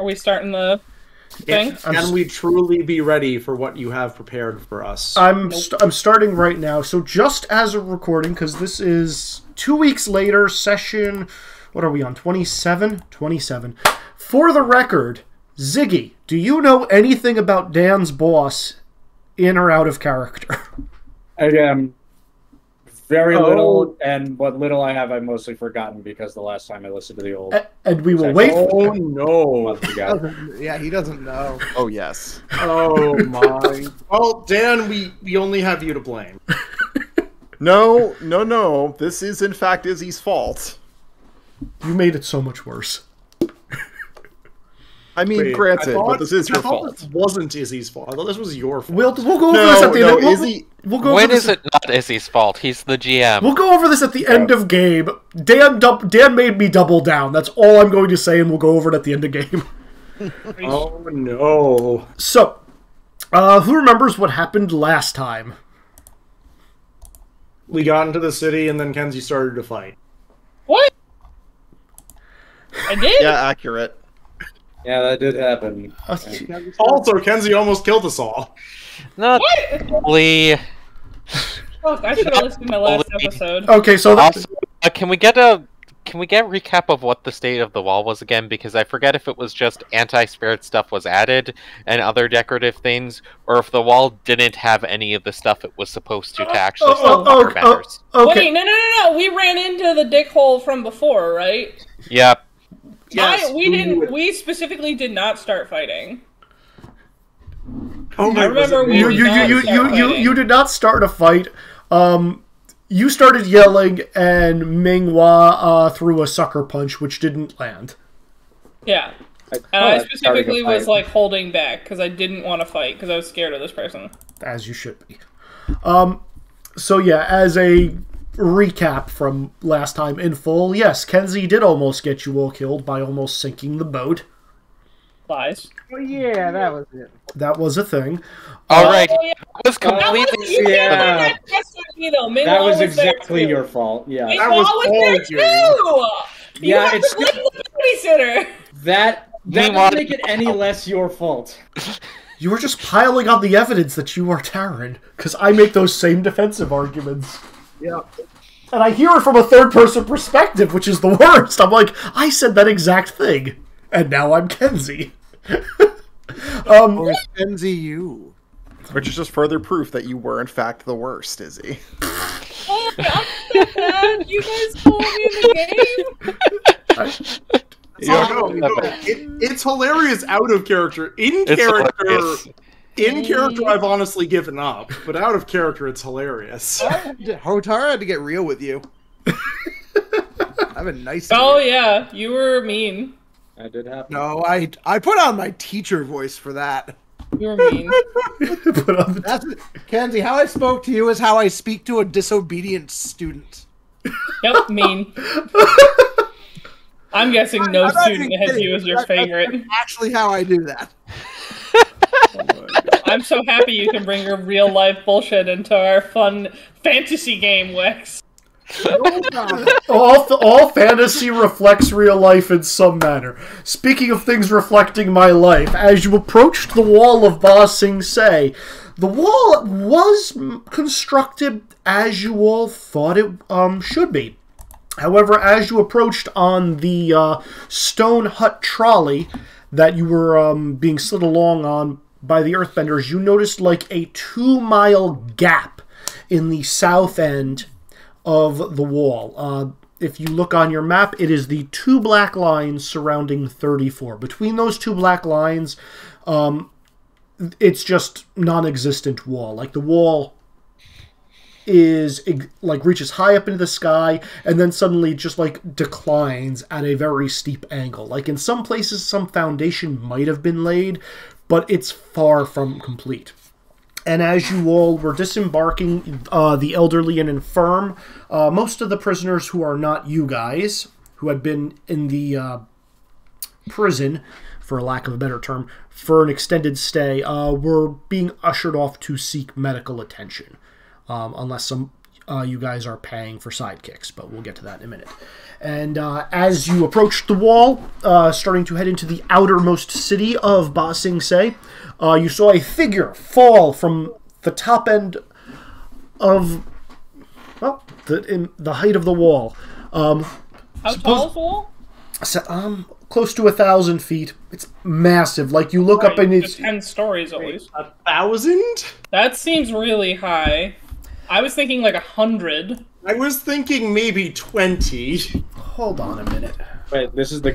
Are we starting the thing? Can we truly be ready for what you have prepared for us? I'm starting right now. So just as a recording, because this is 2 weeks later, session... What are we on? 27? 27. For the record, Ziggy, do you know anything about Dan's boss in or out of character? I am very little, and what little I have, I've mostly forgotten because the last time I listened to the old... And we will wait... Oh, no. Yeah, he doesn't know. Oh, yes. Oh, my. Well, Dan, we only have you to blame. No. This is, in fact, Izzy's fault. You made it so much worse. I mean, granted, but this is your fault. This wasn't Izzy's fault. I thought this was your fault. We'll go over this at the end. Izzy... When is it not Izzy's fault? He's the GM. We'll go over this at the end of game. Dan made me double down. That's all I'm going to say, and we'll go over it at the end of game. Oh, no. So, who remembers what happened last time? We got into the city, and then Kenzie started to fight. What? I did? Yeah, accurate. Yeah, that did happen. Also, Kenzie almost killed us all. Not really. Oh, I should have listened to my last episode. Okay, so... Also, can we get a recap of what the state of the wall was again? Because I forget if it was just anti-spirit stuff was added and other decorative things, or if the wall didn't have any of the stuff it was supposed to actually stop firebenders. Okay. Wait, no. We ran into the dick hole from before, right? Yep. Yes, we specifically did not start fighting. Oh my! I remember you did not start a fight. You started yelling, and Minghua threw a sucker punch, which didn't land. Yeah, and I specifically was like holding back because I didn't want to fight because I was scared of this person. As you should be. So yeah, as a recap from last time in full, yes, Kenzie did almost get you all killed by almost sinking the boat. Lies. Well, yeah, that was it. That was a thing. Alright, Oh, yeah. it was completely... That was exactly your fault. Yeah, That was all too. Yeah, you it's have to blame the babysitter. That doesn't make it any less your fault. You were just piling on the evidence that you are Taryn, because I make those same defensive arguments. Yeah. And I hear it from a third-person perspective, which is the worst. I'm like, I said that exact thing, and now I'm Kenzie. Or Kenzie you. Which is just further proof that you were, in fact, the worst, Izzy. Oh, I'm so bad. You guys told me in the game. It's hilarious out of character. In character, I've honestly given up, but out of character, it's hilarious. Hotara had to get real with you. I've been nice to Oh you. yeah, you were mean. That did happen. No, I put on my teacher voice for that. You were mean. That's Kenzie, how I spoke to you is how I speak to a disobedient student. Yep, mean. I'm guessing no student has you as your favorite. That's actually how I do that. I'm so happy you can bring your real life bullshit into our fun fantasy game, Wex. All fantasy reflects real life in some manner. Speaking of things reflecting my life, as you approached the wall of Ba Sing Se, the wall was constructed as you all thought it should be. However, as you approached on the stone hut trolley that you were being slid along on by the earthbenders, you noticed like a 2-mile gap in the south end of the wall. If you look on your map, it is the 2 black lines surrounding 34. Between those 2 black lines, it's just non-existent wall. Like the wall is like reaches high up into the sky and then suddenly just like declines at a very steep angle. Like in some places, some foundation might have been laid, but it's far from complete. And as you all were disembarking, the elderly and infirm, most of the prisoners who are not you guys, who had been in the prison, for lack of a better term, for an extended stay, were being ushered off to seek medical attention. Unless you guys are paying for sidekicks, but we'll get to that in a minute. And as you approach the wall, starting to head into the outermost city of Ba Sing Se, you saw a figure fall from the top end of, well, the height of the wall. How tall is the wall? Close to 1,000 feet. It's massive. Like, you look up and it's 10 stories at least. 1,000? That seems really high. I was thinking like 100. I was thinking maybe 20. Hold on a minute. Wait, this is the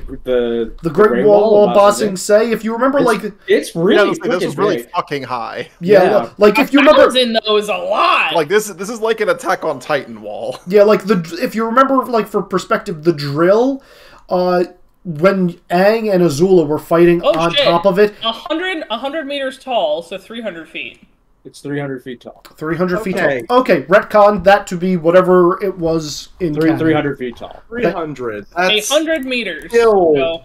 Great Wall of Ba Sing Se. If you remember, it's really this was really fucking high. Yeah. Like if you remember, 1,000 though is a lot. Like this is like an Attack on Titan wall. Yeah, like if you remember, like for perspective, the drill, when Aang and Azula were fighting on top of it, 100 meters tall, so 300 feet. It's 300 feet tall. 300 feet tall. Okay, retcon that to be whatever it was in 300 feet tall. 300. That's 100 meters. Still, so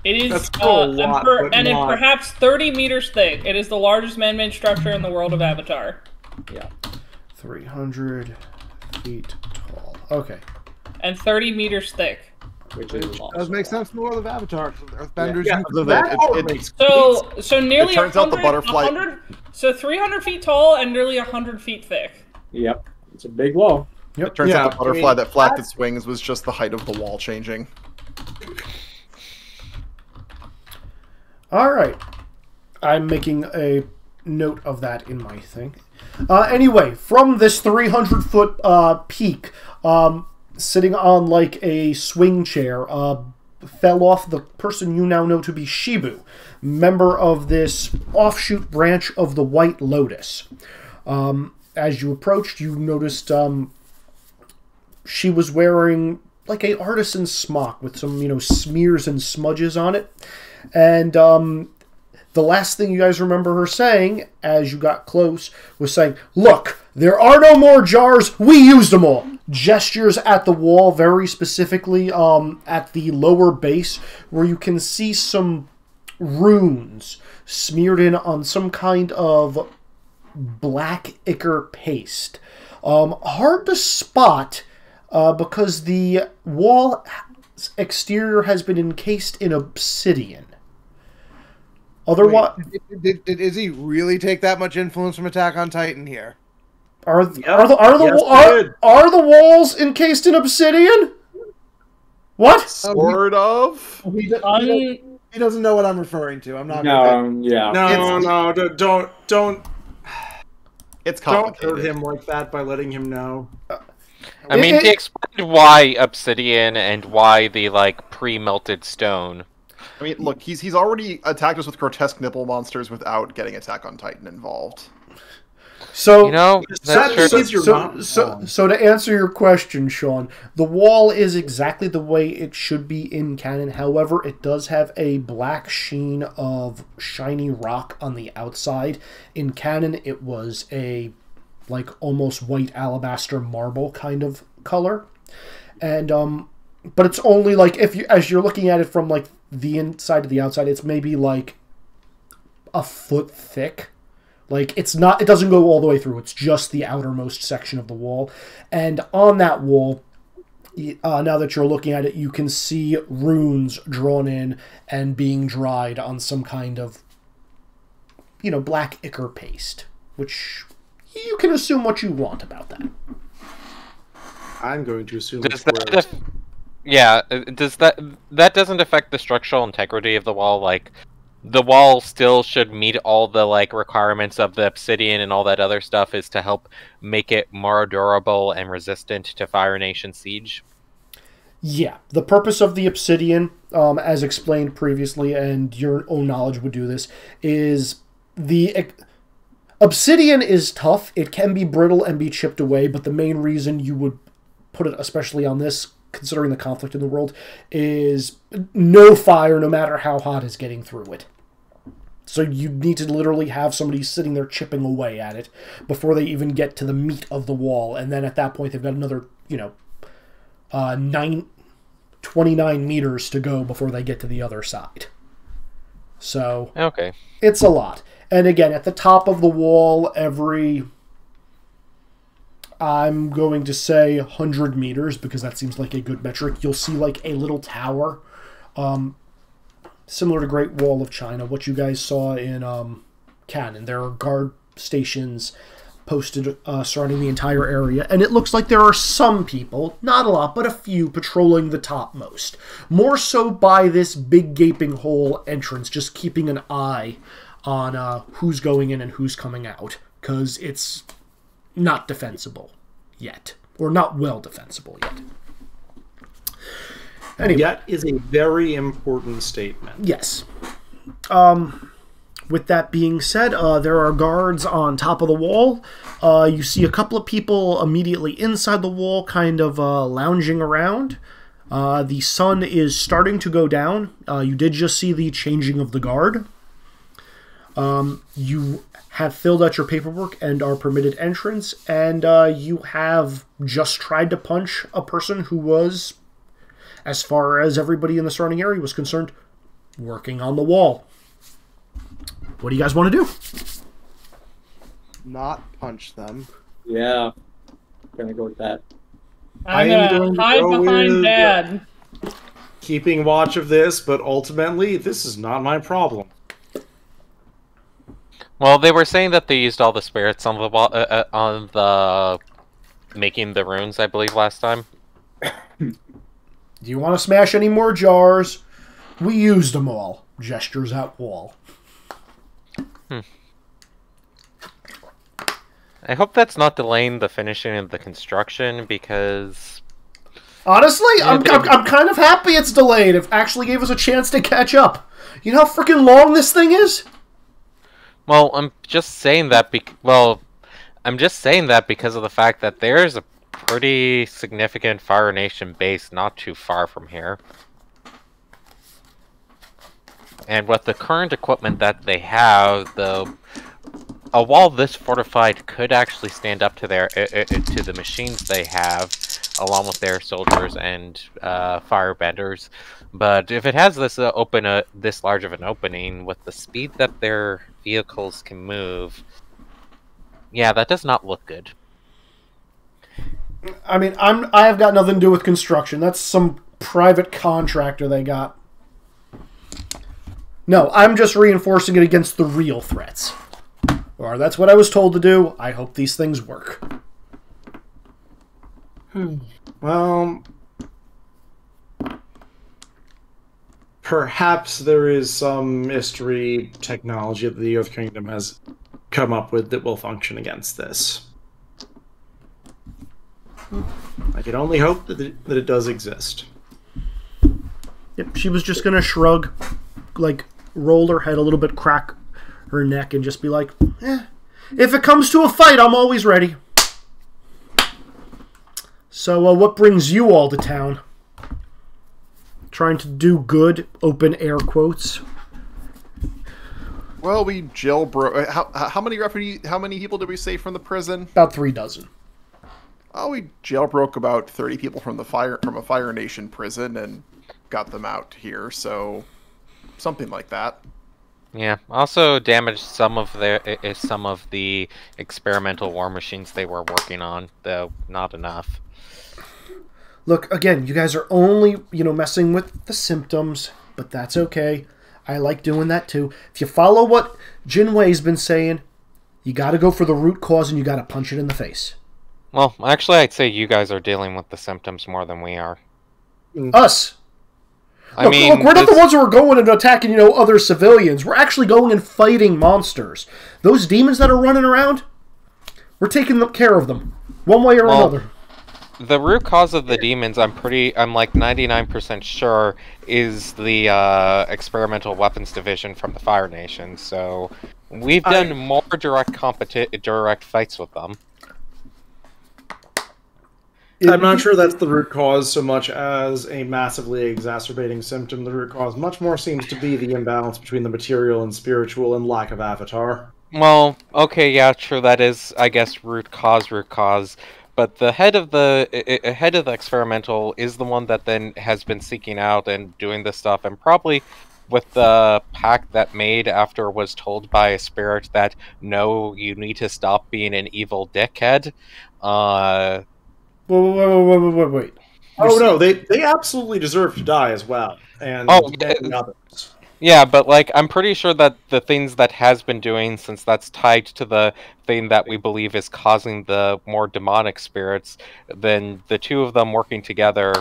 it is, that's still a lot, and it's perhaps 30 meters thick. It is the largest man-made structure in the world of Avatar. Yeah. 300 feet tall. Okay. And 30 meters thick. Which is does make sense in the world of Avatar. Earthbenders. So nearly it turns out the butterfly. 100, so 300 feet tall and nearly 100 feet thick. Yep, it's a big wall. Yep. It turns out the butterfly that flapped its wings was just the height of the wall changing. All right. I'm making a note of that in my thing. Anyway, from this 300-foot peak, sitting on like a swing chair, fell off the person you now know to be Shibu, member of this offshoot branch of the White Lotus. As you approached, you noticed she was wearing like a artisan smock with some, smears and smudges on it. And the last thing you guys remember her saying, as you got close, was saying, "Look, there are no more jars. We used them all." Gestures at the wall, very specifically at the lower base, where you can see some runes smeared in on some kind of black ichor paste. Hard to spot because the wall exterior has been encased in obsidian. Otherwise, did Izzy really take that much influence from Attack on Titan here? Are the walls encased in obsidian? What? Sort of. He doesn't know what I'm referring to. I'm not. No, don't. It's complicated. Don't hurt him like that by letting him know. I mean, he explained why obsidian and why the pre-melted stone. I mean, look, he's already attacked us with grotesque nipple monsters without getting Attack on Titan involved. So, so to answer your question, Sean, the wall is exactly the way it should be in canon. However, it does have a black sheen of shiny rock on the outside. In canon, it was a almost white alabaster marble kind of color, and but it's only as you're looking at it from the inside to the outside, it's maybe a foot thick. It doesn't go all the way through. It's just the outermost section of the wall. And on that wall, now that you're looking at it, you can see runes drawn in and being dried on some kind of, black ichor paste, which you can assume what you want about that. I'm going to assume does that doesn't affect the structural integrity of the wall? The wall still should meet all the requirements of the obsidian and all that other stuff is to help make it more durable and resistant to Fire Nation siege. Yeah, the purpose of the obsidian, as explained previously, and your own knowledge would do this, is the obsidian is tough. It can be brittle and be chipped away, but the main reason you would put it, especially on this, considering the conflict in the world, is no fire, no matter how hot, is getting through it. So you need to literally have somebody sitting there chipping away at it before they even get to the meat of the wall. And then at that point, they've got another, 29 meters to go before they get to the other side. So okay, it's a lot. And again, at the top of the wall, every I'm going to say 100 meters because that seems like a good metric. You'll see like a little tower, similar to Great Wall of China, what you guys saw in Cannon. There are guard stations posted surrounding the entire area, and it looks like there are some people, not a lot, but a few, patrolling the topmost. More so by this big gaping hole entrance, just keeping an eye on who's going in and who's coming out, because it's not defensible yet, or not well defensible yet. Anyway. Yet is a very important statement. Yes. With that being said, there are guards on top of the wall. You see a couple of people immediately inside the wall kind of lounging around. The sun is starting to go down. You did just see the changing of the guard. You have filled out your paperwork and are permitted entrance, and you have just tried to punch a person who was, as far as everybody in the surrounding area was concerned, working on the wall. What do you guys want to do? Not punch them. Yeah. Gonna go with that. I'm gonna hide behind Dad. Keeping watch of this, but ultimately, this is not my problem. Well, they were saying that they used all the spirits on the making the runes, I believe, last time. Do you want to smash any more jars? We used them all. Gestures at wall. I hope that's not delaying the finishing of the construction, because... Honestly, I'm kind of happy it's delayed. It actually gave us a chance to catch up. You know how freaking long this thing is? Well, I'm just saying that because of the fact that there's a pretty significant Fire Nation base not too far from here. And with the current equipment that they have, a wall this fortified could actually stand up to to the machines they have, along with their soldiers and firebenders. But if it has this this large of an opening, with the speed that their vehicles can move, yeah, that does not look good. I mean, I have got nothing to do with construction. That's some private contractor they got. No, I'm just reinforcing it against the real threats. Or that's what I was told to do. I hope these things work. Well, perhaps there is some mystery technology that the Earth Kingdom has come up with that will function against this. I can only hope that it does exist. Yep, she was just going to shrug, like, roll her head a little bit, crack her neck, and just be like, if it comes to a fight, I'm always ready. So, what brings you all to town? Trying to do good, open air quotes. Well, we jailbroke. How many people did we save from the prison? About 3 dozen. Oh, we jailbroke about 30 people from a Fire Nation prison and got them out here. So, something like that. Yeah. Also damaged some of the experimental war machines they were working on, though not enough. Look, again, you guys are only, messing with the symptoms, but that's okay. I like doing that too. If you follow what Jinwei's been saying, you gotta go for the root cause and you gotta punch it in the face. Well, actually, I'd say you guys are dealing with the symptoms more than we are. Us! Look, we're not the ones who are going and attacking, other civilians. We're actually going and fighting monsters. Those demons that are running around, we're taking care of them, one way or another. The root cause of the demons, I'm like 99% sure, is the experimental weapons division from the Fire Nation. So we've done more direct fights with them. I'm not sure that's the root cause so much as a massively exacerbating symptom. The root cause much more seems to be the imbalance between the material and spiritual and lack of avatar. Well, okay, yeah, true, that is, I guess, root cause. But the head of the experimental is the one that then has been seeking out and doing this stuff, and probably with the pact that made after was told by a spirit that, no, you need to stop being an evil dickhead. Wait. Oh no, they absolutely deserve to die as well, and many others. Yeah, but like I'm pretty sure that the things that has been doing, since that's tied to the thing that we believe is causing the more demonic spirits, then the two of them working together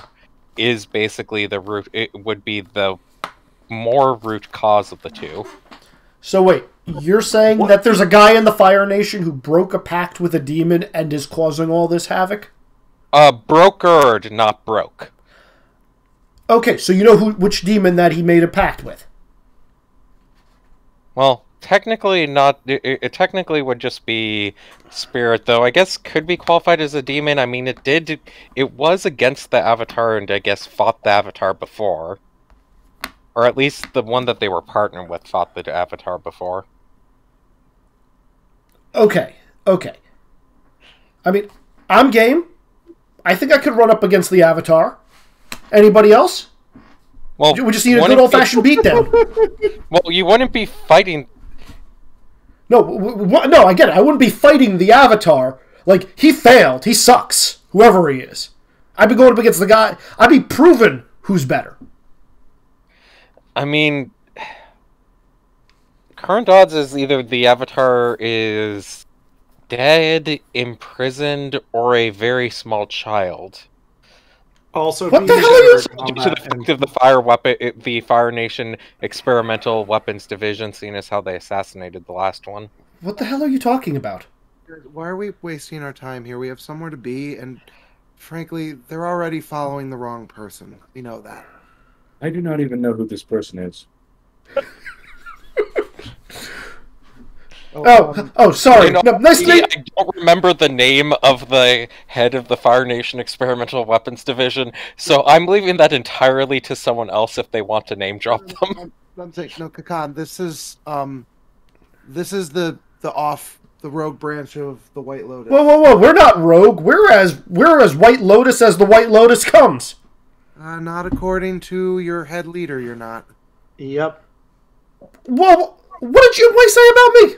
is basically the root. It would be the more root cause of the two. So wait, you're saying that there's a guy in the Fire Nation who broke a pact with a demon and is causing all this havoc? Brokered, not broke. Okay, so you know which demon that he made a pact with? Well, technically not. It technically would just be spirit, though. I guess could be qualified as a demon. I mean, it was against the Avatar, and I guess fought the Avatar before, or at least the one that they were partnered with fought the Avatar before. Okay. I mean, I'm game. I think I could run up against the Avatar. Anybody else? Well, we just need a good old-fashioned beatdown. Well, you wouldn't be fighting. No, I get it. I wouldn't be fighting the Avatar. Like, he failed. He sucks. Whoever he is. I'd be going up against the guy. I'd be proving who's better. I mean, current odds is either the Avatar is dead, imprisoned, or a very small child. Also, what the hell are you? Due to the fact of the Fire Nation experimental weapons division, seeing as how they assassinated the last one. What the hell are you talking about? Why are we wasting our time here? We have somewhere to be, and frankly, they're already following the wrong person. We know that. I do not even know who this person is. Sorry. No, nice to meet. I don't remember the name of the head of the Fire Nation Experimental Weapons Division, so I'm leaving that entirely to someone else if they want to name drop them. I'm saying, no, Kakan. This is the rogue branch of the White Lotus. Whoa! We're not rogue. We're as White Lotus as the White Lotus comes. Not according to your head leader. You're not. Yep. Well, what did Jinwei say about me?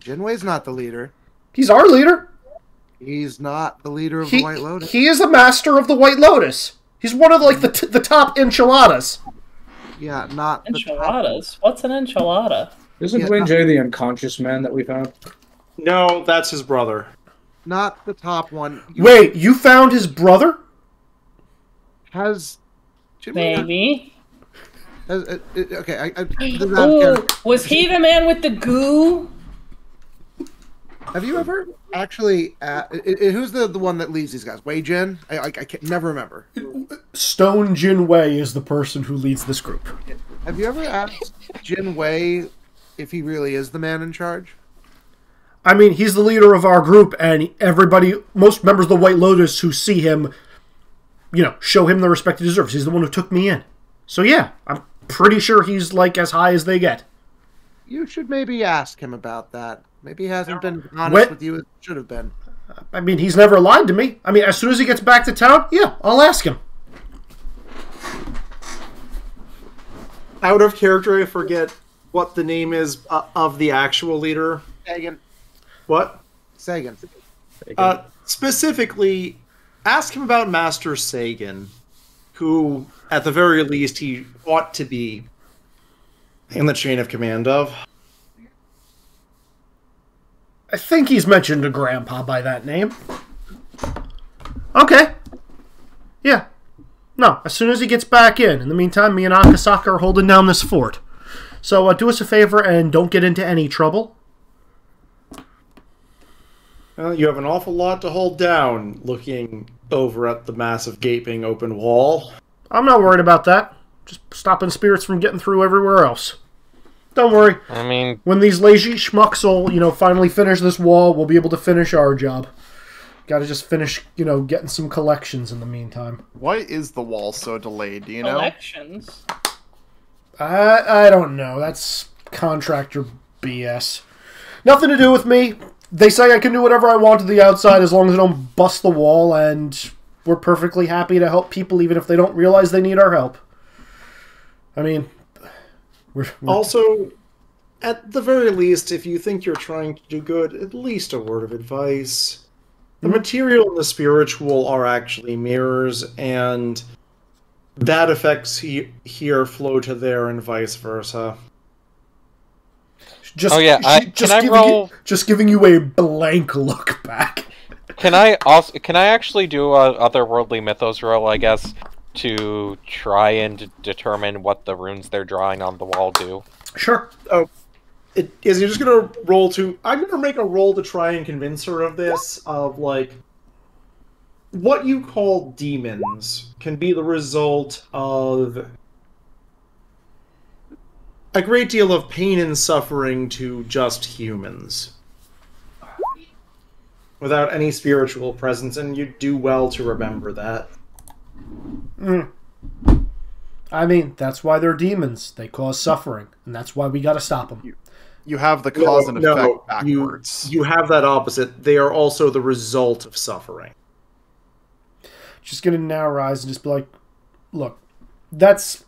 Jinwei's not the leader. He's our leader. He's not the leader of the White Lotus. He is a master of the White Lotus. He's one of the top enchiladas. Yeah, not enchiladas. What's an enchilada? Isn't Dwayne J the unconscious man that we found? No, that's his brother. Not the top one. Wait, you found his brother? Has maybe? Okay. Ooh, was he the man with the goo? Have you ever actually? Who's the one that leads these guys? Wei Jin? I can never remember. Stone Jin Wei is the person who leads this group. Have you ever asked Jin Wei if he really is the man in charge? I mean, he's the leader of our group, and most members of the White Lotus who see him, show him the respect he deserves. He's the one who took me in. So yeah, I'm pretty sure he's like as high as they get. You should maybe ask him about that. Maybe he hasn't been honest with you as he should have been. I mean, he's never lied to me. I mean, as soon as he gets back to town, yeah, I'll ask him. Out of character, I forget what the name is of the actual leader. Sagan. What? Sagan. Specifically, ask him about Master Sagan, who, at the very least, he ought to be in the chain of command of. I think he's mentioned to Grandpa by that name. Okay. Yeah. No, as soon as he gets back in. In the meantime, me and Akasaka are holding down this fort. So do us a favor and don't get into any trouble. Well, you have an awful lot to hold down, looking over at the massive gaping open wall. I'm not worried about that. Just stopping spirits from getting through everywhere else. Don't worry. I mean, when these lazy schmucks will, finally finish this wall, we'll be able to finish our job. Got to just finish, getting some collections in the meantime. Why is the wall so delayed? Do you know? Collections? I don't know. That's contractor BS. Nothing to do with me. They say I can do whatever I want to the outside as long as I don't bust the wall, and we're perfectly happy to help people even if they don't realize they need our help. I mean, we're... Also, at the very least, if you think you're trying to do good, at least a word of advice. The material and the spiritual are actually mirrors, and bad effects here flow to there and vice versa. Can I roll? Just giving you a blank look back. Can I actually do a otherworldly mythos roll, I guess, to try and determine what the runes they're drawing on the wall do? Sure. Oh, is he just gonna roll to? I'm gonna make a roll to try and convince her of this. Of like, what you call demons can be the result of a great deal of pain and suffering to just humans, without any spiritual presence, and you do well to remember that. I mean, that's why they're demons. They cause suffering, and that's why we gotta stop them. You have the cause and effect backwards. You have that opposite. They are also the result of suffering. Just gonna narrow eyes and just be like, look, that's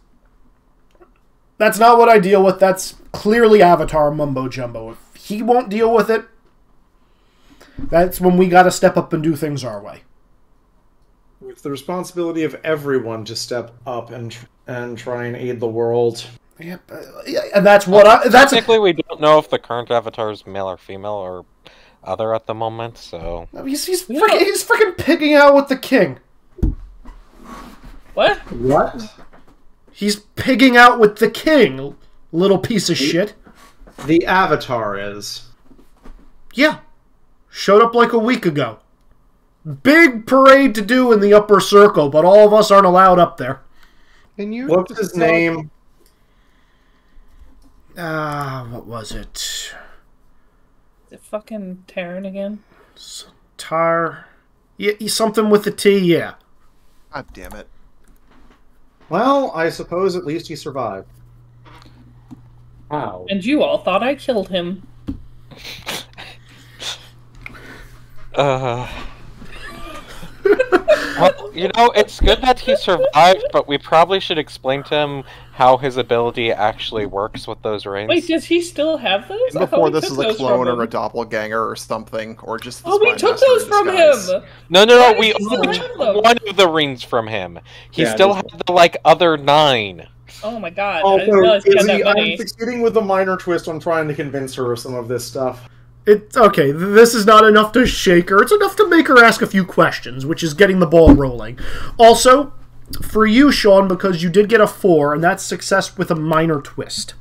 not what I deal with. That's clearly Avatar mumbo-jumbo. If he won't deal with it, that's when we gotta step up and do things our way. It's the responsibility of everyone to step up and try and aid the world. Yep, and that's what technically we don't know if the current Avatar is male or female or other at the moment. So he's freaking pigging out with the king. What? What? He's pigging out with the king, little piece of shit. The Avatar is. Yeah. Showed up like a week ago. Big parade to do in the upper circle, but all of us aren't allowed up there. Can you? What's his name? What was it? Is it fucking Terran again? Yeah, something with the T, yeah. God damn it. Well, I suppose at least he survived. Wow. And you all thought I killed him. Well, you know, it's good that he survived, but we probably should explain to him how his ability actually works with those rings. Wait, does he still have those? Before this is a clone or a doppelganger or something, or just the we took those from him! No, we only took one of the rings from him. He still had the, other 9. Oh my god, also, I didn't realize he had that many. I'm succeeding with a minor twist on trying to convince her of some of this stuff. It's okay, this is not enough to shake her. It's enough to make her ask a few questions, which is getting the ball rolling. Also, for you, Sean, because you did get a 4, and that's success with a minor twist.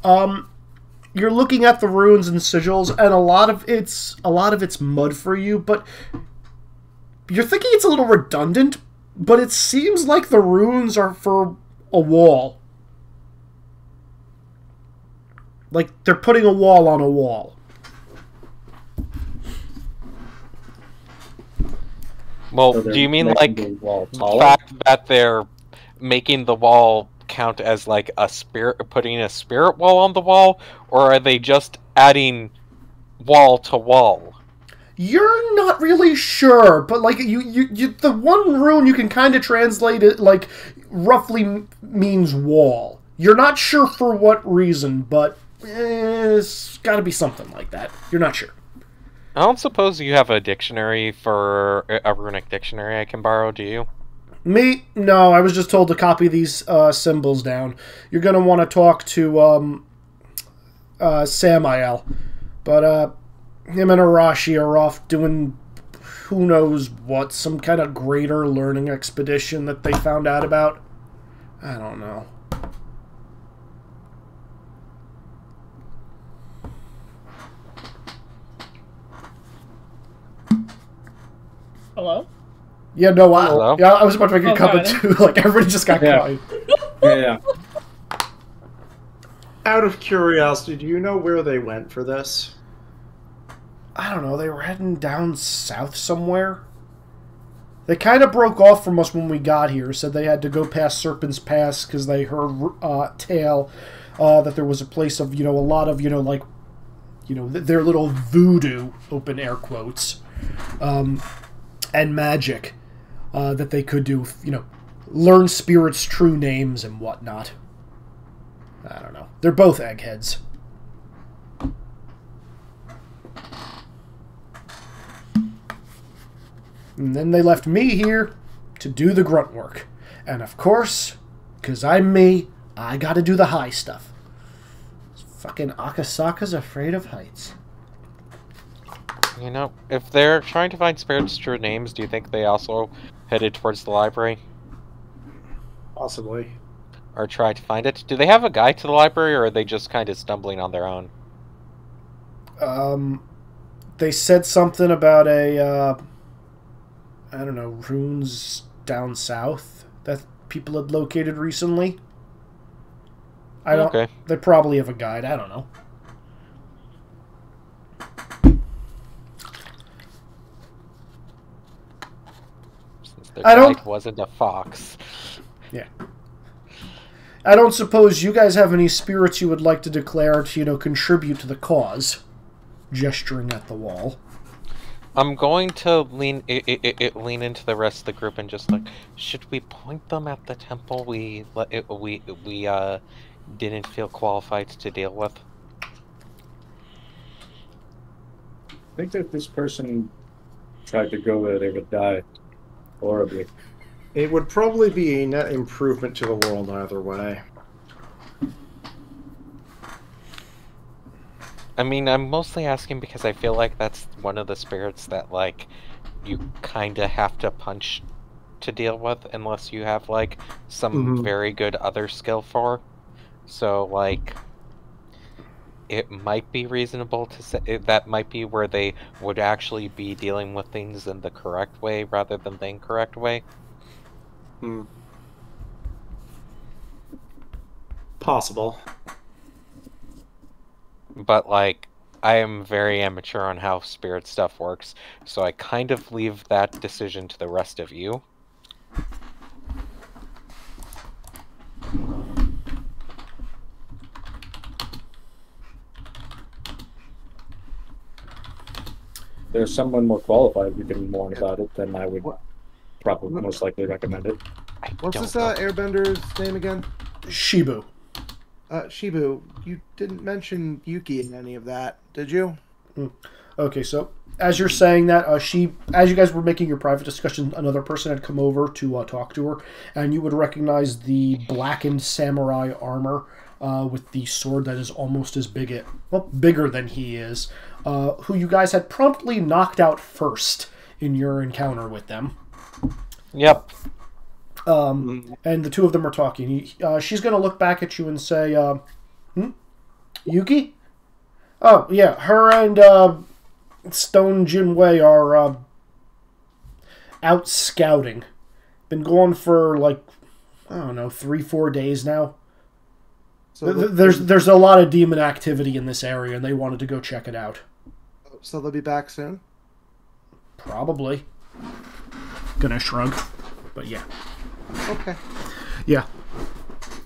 You're looking at the runes and sigils, and a lot of it's mud for you, but you're thinking it's a little redundant, but it seems like the runes are for a wall. Like, they're putting a wall on a wall. Well, so do you mean the fact that they're making the wall count as a spirit, putting a spirit wall on the wall, or are they just adding wall to wall? You're not really sure, but you the one rune you can kind of translate it roughly means wall. You're not sure for what reason, but it's got to be something like that. You're not sure. I don't suppose you have a dictionary for a runic dictionary I can borrow, do you? Me? No, I was just told to copy these symbols down. You're going to want to talk to Samael. But him and Arashi are off doing who knows what, some kind of greater learning expedition that they found out about. I don't know. Hello? Yeah, no, Hello? I was about to make a cup of tea. Everybody just got quiet. Yeah. Out of curiosity, do you know where they went for this? I don't know. They were heading down south somewhere. They kind of broke off from us when we got here. Said they had to go past Serpent's Pass because they heard tale that there was a place of, a lot of, their little voodoo, open air quotes, and magic that they could do, learn spirits' true names and whatnot. I don't know. They're both eggheads. And then they left me here to do the grunt work. And of course, because I'm me, I gotta do the high stuff. Fucking Akasaka's afraid of heights. You know, if they're trying to find spirits' true names, do you think they also headed towards the library? Possibly. Or try to find it? Do they have a guide to the library, or are they just kind of stumbling on their own? They said something about I don't know, runes down south that people had located recently. Okay. They probably have a guide, I don't know. Their guide wasn't a fox. Yeah. I don't suppose you guys have any spirits you would like to declare to, contribute to the cause. Gesturing at the wall. I'm going to lean into the rest of the group and just should we point them at the temple we didn't feel qualified to deal with? I think that this person tried to go there, they would die horribly. It would probably be a net improvement to the world either way. I mean, I'm mostly asking because I feel like that's one of the spirits that, you kind of have to punch to deal with unless you have, some very good other skill for. So, it might be reasonable to say that might be where they would actually be dealing with things in the correct way rather than the incorrect way. Possible. But, I am very amateur on how spirit stuff works, so I kind of leave that decision to the rest of you. There's someone more qualified who can warn about it, then I would probably most likely recommend it. What's this airbender's name again? Shibu. Shibu, you didn't mention Yuki in any of that, did you? Okay, so as you're saying that, as you guys were making your private discussion, another person had come over to talk to her, and you would recognize the blackened samurai armor with the sword that is almost as bigger than he is, who you guys had promptly knocked out first in your encounter with them. Yep. And the two of them are talking. She's going to look back at you and say, Yuki? Oh, yeah, her and Stone Jinwei are out scouting. Been gone for, I don't know, 3-4 days now. So there's a lot of demon activity in this area, and they wanted to go check it out. So they'll be back soon? Probably. Gonna shrug, but yeah. Okay. Yeah.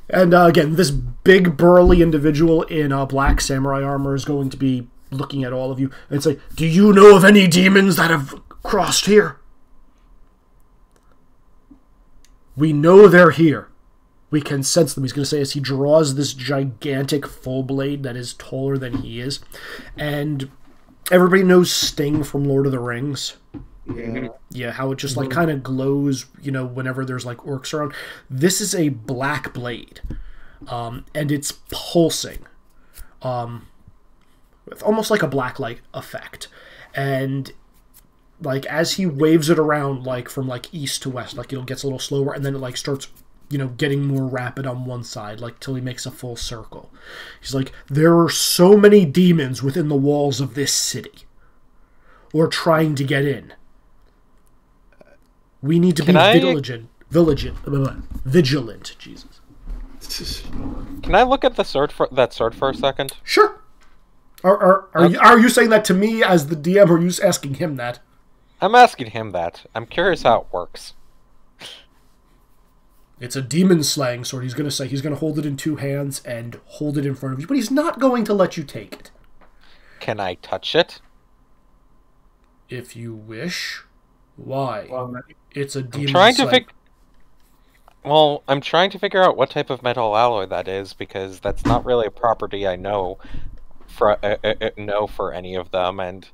And again, this big burly individual in black samurai armor is going to be looking at all of you and say, "Do you know of any demons that have crossed here?" "We know they're here. We can sense them," he's going to say as he draws this gigantic full blade that is taller than he is. And everybody knows Sting from Lord of the Rings. Yeah, how it just kind of glows, whenever there's orcs around. This is a black blade, and it's pulsing, with almost like a black light effect. And as he waves it around, from east to west, it gets a little slower, and then it starts, getting more rapid on one side, till he makes a full circle. He's like, "There are so many demons within the walls of this city, or trying to get in. We need to be vigilant. Jesus. Can I look at the sword that sword for a second? Sure. Are you saying that to me as the DM, or are you asking him that? I'm asking him that. I'm curious how it works. It's a demon slaying sword. He's going to hold it in two hands and hold it in front of you, but he's not going to let you take it. Can I touch it? If you wish. Why? Well, it's a demon I'm trying to figure out what type of metal alloy that is, because that's not really a property I know for any of them, and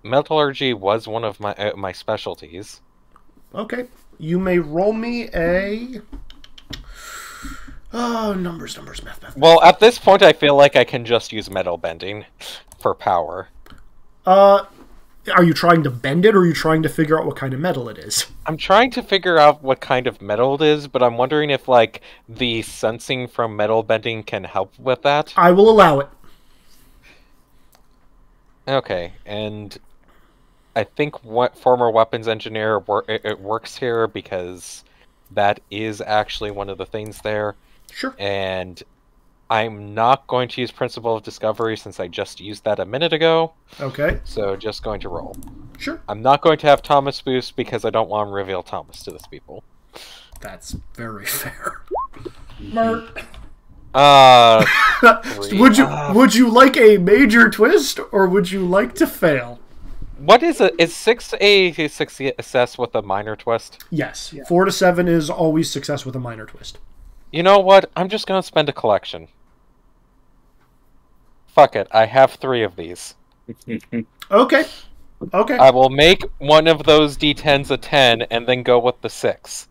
metallurgy was one of my specialties. Okay. You may roll me a... Oh, numbers, math. Well, at this point, I feel like I can just use metal bending for power. Are you trying to bend it, or are you trying to figure out what kind of metal it is? I'm trying to figure out what kind of metal it is, but I'm wondering if, like, the sensing from metal bending can help with that. I will allow it. Okay, and I think what former weapons engineer it works here because that is actually one of the things there. Sure. And I'm not going to use Principle of Discovery since I just used that a minute ago. Okay. So just going to roll. Sure. I'm not going to have Thomas boost because I don't want to reveal Thomas to this people. That's very fair. Mark. Would you like a major twist, or would you like to fail? What is it? Is 6 a success with a minor twist? Yes. 4 to 7 is always success with a minor twist. You know what? I'm just going to spend a collection. Fuck it. I have 3 of these. Okay. I will make one of those D10s a 10 and then go with the 6.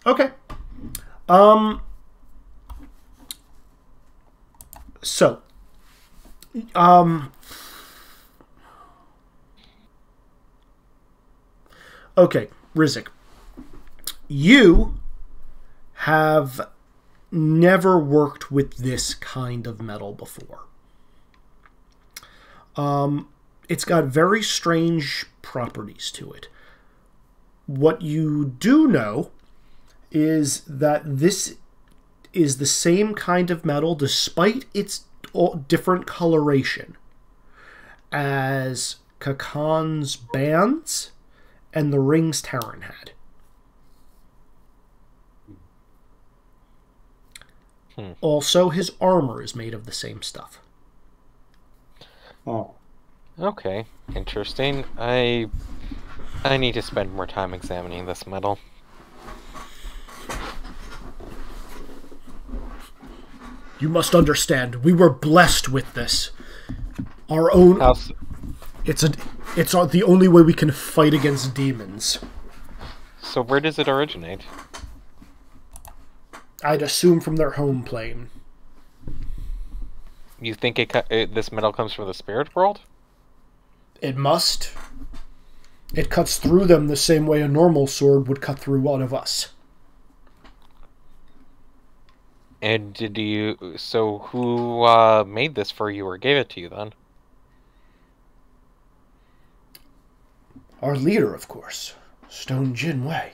Okay. So. Okay, Rizik. You have never worked with this kind of metal before. It's got very strange properties to it. What you do know is that this is the same kind of metal, despite its different coloration, as Kakan's bands and the rings Terran had. Also, his armor is made of the same stuff. Oh. Okay, interesting. I need to spend more time examining this metal. You must understand, we were blessed with this. Our own... It's the only way we can fight against demons. So where does it originate? I'd assume from their home plane. You think this metal comes from the spirit world? It must. It cuts through them the same way a normal sword would cut through one of us. And so who made this for you or gave it to you then? Our leader, of course. Stone Jin Wei.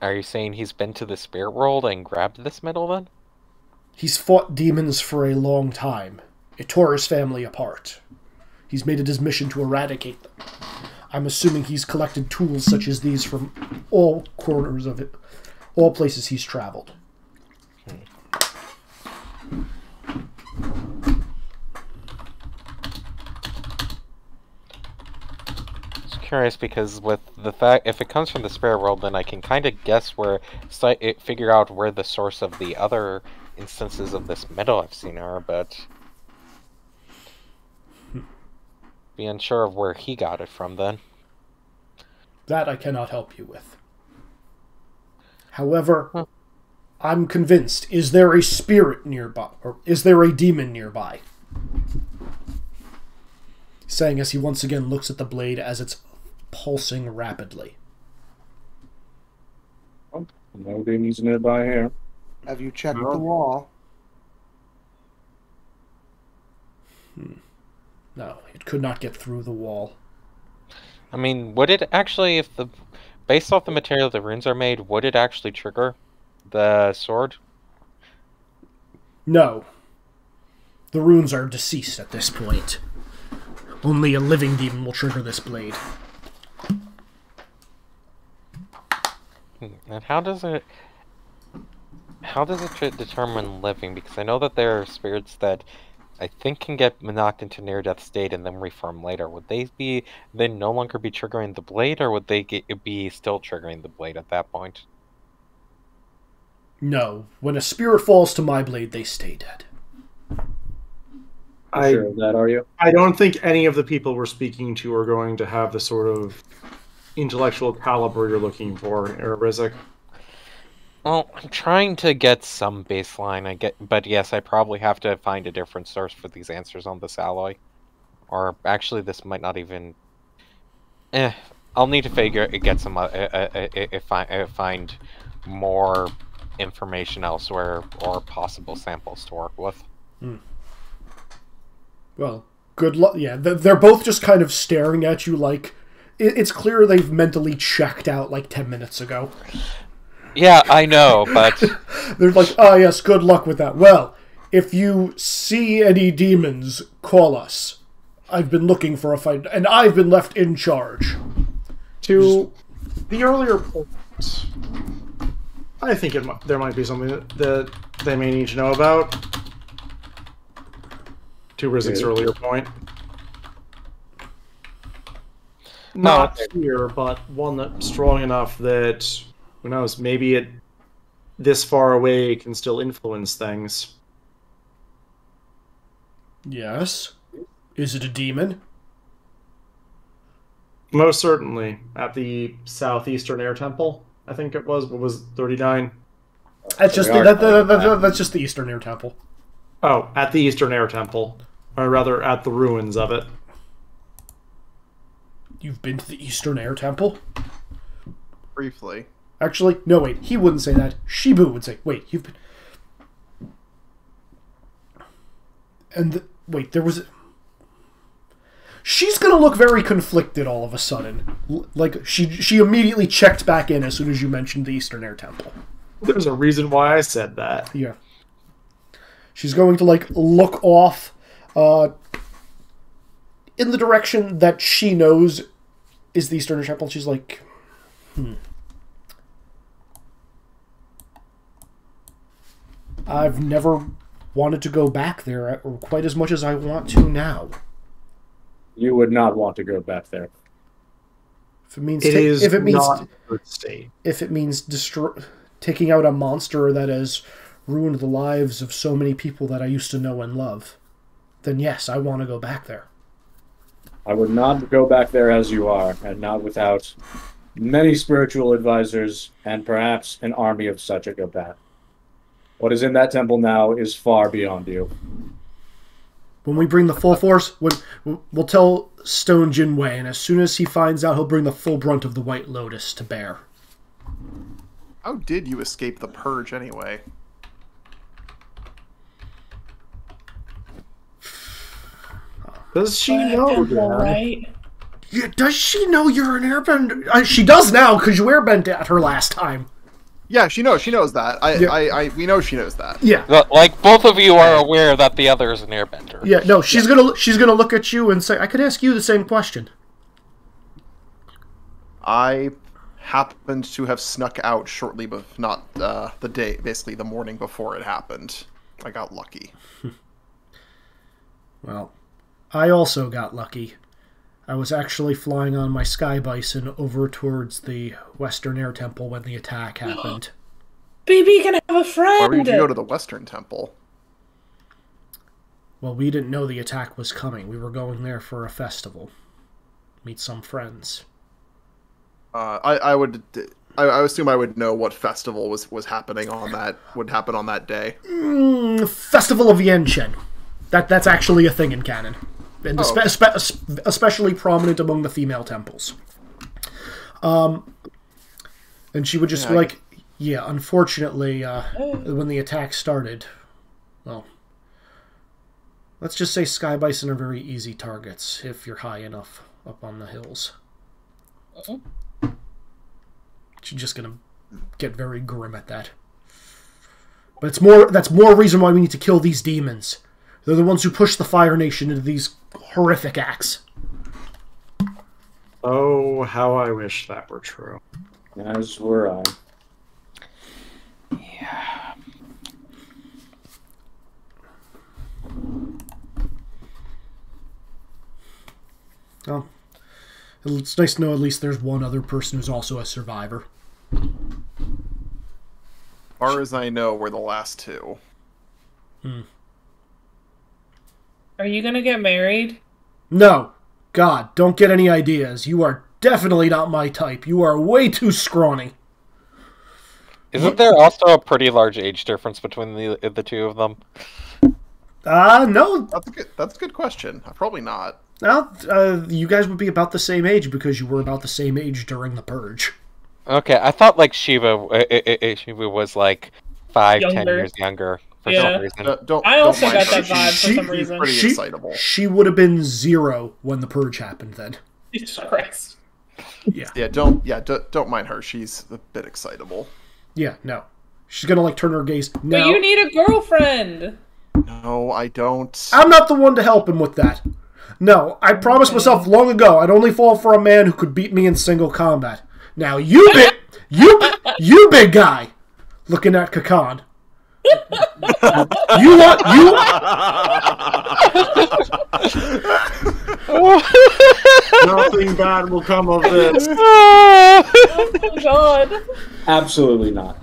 Are you saying he's been to the spirit world and grabbed this metal then? He's fought demons for a long time. It tore his family apart. He's made it his mission to eradicate them. I'm assuming he's collected tools such as these from all corners of it, all places he's traveled. Curious because with the fact if it comes from the spirit world, then I can kind of guess figure out where the source of the other instances of this metal I've seen are, but be unsure of where he got it from then. That I cannot help you with. However, I'm convinced. Is there a spirit nearby, or is there a demon nearby? Saying as he once again looks at the blade as it's pulsing rapidly. Oh, no demons nearby here. Have you checked the wall? No, it could not get through the wall. I mean, would it actually, based off the material the runes are made, would it actually trigger the sword? No. The runes are deceased at this point. Only a living demon will trigger this blade. And how does it determine living? Because I know that there are spirits that I think can get knocked into near-death state and then reform later. Would they then no longer be triggering the blade, or would they be still triggering the blade at that point? No. When a spirit falls to my blade, they stay dead. Sure of that, are you? I don't think any of the people we're speaking to are going to have the sort of intellectual caliber you're looking for, Rizik. Well, I'm trying to get some baseline, but yes, I probably have to find a different source for these answers on this alloy. Or actually, this might not even... I'll need to get some... find more information elsewhere, or possible samples to work with. Well, good luck. Yeah, they're both just kind of staring at you like... It's clear they've mentally checked out like 10 minutes ago. Yeah, I know, but... They're like, ah, yes, good luck with that. Well, if you see any demons, call us. I've been looking for a fight, and I've been left in charge. To the earlier point, I think there might be something that they may need to know about. To Rizik's earlier point. Not clear, but one that's strong enough that, who knows, maybe it this far away can still influence things. Yes. Is it a demon? Most certainly. At the southeastern air temple, I think it was. What was 39? That's just that's just the Eastern Air Temple. Oh, at the Eastern Air Temple. Or rather, at the ruins of it. You've been to the Eastern Air Temple? Briefly. Actually, no, wait. He wouldn't say that. Shibu would say, wait, you've been... And, wait, there was... She's gonna look very conflicted all of a sudden. Like, she immediately checked back in as soon as you mentioned the Eastern Air Temple. There's a reason why I said that. Yeah. She's going to, like, look off in the direction that she knows is the Eastern Air Temple. She's like, I've never wanted to go back there quite as much as I want to now. You would not want to go back there. If it means taking out a monster that has ruined the lives of so many people that I used to know and love, then yes, I want to go back there. I would not go back there as you are, and not without many spiritual advisors and perhaps an army of such a go back. What is in that temple now is far beyond you. When we bring the full force, we'll tell Stone Jinwei, and as soon as he finds out, he'll bring the full brunt of the White Lotus to bear. How did you escape the purge anyway? Does she know, right? Yeah, does she know you're an airbender? She does now, because you airbended at her last time. Yeah, she knows. She knows that. We know she knows that. Yeah, like both of you are aware that the other is an airbender. Yeah, no, she's gonna look at you and say, "I could ask you the same question." I happened to have snuck out shortly, but not the day, basically the morning before it happened. I got lucky. Well, I also got lucky. I was actually flying on my Sky Bison over towards the Western Air Temple when the attack happened. BB can have a friend! Why would you go to the Western Temple? Well, we didn't know the attack was coming. We were going there for a festival. Meet some friends. I assume I would know what festival was happening on that would happen on that day. Festival of Yenchen. That's actually a thing in canon. And especially prominent among the female temples. And she would just be like, yeah, unfortunately, when the attack started, well, let's just say Sky Bison are very easy targets if you're high enough up on the hills. She's just gonna get very grim at that. But that's more reason why we need to kill these demons. They're the ones who push the Fire Nation into these horrific acts. Oh, how I wish that were true. As were I. Yeah. Well, it's nice to know at least there's one other person who's also a survivor. As far as I know, we're the last two. Are you gonna get married? No. God, don't get any ideas. You are definitely not my type. You are way too scrawny. Isn't there also a pretty large age difference between the two of them? No. That's a good question. Probably not. Well, you guys would be about the same age because you were about the same age during the Purge. Okay, I thought like Shiva was like 10 years younger for some reason. I also got that vibe for some reason. Pretty excitable. She would have been 0 when the Purge happened then. Jesus Christ. Yeah. Don't mind her. She's a bit excitable. Yeah, no. She's gonna like turn her gaze. No. But you need a girlfriend. No, I don't. I'm not the one to help him with that. No, I promised myself long ago I'd only fall for a man who could beat me in single combat. Now you big guy, looking at Kakan. Nothing bad will come of this. Oh my god. Absolutely not.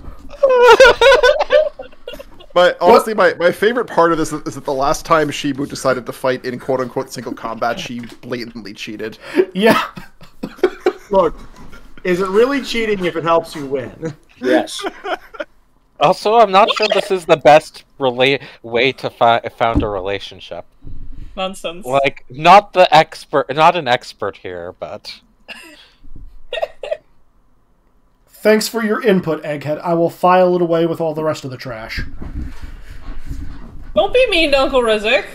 But honestly, my favorite part of this is that the last time Shibu decided to fight in quote-unquote single combat, she blatantly cheated. Yeah. Look, is it really cheating if it helps you win? Yes. Also, I'm not sure this is the best way to found a relationship. Nonsense. Like, not an expert here, but... Thanks for your input, Egghead. I will file it away with all the rest of the trash. Don't be mean to Uncle Rizek.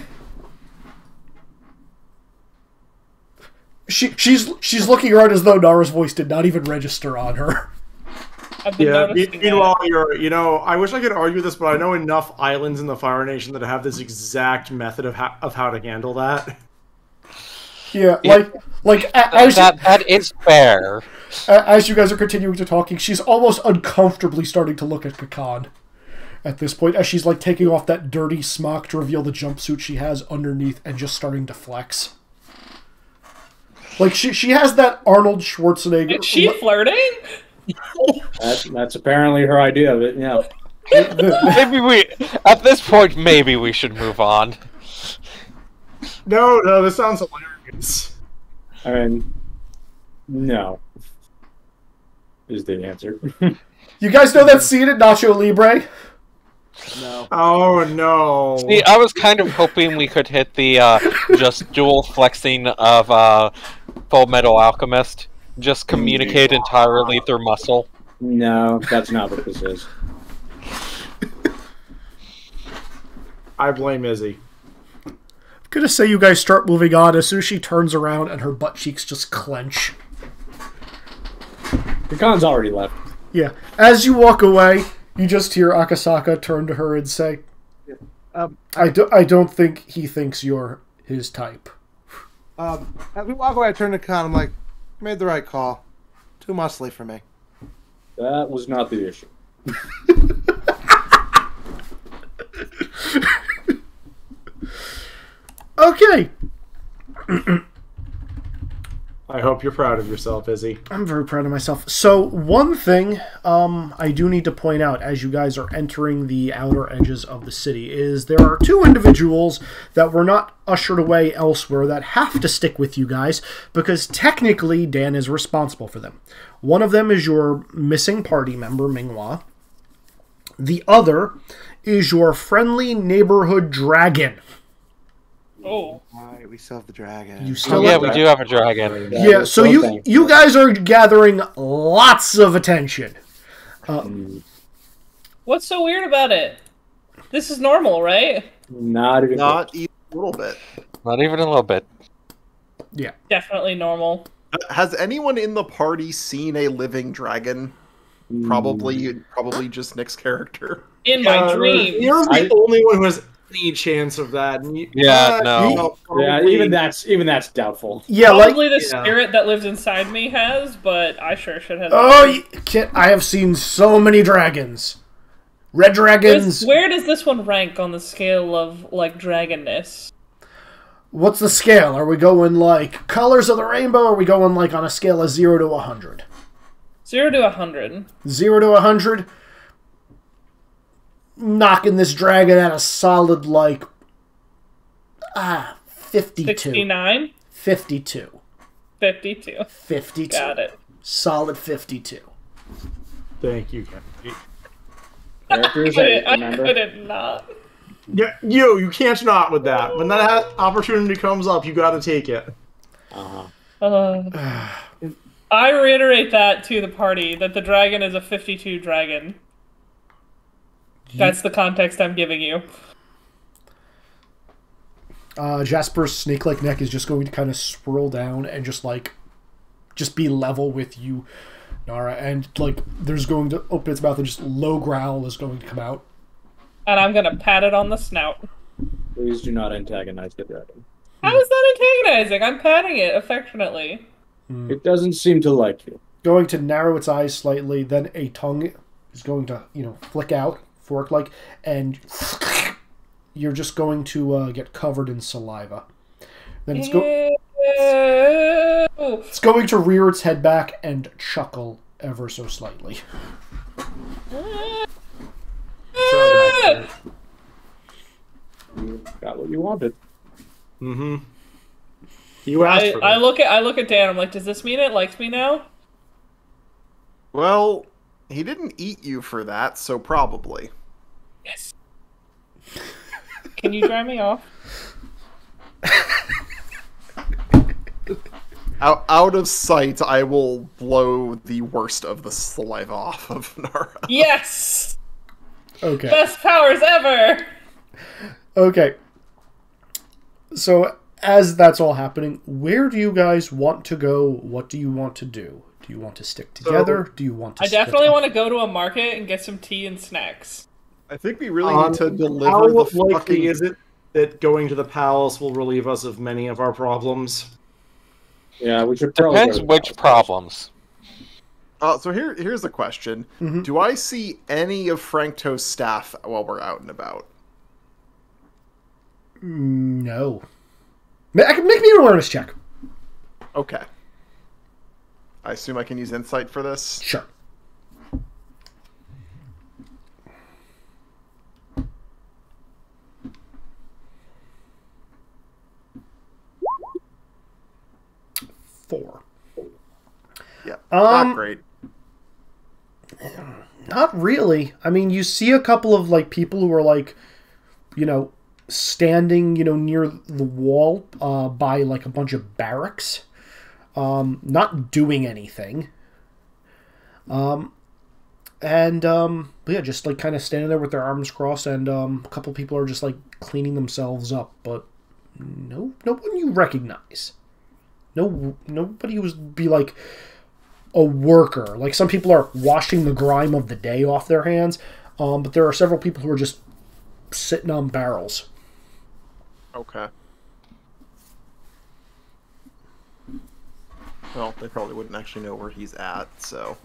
She's looking around as though Nara's voice did not even register on her. I've been noticing meanwhile, I wish I could argue this, but I know enough islands in the Fire Nation that have this exact method of how to handle that. Yeah, that is fair. As you guys are continuing to talking, she's almost uncomfortably starting to look at Kakan at this point, as she's like taking off that dirty smock to reveal the jumpsuit she has underneath and just starting to flex. Like she has that Arnold Schwarzenegger. Is she flirting? That's apparently her idea of it. Yeah. At this point, maybe we should move on. No, this sounds hilarious. I mean, no. Is the answer. You guys know that scene at Nacho Libre? No. Oh, no. See, I was kind of hoping we could hit the just dual flexing of Full Metal Alchemist. Just communicate entirely through muscle. No, that's not what this is. I blame Izzy. I'm gonna say you guys start moving on as soon as she turns around and her butt cheeks just clench. Kakan's already left. Yeah. As you walk away, you just hear Akasaka turn to her and say, I don't think he thinks you're his type. As we walk away, I turn to Khan. I'm like, made the right call. Too muscly for me. That was not the issue. Okay. I hope you're proud of yourself, Izzy. I'm very proud of myself. So, one thing I do need to point out as you guys are entering the outer edges of the city is there are two individuals that were not ushered away elsewhere that have to stick with you guys because technically Dan is responsible for them. One of them is your missing party member, Minghua. The other is your friendly neighborhood dragon. Oh. Alright, we still have the dragon. You still yeah, we do have a dragon. Yeah, so you guys are gathering lots of attention. What's so weird about it? This is normal, right? Not even a little bit. Not even a little bit. Yeah. Definitely normal. Has anyone in the party seen a living dragon? Probably just Nick's character. In my dreams. You're the only one who has any chance of that. Even that's doubtful. Yeah, probably the spirit that lives inside me has, but I sure should have. Oh, Kit, I have seen so many dragons. Red dragons. Where does this one rank on the scale of like dragonness? What's the scale? Are we going like colors of the rainbow? Or are we going like on a scale of 0 to 100? 0 to 100. 0 to 100. Knocking this dragon at a solid, like, 52. 69? 52. 52. 52. Got it. Solid 52. Thank you, Kennedy. Characters, I remember? couldn't not. Yeah, you can't not with that. When that opportunity comes up, you got to take it. I reiterate that to the party, that the dragon is a 52 dragon. That's the context I'm giving you. Jasper's snake-like neck is just going to kind of swirl down and just be level with you, Nara. And like, there's going to open its mouth and just low growl is going to come out. And I'm gonna pat it on the snout. Please do not antagonize the dragon. How is that antagonizing? I'm patting it affectionately. It doesn't seem to like you. Going to narrow its eyes slightly, then a tongue is going to, flick out, fork-like, and you're just going to get covered in saliva. Then it's going to rear its head back and chuckle ever so slightly. You got what you wanted. Mm-hmm. You asked for it. I look at Dan. I'm like, does this mean it likes me now? Well, he didn't eat you for that, so probably. Yes. Can you dry me off? Out of sight, I will blow the worst of the saliva off of Nara. Yes. Okay. Best powers ever. Okay. So, as that's all happening, where do you guys want to go? What do you want to do? Do you want to stick together? Do you want to I definitely want to go to a market and get some tea and snacks. I think we really need to deliver how the likely fucking... is it that going to the palace will relieve us of many of our problems? Yeah, we should probably... Depends which problems. So here's the question. Mm-hmm. Do I see any of Frankto's staff while we're out and about? No. I can make me an awareness check. Okay. I assume I can use insight for this? Sure. Four. Yeah, not great. Not really. I mean, you see a couple of people who are standing, near the wall by a bunch of barracks, not doing anything. But yeah, just kind of standing there with their arms crossed, and a couple people are just cleaning themselves up, but no one you recognize. Nobody who would be a worker. Some people are washing the grime of the day off their hands, but there are several people who are just sitting on barrels. Okay. Well, they probably wouldn't actually know where he's at, so...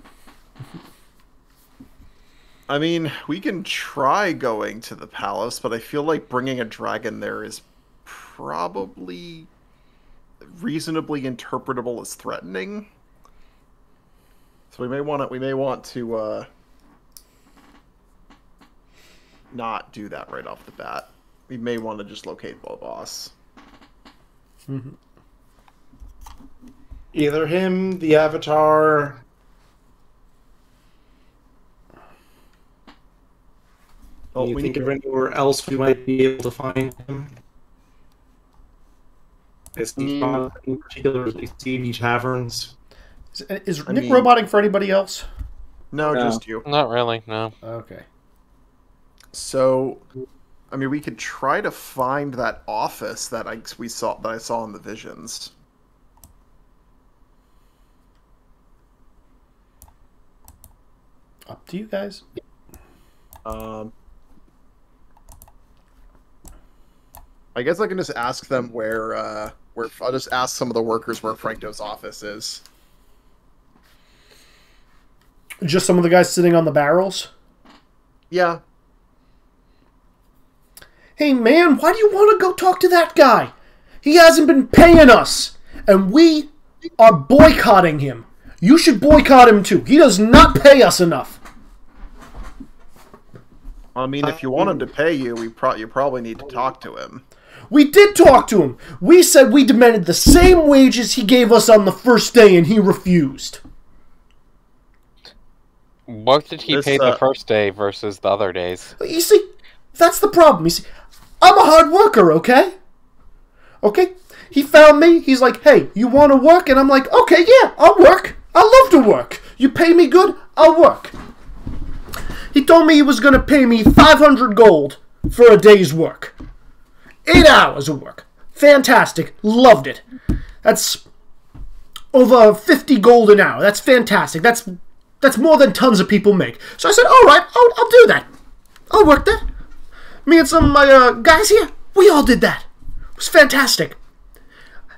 I mean, we can try going to the palace, but I feel like bringing a dragon there is probably reasonably interpretable as threatening. So we may want to not do that right off the bat. We may want to just locate the boss. Mm-hmm. Either him, the Avatar. Well, Do you we think need of anywhere else we might be able to find him? Is he found in particular seedy taverns? Is Nick roboting for anybody else? No, just you. Not really, no. Okay. So, I mean, we could try to find that office that I saw in the visions. Up to you guys. I guess I can just ask them where I'll just ask some of the workers where Frankto's office is. Just some of the guys sitting on the barrels? Yeah. Hey man, why do you want to go talk to that guy? He hasn't been paying us, and we are boycotting him. You should boycott him too. He does not pay us enough. I mean, if you want him to pay you, you probably need to talk to him. We did talk to him. We said we demanded the same wages he gave us on the first day, and he refused. What did he pay the first day versus the other days? You see, that's the problem. You see, I'm a hard worker, okay? Okay? He found me. He's like, hey, you want to work? And I'm like, okay, yeah, I'll work. I love to work. You pay me good, I'll work. He told me he was going to pay me 500 gold for a day's work. 8 hours of work. Fantastic. Loved it. That's over 50 gold an hour. That's fantastic. That's more than tons of people make. So I said, all right, I'll do that. I'll work that. Me and some of my guys here, we all did that. It was fantastic.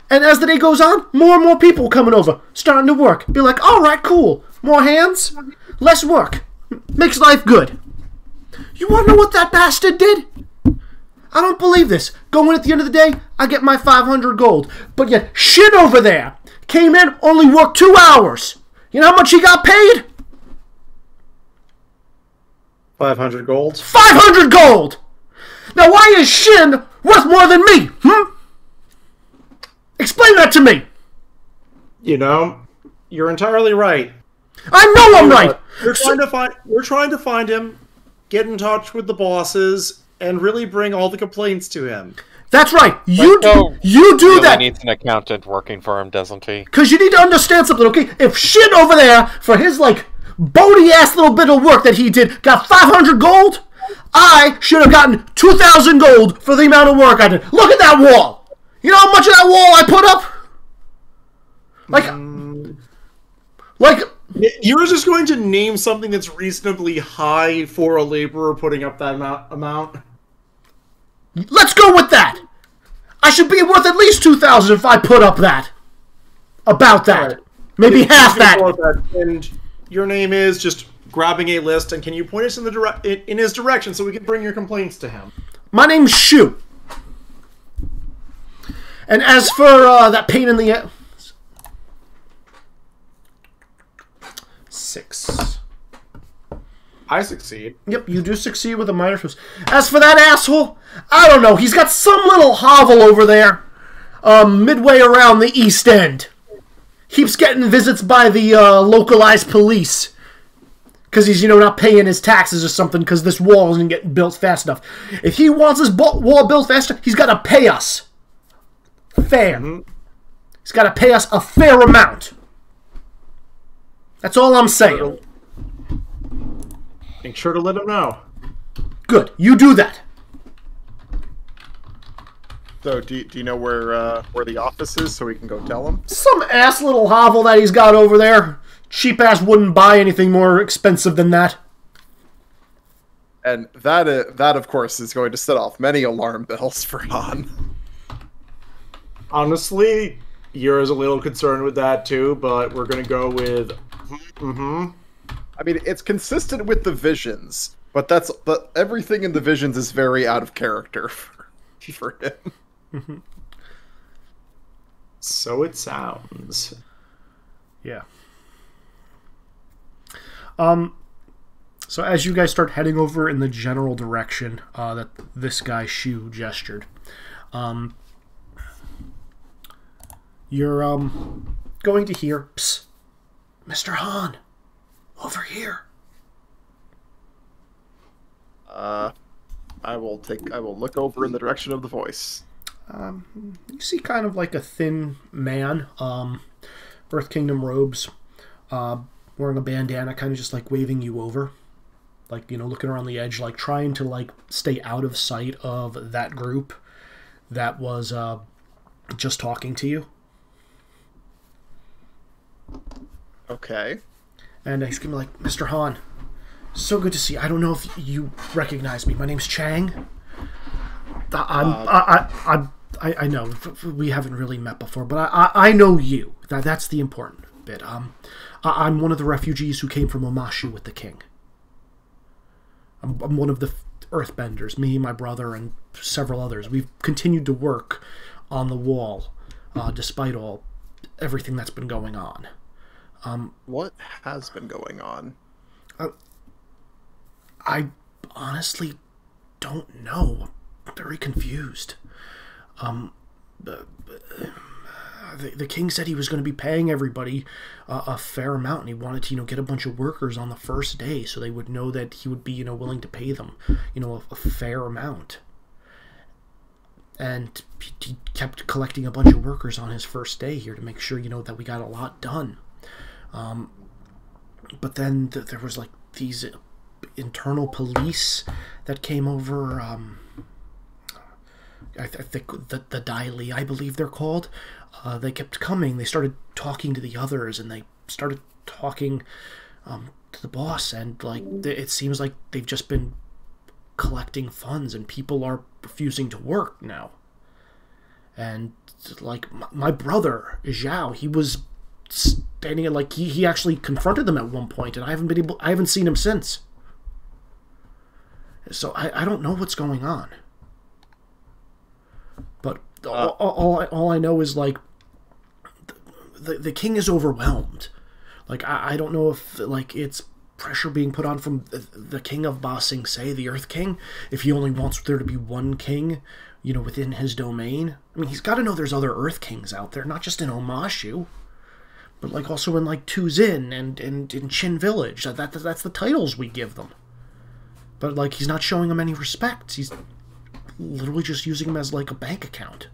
And as the day goes on, more and more people coming over, starting to work. Be like, all right, cool. More hands, less work. Makes life good. You want to know what that bastard did? I don't believe this. Going at the end of the day, I get my 500 gold. But yet, shit over there. Came in, only worked 2 hours. You know how much he got paid? 500 gold. 500 gold! Now why is Shin worth more than me? Explain that to me. You know, you're entirely right. I know I'm right. We're trying to find him, get in touch with the bosses, and really bring all the complaints to him. That's right. You do really that. He needs an accountant working for him, doesn't he? Because you need to understand something, okay? If Shin over there, for his, like, bony-ass little bit of work that he did, got 500 gold, I should have gotten 2,000 gold for the amount of work I did. Look at that wall. You know how much of that wall I put up? Like... You're just going to name something that's reasonably high for a laborer putting up that amount? Let's go with that! I should be worth at least 2,000 if I put up that. About that. Right. Maybe half that. And your name is just grabbing a list, and can you point us in his direction so we can bring your complaints to him? My name's Shu. And as for that pain in the... 6. I succeed. Yep, you do succeed with a minor success. As for that asshole, I don't know. He's got some little hovel over there, midway around the East End. Keeps getting visits by the localized police. Because he's, not paying his taxes or something because this wall isn't getting built fast enough. If he wants his wall built faster, he's got to pay us. Fair. Mm-hmm. He's got to pay us a fair amount. That's all I'm saying. Make sure to let him know. Good. You do that. So, do you know where the office is so we can go tell him? Some ass little hovel that he's got over there. Cheap ass wouldn't buy anything more expensive than that. And that of course is going to set off many alarm bells for Han. Honestly, Yura's a little concerned with that too, but we're gonna go with I mean, it's consistent with the visions, but everything in the visions is very out of character for him. So it sounds. Yeah. So as you guys start heading over in the general direction that this guy Shu gestured, you're going to hear, "Psst, Mr. Han, over here." I will look over in the direction of the voice. You see kind of like a thin man, Earth Kingdom robes, wearing a bandana, kind of just like waving you over. Like, looking around the edge, like trying to like stay out of sight of that group that was just talking to you. Okay. And he's gonna be like, "Mr. Han, so good to see you. I don't know if you recognize me. My name's Chang. I know we haven't really met before, but I know you. That's the important bit. I'm one of the refugees who came from Omashu with the king. I'm one of the earthbenders. Me, my brother, and several others. We've continued to work on the wall, despite everything that's been going on." What has been going on? I honestly don't know. I'm very confused. The king said he was going to be paying everybody a fair amount, and he wanted to, get a bunch of workers on the first day so they would know that he would be, willing to pay them, a fair amount. And he kept collecting a bunch of workers on his first day here to make sure, that we got a lot done. But then there was, like, these internal police that came over. I think the Daily, I believe they're called. They kept coming. They started talking to the others, and they started talking to the boss. And, like, it seems like they've just been collecting funds, and people are refusing to work now. And, like, my brother, Zhao, he was standing, like, he actually confronted them at one point, and I haven't seen him since. So I don't know what's going on. But all I know is, like, the king is overwhelmed. Like, I don't know if, like, it's pressure being put on from the king of Ba Sing Se, the Earth King, if he only wants there to be one king, within his domain. I mean, he's got to know there's other Earth Kings out there, not just in Omashu, but, like, also in, like, Tuzin and in Chin Village. That's the titles we give them. But, like, he's not showing them any respect. He's literally just using them as, like, a bank account.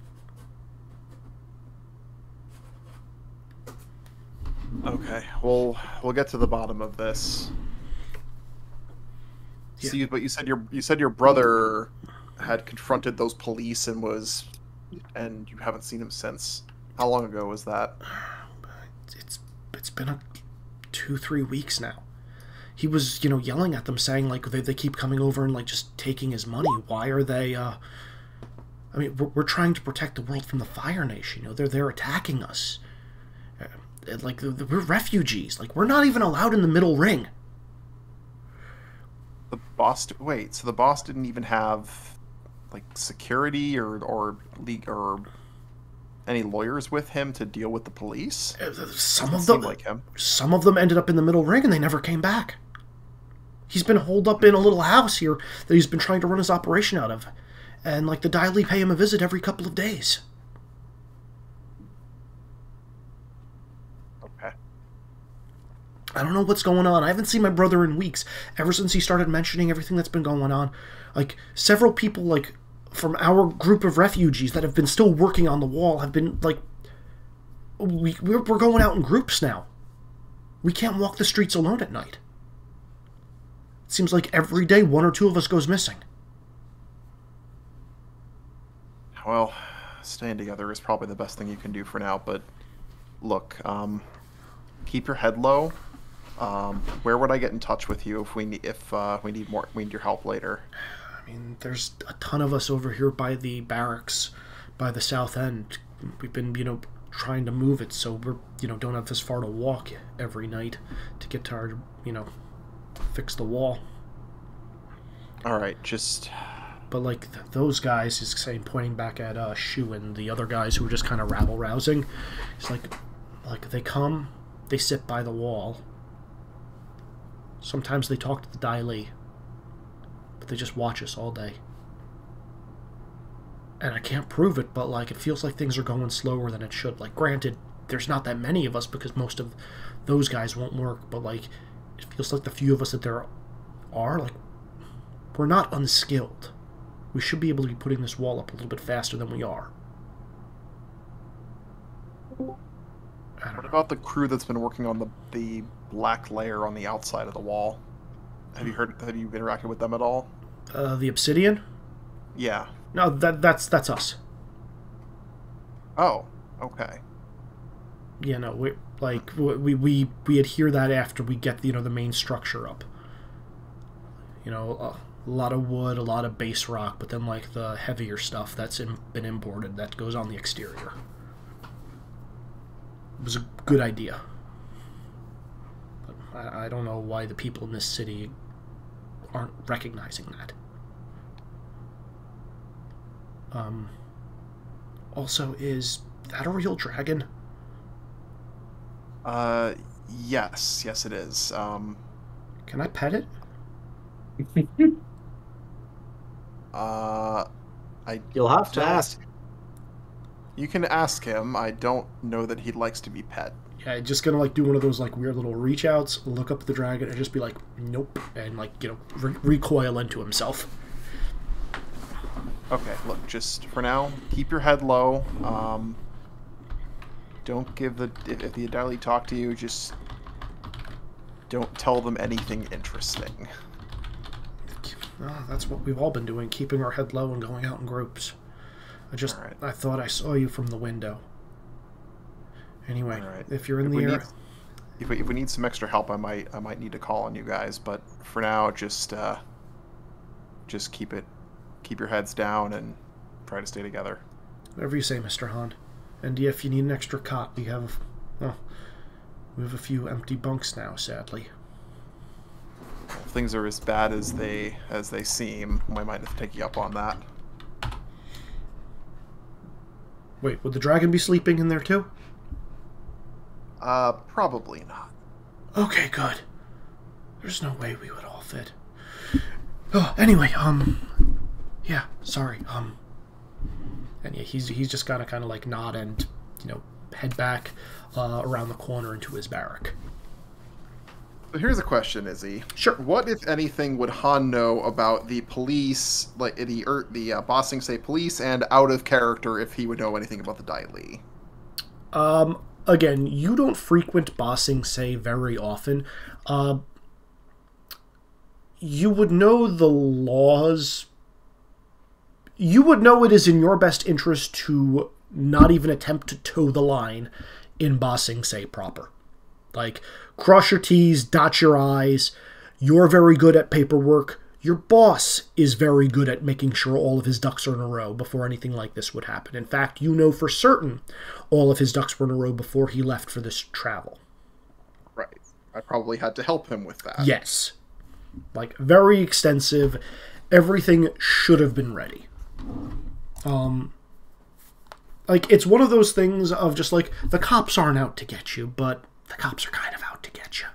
Okay, we'll get to the bottom of this. Yeah. See, but you said your brother had confronted those police and you haven't seen him since. How long ago was that? It's been 2-3 weeks now. He was, yelling at them, saying, like, they keep coming over and, like, just taking his money. Why are they, I mean, we're trying to protect the world from the Fire Nation, they're attacking us. Like, we're refugees. Like, we're not even allowed in the middle ring. The boss... Wait, so the boss didn't even have, like, security or league or any lawyers with him to deal with the police? Some of them ended up in the middle ring and they never came back. He's been holed up in a little house here that he's been trying to run his operation out of. And, like, the Daily pay him a visit every couple of days. Okay. I don't know what's going on. I haven't seen my brother in weeks. Ever since he started mentioning everything that's been going on. Like, several people, like, from our group of refugees that have been still working on the wall have been, like... We're going out in groups now. We can't walk the streets alone at night. It seems like every day one or two of us goes missing. Well, staying together is probably the best thing you can do for now, but look, keep your head low. Where would I get in touch with you if we need your help later? I mean, there's a ton of us over here by the barracks, by the south end. We've been, trying to move it so we're, don't have this far to walk every night to get to our, fix the wall. All right, just... But, like, those guys, he's saying, pointing back at Shu and the other guys who were just kind of rabble-rousing. It's like they come, they sit by the wall. Sometimes they talk to the Dai Li. But they just watch us all day. And I can't prove it, but, like, it feels like things are going slower than it should. Like, granted, there's not that many of us because most of those guys won't work, but, like, it feels like the few of us that there are, like, we're not unskilled. We should be able to be putting this wall up a little bit faster than we are. What about the crew that's been working on the black layer on the outside of the wall? Have you interacted with them at all? The Obsidian? Yeah. No, that's us. Oh, okay. Yeah, no, we adhere that after we get the main structure up. A lot of wood, a lot of base rock, but then, like, the heavier stuff that's been imported that goes on the exterior. It was a good idea. But I don't know why the people in this city aren't recognizing that. Also, is that a real dragon? Yes it is. Can I pet it? You'll have to ask. You can ask him. I don't know that he likes to be pet. Yeah, just gonna like do one of those like weird little reach outs, look up at the dragon, and just be like, nope, and like recoil into himself. Okay, look, just for now, keep your head low. Don't give if the Adali talk to you, just don't tell them anything interesting. Oh, that's what we've all been doing, keeping our head low and going out in groups. I thought I saw you from the window. Anyway, if you're in the air... If we need some extra help, I might need to call on you guys, but for now, just keep your heads down and try to stay together. Whatever you say, Mr. Han. And if you need an extra cot, we have a few empty bunks now, sadly. If things are as bad as they seem, I might have to take you up on that. Wait, would the dragon be sleeping in there too? Probably not. Okay, good. There's no way we would all fit. Oh, anyway, yeah, sorry, and yeah, he's just gotta kind of like nod and, head back around the corner into his barrack. So here's a question, Izzy. Sure. What, if anything, would Han know about the police, like the Ba Sing Se police, and out of character if he would know anything about the Dai Li? Again, you don't frequent Ba Sing Se very often. You would know the laws. You would know it is in your best interest to not even attempt to toe the line in Ba Sing Se proper. Like, cross your T's, dot your I's. You're very good at paperwork. Your boss is very good at making sure all of his ducks are in a row before anything like this would happen. In fact, you know for certain all of his ducks were in a row before he left for this travel. Right. I probably had to help him with that. Yes. Like, very extensive. Everything should have been ready. Like, it's one of those things of just like, the cops aren't out to get you, but the cops are kind of out to get you.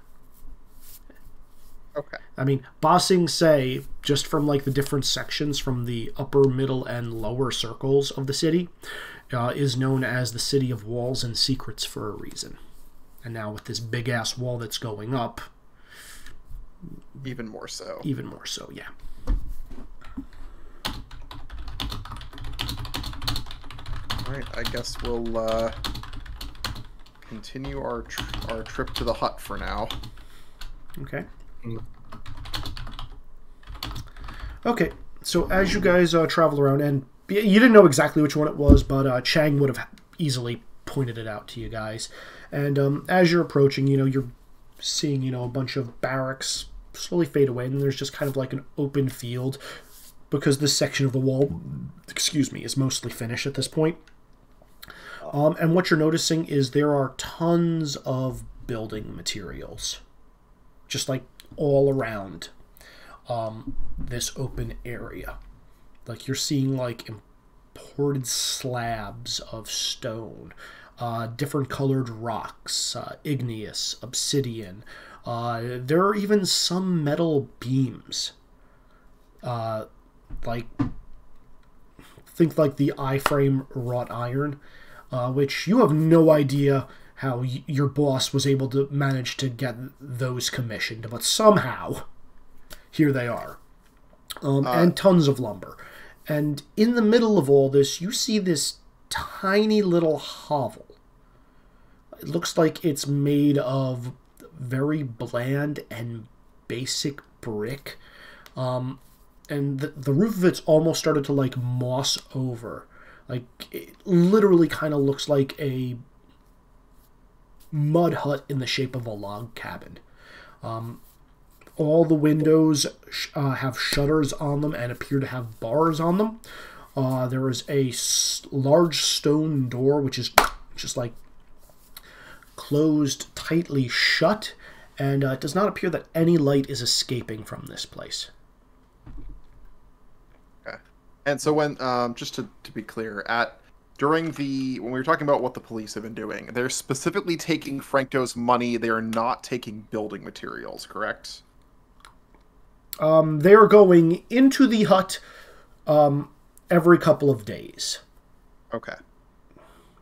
Okay. I mean, Ba Sing Se, just from like the different sections from the upper, middle, and lower circles of the city, is known as the City of Walls and Secrets for a reason. And now with this big-ass wall that's going up... Even more so. Even more so, yeah. Alright, I guess we'll continue our trip to the hut for now. Okay. Okay, so as you guys travel around, and you didn't know exactly which one it was, but Chang would have easily pointed it out to you guys. And as you're approaching, you're seeing, a bunch of barracks slowly fade away, and there's just kind of like an open field, because this section of the wall, is mostly finished at this point. And what you're noticing is there are tons of building materials, just like all around this open area. Like, you're seeing like imported slabs of stone, different colored rocks, igneous, obsidian. There are even some metal beams. Think like the I-frame wrought iron, which you have no idea how your boss was able to manage to get those commissioned, but somehow, here they are. And tons of lumber. And in the middle of all this, you see this tiny little hovel. It looks like it's made of very bland and basic brick. And the roof of it's almost started to, like, moss over. Like, it literally kind of looks like a mud hut in the shape of a log cabin. All the windows have shutters on them and appear to have bars on them. There is a large stone door which is just like closed tightly shut, and it does not appear that any light is escaping from this place. Okay. And so when, just to be clear, when we were talking about what the police have been doing, they're specifically taking Franco's money. They are not taking building materials, correct? They are going into the hut every couple of days. Okay.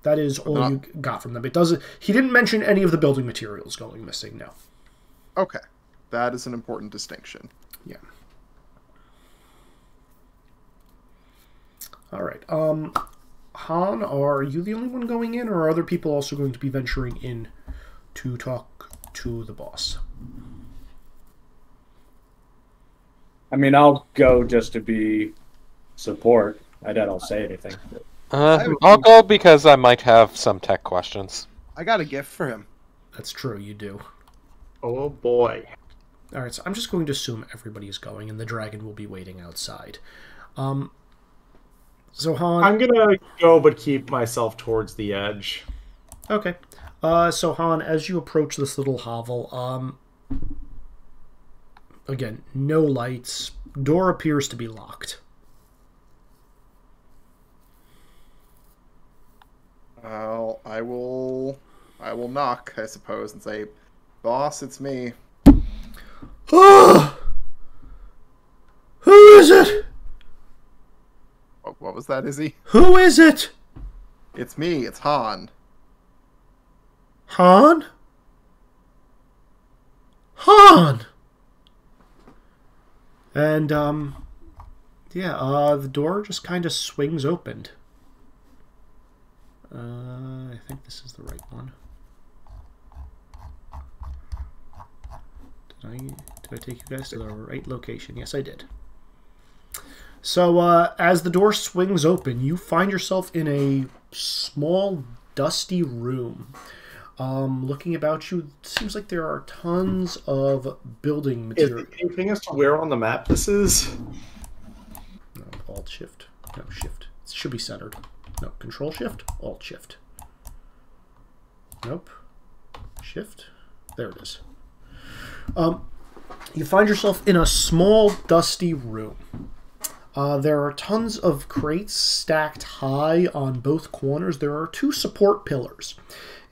That is all you got from them. It doesn't. He didn't mention any of the building materials going missing. No. Okay, that is an important distinction. Yeah. All right. Han, are you the only one going in, or are other people also going to be venturing in to talk to the boss? I mean, I'll go just to be support. I doubt I'll say anything. I'll go because I might have some tech questions. I got a gift for him. That's true, you do. Oh boy. Alright, so I'm just going to assume everybody is going, and the dragon will be waiting outside. So Han... I'm gonna go, but keep myself towards the edge. Okay. So Han, as you approach this little hovel, again, no lights. Door appears to be locked. Well, I will knock, I suppose, and say, "Boss, it's me." Oh! Who is it? What was that, Izzy? Who is it? It's me. It's Han. Han? Han! And, the door just kind of swings open. I think this is the right one. Did I take you guys to the right location? Yes, I did. So, as the door swings open, you find yourself in a small, dusty room. Looking about you, it seems like there are tons of building material. Can you ping us to where on the map this is? No, Alt-Shift. No, Shift. It should be centered. No, Control-Shift, Alt-Shift. Nope. Shift. There it is. You find yourself in a small, dusty room. There are tons of crates stacked high on both corners. There are 2 support pillars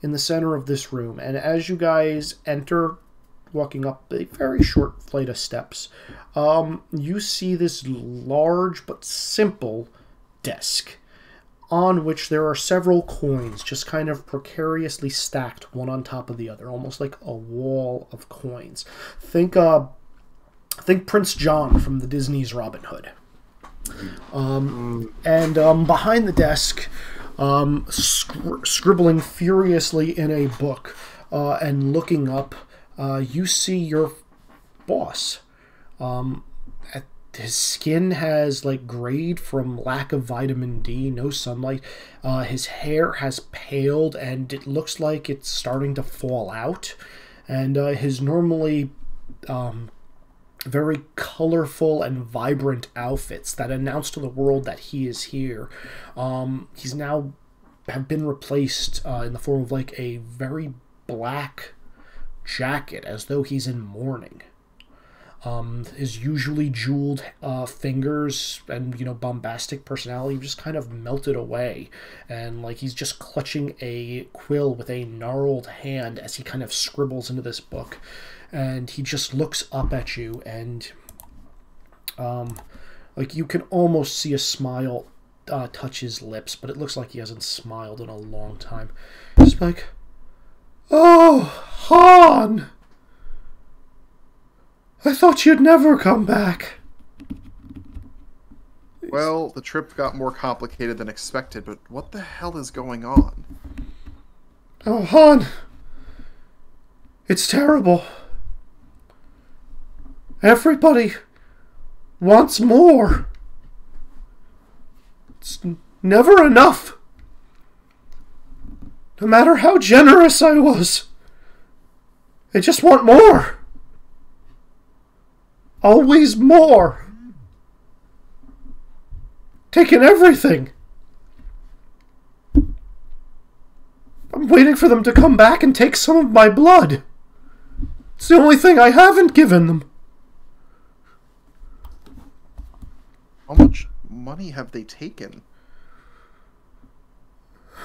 in the center of this room. And as you guys enter, walking up a very short flight of steps, you see this large but simple desk on which there are several coins just kind of precariously stacked one on top of the other, almost like a wall of coins. Think Prince John from the Disney's Robin Hood. And behind the desk, scribbling furiously in a book and looking up, you see your boss. His skin has like grayed from lack of vitamin D, no sunlight. His hair has paled and it looks like it's starting to fall out. And his normally very colorful and vibrant outfits that announce to the world that he is here, he's now have been replaced in the form of like a very black jacket, as though he's in mourning. His usually jeweled fingers and, bombastic personality just kind of melted away. And, like, he's just clutching a quill with a gnarled hand as he kind of scribbles into this book. And he just looks up at you and, like, you can almost see a smile touch his lips, but it looks like he hasn't smiled in a long time. Just like, "Oh, Han! I thought you'd never come back." Well, the trip got more complicated than expected, but what the hell is going on? "Oh, Han, it's terrible. Everybody wants more. It's never enough. No matter how generous I was, they just want more. Always more. Taking everything. I'm waiting for them to come back and take some of my blood. It's the only thing I haven't given them." How much money have they taken?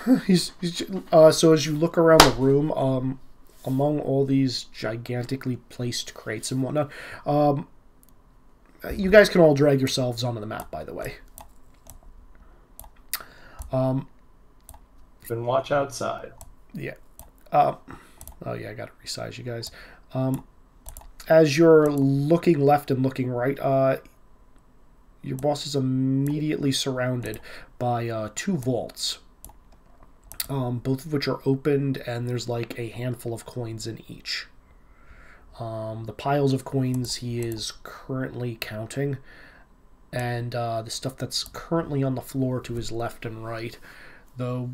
So as you look around the room, among all these gigantically placed crates and whatnot, you guys can all drag yourselves onto the map, by the way. Then watch outside. Yeah. Oh yeah, I gotta resize you guys. As you're looking left and looking right, your boss is immediately surrounded by 2 vaults. Both of which are opened, and there's like a handful of coins in each. The piles of coins he is currently counting, and the stuff that's currently on the floor to his left and right, though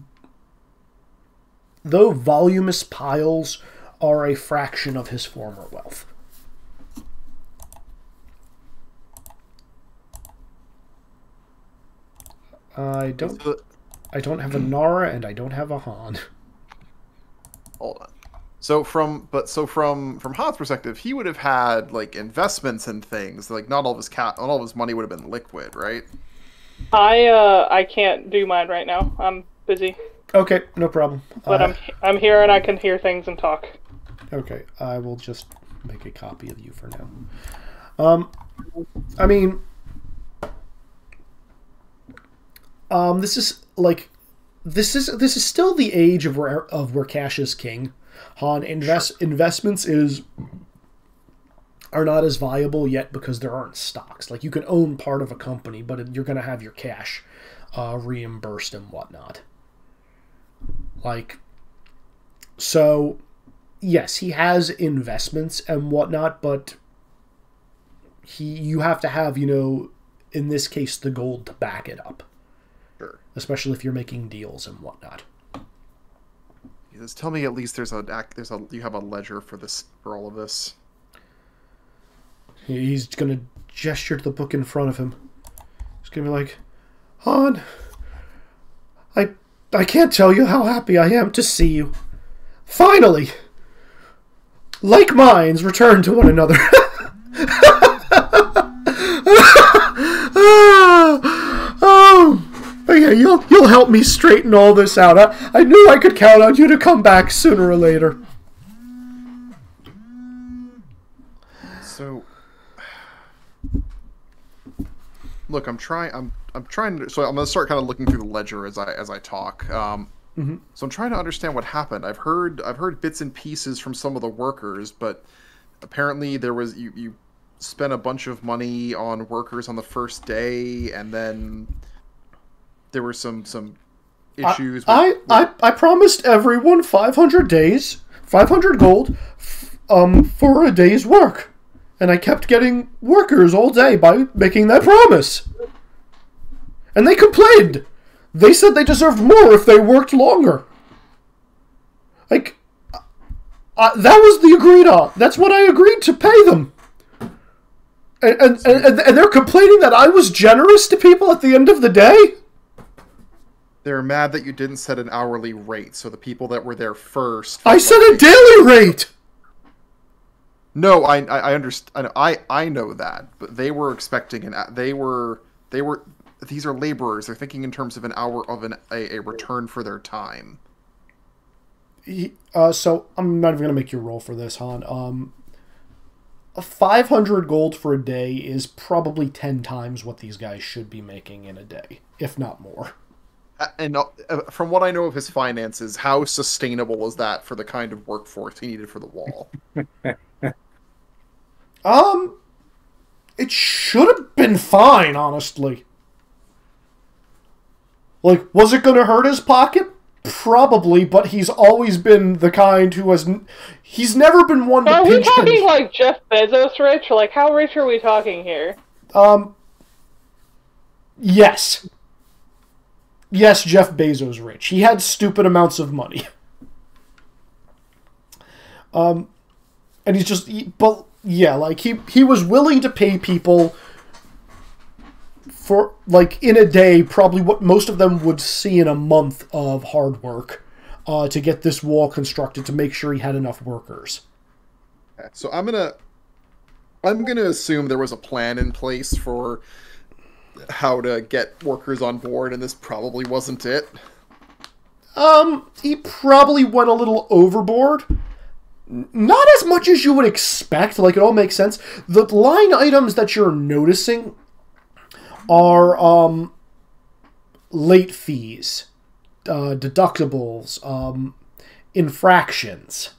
voluminous piles are a fraction of his former wealth. I don't have a Nara, and I don't have a Han. Hold on. So from Han's perspective, he would have had like investments and things. Like not all of his money would have been liquid, right? I can't do mine right now. I'm busy. Okay, no problem. But I'm here and I can hear things and talk. Okay, I will just make a copy of you for now. I mean, this is still the age of where cash is king. Han, investments are not as viable yet because there aren't stocks. Like, you can own part of a company, but you're going to have your cash reimbursed and whatnot. Like, so, yes, he has investments and whatnot, but you have to have, in this case, the gold to back it up. Sure. Especially if you're making deals and whatnot. Just tell me at least you have a ledger for all of this. He's gonna gesture to the book in front of him. He's gonna be like, Han, I can't tell you how happy I am to see you. Finally! Like minds return to one another. But yeah, you'll help me straighten all this out. I knew I could count on you to come back sooner or later. So, look, I'm trying to. So I'm gonna start kind of looking through the ledger as I talk. So I'm trying to understand what happened. I've heard bits and pieces from some of the workers, but apparently there was you spent a bunch of money on workers on the first day, and then there were some issues. I promised everyone 500 days, 500 gold, for a day's work, and I kept getting workers all day by making that promise. And they complained. They said they deserved more if they worked longer. Like, that was the agreed on. That's what I agreed to pay them. And they're complaining that I was generous to people at the end of the day? They're mad that you didn't set an hourly rate, so the people that were there first... I set a daily rate! No, I understand. I know that, but they were expecting these are laborers. They're thinking in terms of an hour of a return for their time. So I'm not even gonna make you roll for this, Han. 500 gold for a day is probably 10 times what these guys should be making in a day, if not more. And from what I know of his finances, how sustainable is that for the kind of workforce he needed for the wall? It should have been fine, honestly. Like, was it going to hurt his pocket? Probably, but he's always been the kind who has... He's never been one to pinch... Are we talking like Jeff Bezos rich? Like, how rich are we talking here? Yes. Yes, Jeff Bezos rich. He had stupid amounts of money. And he's just... But, yeah, like, he was willing to pay people for, like, in a day, probably what most of them would see in a month of hard work to get this wall constructed, to make sure he had enough workers. Okay, so I'm gonna assume there was a plan in place for how to get workers on board, and this probably wasn't it. He probably went a little overboard. Not as much as you would expect. Like, it all makes sense. The line items that you're noticing are late fees. deductibles, infractions.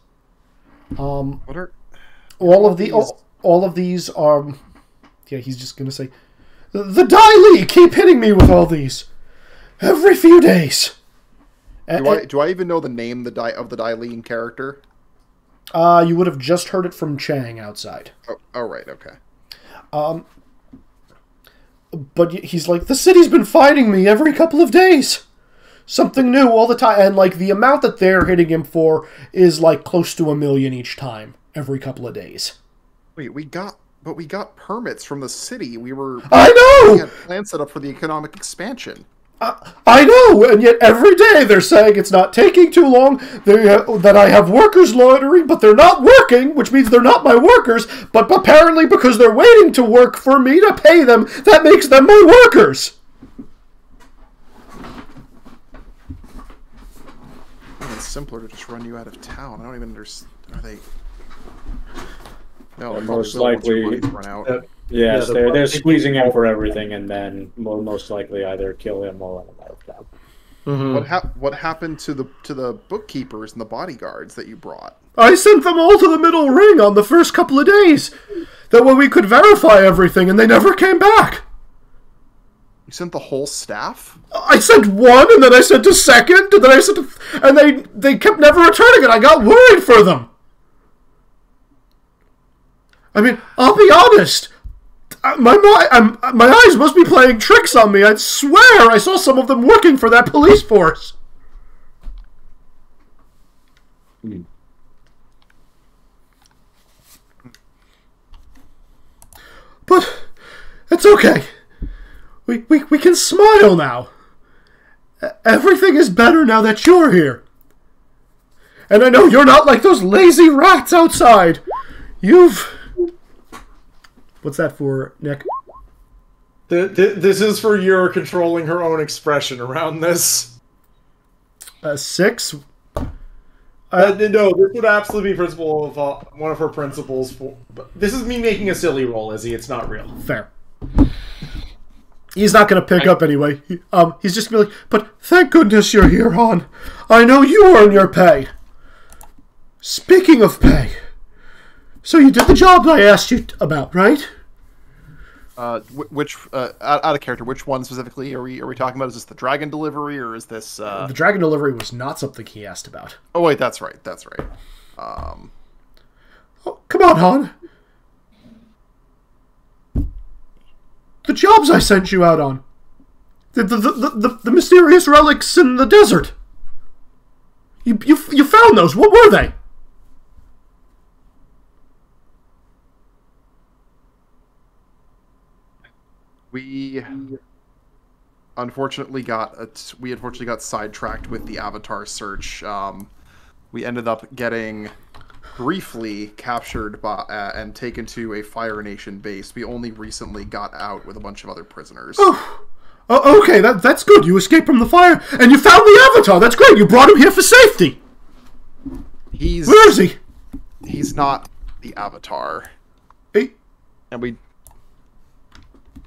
What are All of these are... Yeah, he's just going to say, the Dai Li keep hitting me with all these. Every few days. Do I even know the name of the Dai Li character? You would have just heard it from Chang outside. Oh, right, okay. But he's like, the city's been fighting me every couple of days. Something new all the time. And, like, the amount that they're hitting him for is, like, close to 1 million each time, every couple of days. Wait, we got permits from the city. We had plans set up for the economic expansion. I know, and yet every day they're saying it's not taking too long, that I have workers loitering, but they're not working, which means they're not my workers, but apparently because they're waiting to work for me to pay them, that makes them my workers. It's simpler to just run you out of town. I don't even understand. Are they... No, most likely... Run out. Yes, they're squeezing him for everything, and then will most likely either kill him or run him out of town. Mm-hmm. What happened to the bookkeepers and the bodyguards that you brought? I sent them all to the middle ring on the first couple of days. That way we could verify everything, and they never came back. You sent the whole staff? I sent one, and then I sent a second, and then I sent and they kept never returning it. I got worried for them. I mean, I'll be honest. My eyes must be playing tricks on me. I swear I saw some of them working for that police force. But it's okay. We can smile now. Everything is better now that you're here. And I know you're not like those lazy rats outside. What's that for, Nick? This is for your controlling her own expression around this. 6? No, this would absolutely be principle of one of her principles. But this is me making a silly roll, Izzy. It's not real. Fair. He's not going to pick up anyway. He's just going to be like, but thank goodness you're here, Han. I know you earn your pay. Speaking of pay, so you did the job I asked you about, right? Which out of character, which one specifically are we talking about? Is this the dragon delivery, or is this The dragon delivery was not something he asked about. Oh wait, that's right. Oh, come on, Han. The jobs I sent you out on. The mysterious relics in the desert. You found those. What were they? We unfortunately got sidetracked with the Avatar search. We ended up getting briefly captured by and taken to a Fire Nation base. We only recently got out with a bunch of other prisoners. Oh, okay, that's good. You escaped from the fire, and you found the Avatar. That's great. You brought him here for safety. Where is he? He's not the Avatar. Hey. And we...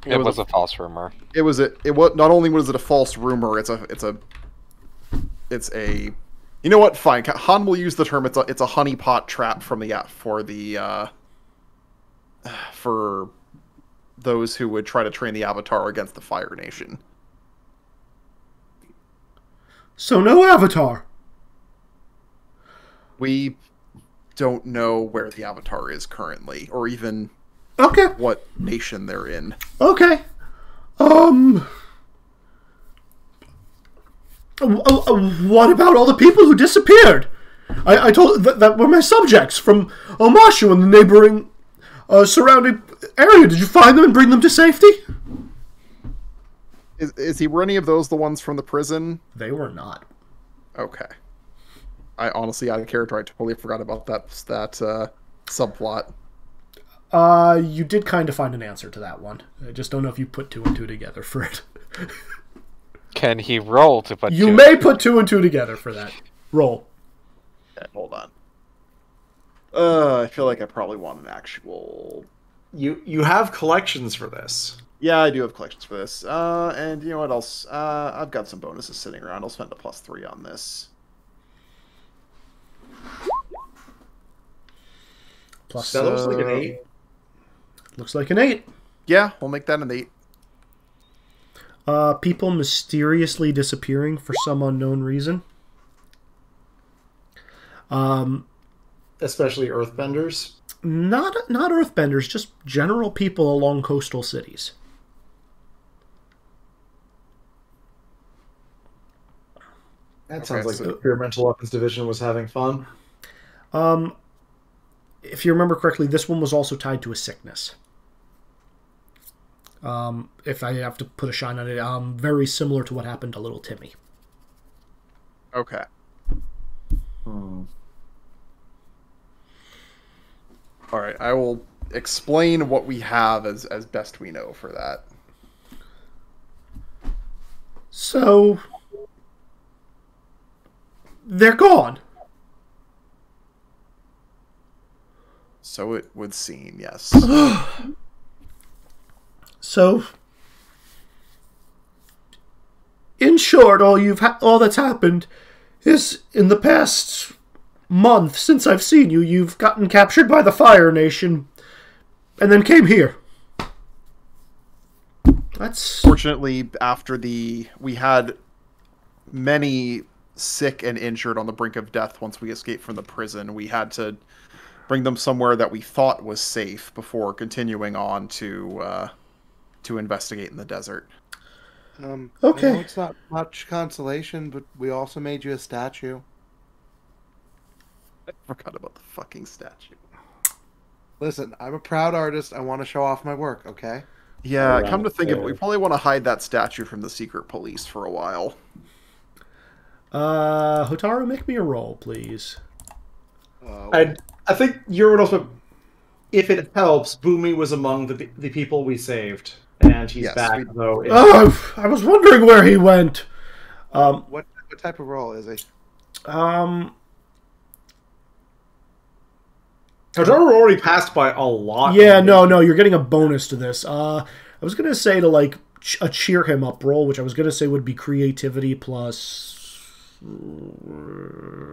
It was a false rumor. It was not only was it a false rumor, it's a you know what? Fine. Han will use the term. It's a honeypot trap from for those who would try to train the Avatar against the Fire Nation. So no Avatar. We don't know where the Avatar is currently, or even what nation they're in. Okay. What about all the people who disappeared? I told that were my subjects from Omashu and the neighboring surrounding area. Did you find them and bring them to safety? Were any of those the ones from the prison? They were not. Okay. I honestly, out of character, I totally forgot about that subplot. You did kind of find an answer to that one. I just don't know if you put 2 and 2 together for it. Can he roll to put You may put 2 and 2 together for that. Roll. Okay, hold on. I feel like I probably want an actual... You have collections for this. Yeah, I do have collections for this. And you know what else? I've got some bonuses sitting around. I'll spend a +3 on this. Plus, That looks like an 8. Looks like an 8. Yeah, we'll make that an 8. People mysteriously disappearing for some unknown reason. Especially earthbenders. Not earthbenders, just general people along coastal cities. That sounds like the Experimental Weapons Division was having fun. If you remember correctly, this one was also tied to a sickness. If I have to put a shine on it, very similar to what happened to little Timmy. Okay. All right, I will explain what we have as best we know for that. So, they're gone. So it would seem, yes. So, in short, all that's happened is in the past month since I've seen you, you've gotten captured by the Fire Nation and then came here. That's... Fortunately, after we had many sick and injured on the brink of death once we escaped from the prison. We had to bring them somewhere that we thought was safe before continuing on to investigate in the desert. Okay. I know it's not much consolation, but we also made you a statue. I forgot about the fucking statue. Listen, I'm a proud artist. I want to show off my work, okay? Yeah, come to think of it, we probably want to hide that statue from the secret police for a while. Hotaru, make me a roll, please. I think you're also, if it helps, Boomy was among the people we saved, and he's back. Though. Oh, I was wondering where he went. What type of roll is he? Hotaru already passed by a lot. Yeah, no, you're getting a bonus to this. I was gonna say to like a cheer him up roll, which I was gonna say would be creativity plus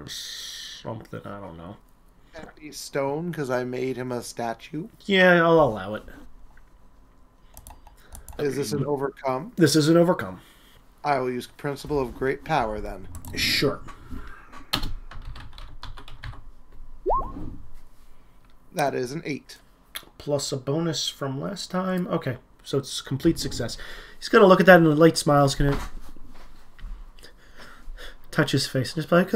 something. I don't know. Happy stone because I made him a statue. Yeah, I'll allow it. Is this an overcome? This is an overcome. I will use principle of great power then. Sure. That is an 8. Plus a bonus from last time. Okay, so it's complete success. He's going to look at that and a light smile. He's going to touch his face and just be like,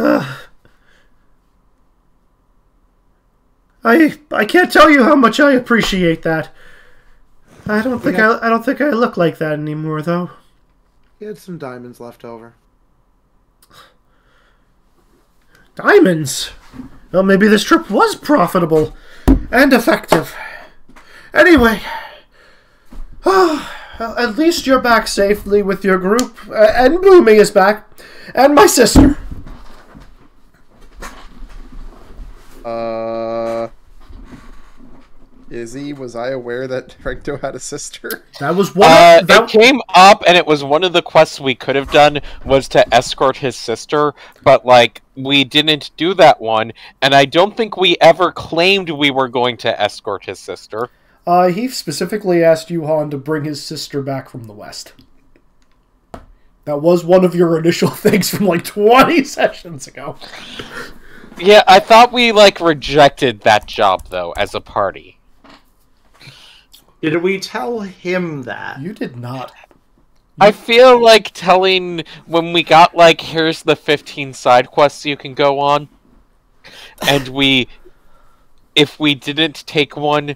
I can't tell you how much I appreciate that. I don't think I look like that anymore, though. He had some diamonds left over. Diamonds? Well, maybe this trip was profitable and effective. Anyway, at least you're back safely with your group, and Boomy is back, and my sister. Izzy, was I aware that Recto had a sister? That was one. It came up, and it was one of the quests we could have done was to escort his sister, but like we didn't do that one, and I don't think we ever claimed we were going to escort his sister. He specifically asked Yuhan to bring his sister back from the West. That was one of your initial things from like 20 sessions ago. Yeah, I thought we like rejected that job though as a party. Did we tell him that? You did not. I feel like telling when we got like, here's the 15 side quests you can go on, and if we didn't take one,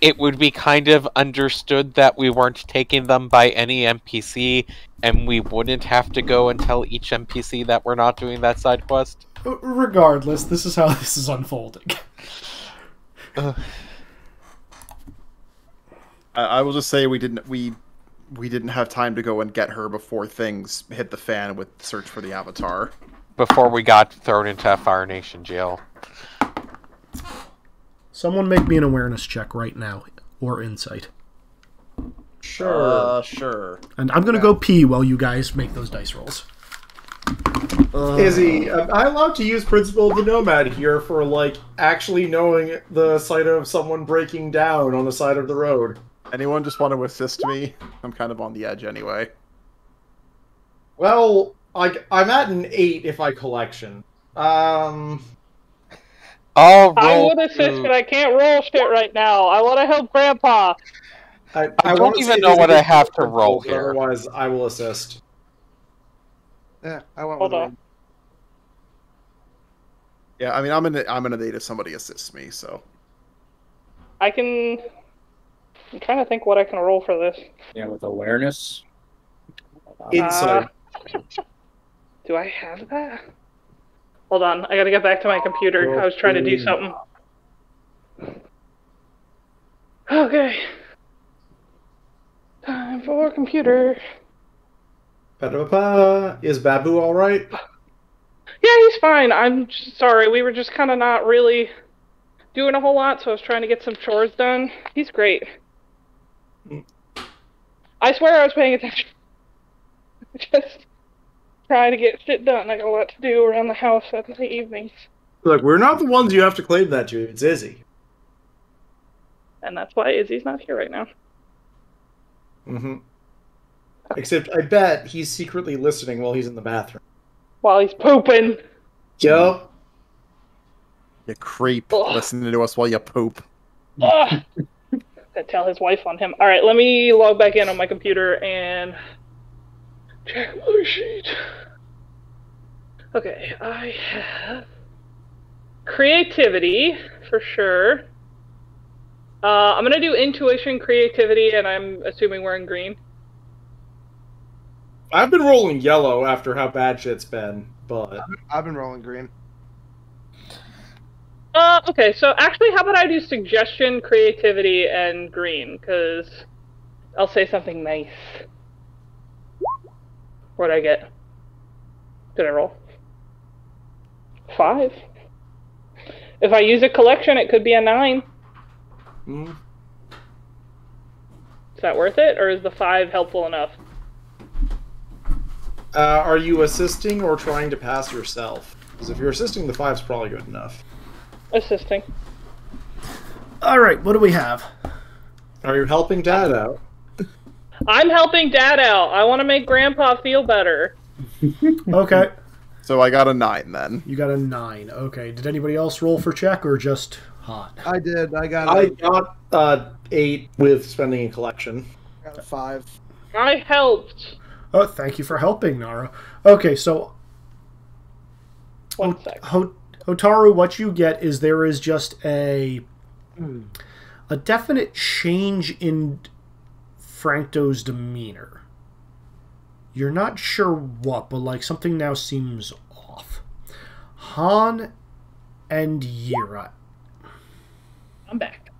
it would be kind of understood that we weren't taking them by any NPC, and we wouldn't have to go and tell each NPC that we're not doing that side quest. Regardless, this is how this is unfolding. I will just say we didn't have time to go and get her before things hit the fan with search for the Avatar. Before we got thrown into Fire Nation jail. Someone make me an awareness check right now, or insight. Sure. Sure. And I'm gonna go pee while you guys make those dice rolls. Izzy, am I allowed to use Principle of the Nomad here for, like, actually knowing the sight of someone breaking down on the side of the road? Anyone just want to assist me? I'm kind of on the edge anyway. Well, I'm at an 8 if I collection. I'll I roll. would assist, but I can't roll shit right now. I want to help Grandpa. I don't wanna even see know if what Izzy I have can to roll but here. Otherwise, I will assist. Yeah, I went Hold with on. Yeah, I mean, I'm gonna need if somebody assists me. So I can. I'm trying to think what I can roll for this. Yeah, with awareness. Insight. Do I have that? Hold on, I gotta get back to my computer. I was trying to do something. Okay. Time for computer. Pa-da-pa-pa. Is Babu alright? Yeah, he's fine. I'm sorry. We were just kind of not really doing a whole lot, so I was trying to get some chores done. He's great. I swear I was paying attention. Just trying to get shit done. I got a lot to do around the house in the evenings. Look, we're not the ones you have to claim that to. It's Izzy. And that's why Izzy's not here right now. Mm-hmm. Except, I bet he's secretly listening while he's in the bathroom. While he's pooping. Yup. you creep, Ugh. listening to us while you poop. Ugh. Gotta tell his wife on him. Alright, let me log back in on my computer and check my sheet. Okay, I have creativity, for sure. I'm gonna do intuition, creativity, and I'm assuming we're in green. I've been rolling yellow after how bad shit's been, but... I've been rolling green. Okay, so actually, how about I do suggestion, creativity, and green, because I'll say something nice. What'd I get? Did I roll? 5. If I use a collection, it could be a 9. Mm. Is that worth it, or is the 5 helpful enough? Are you assisting or trying to pass yourself? Because if you're assisting, the 5's probably good enough. Assisting. Alright, what do we have? Are you helping Dad out? I'm helping Dad out. I want to make Grandpa feel better. Okay. So I got a 9 then. You got a 9. Okay. Did anybody else roll for check or just hot? I did. I got I got 8 with spending a collection. a 5. I helped. Oh, thank you for helping, Nara. Okay, so 1 sec. Hotaru, what you get is there is just a definite change in Frankto's demeanor. You're not sure what, but like something now seems off. Han and Yira. I'm back.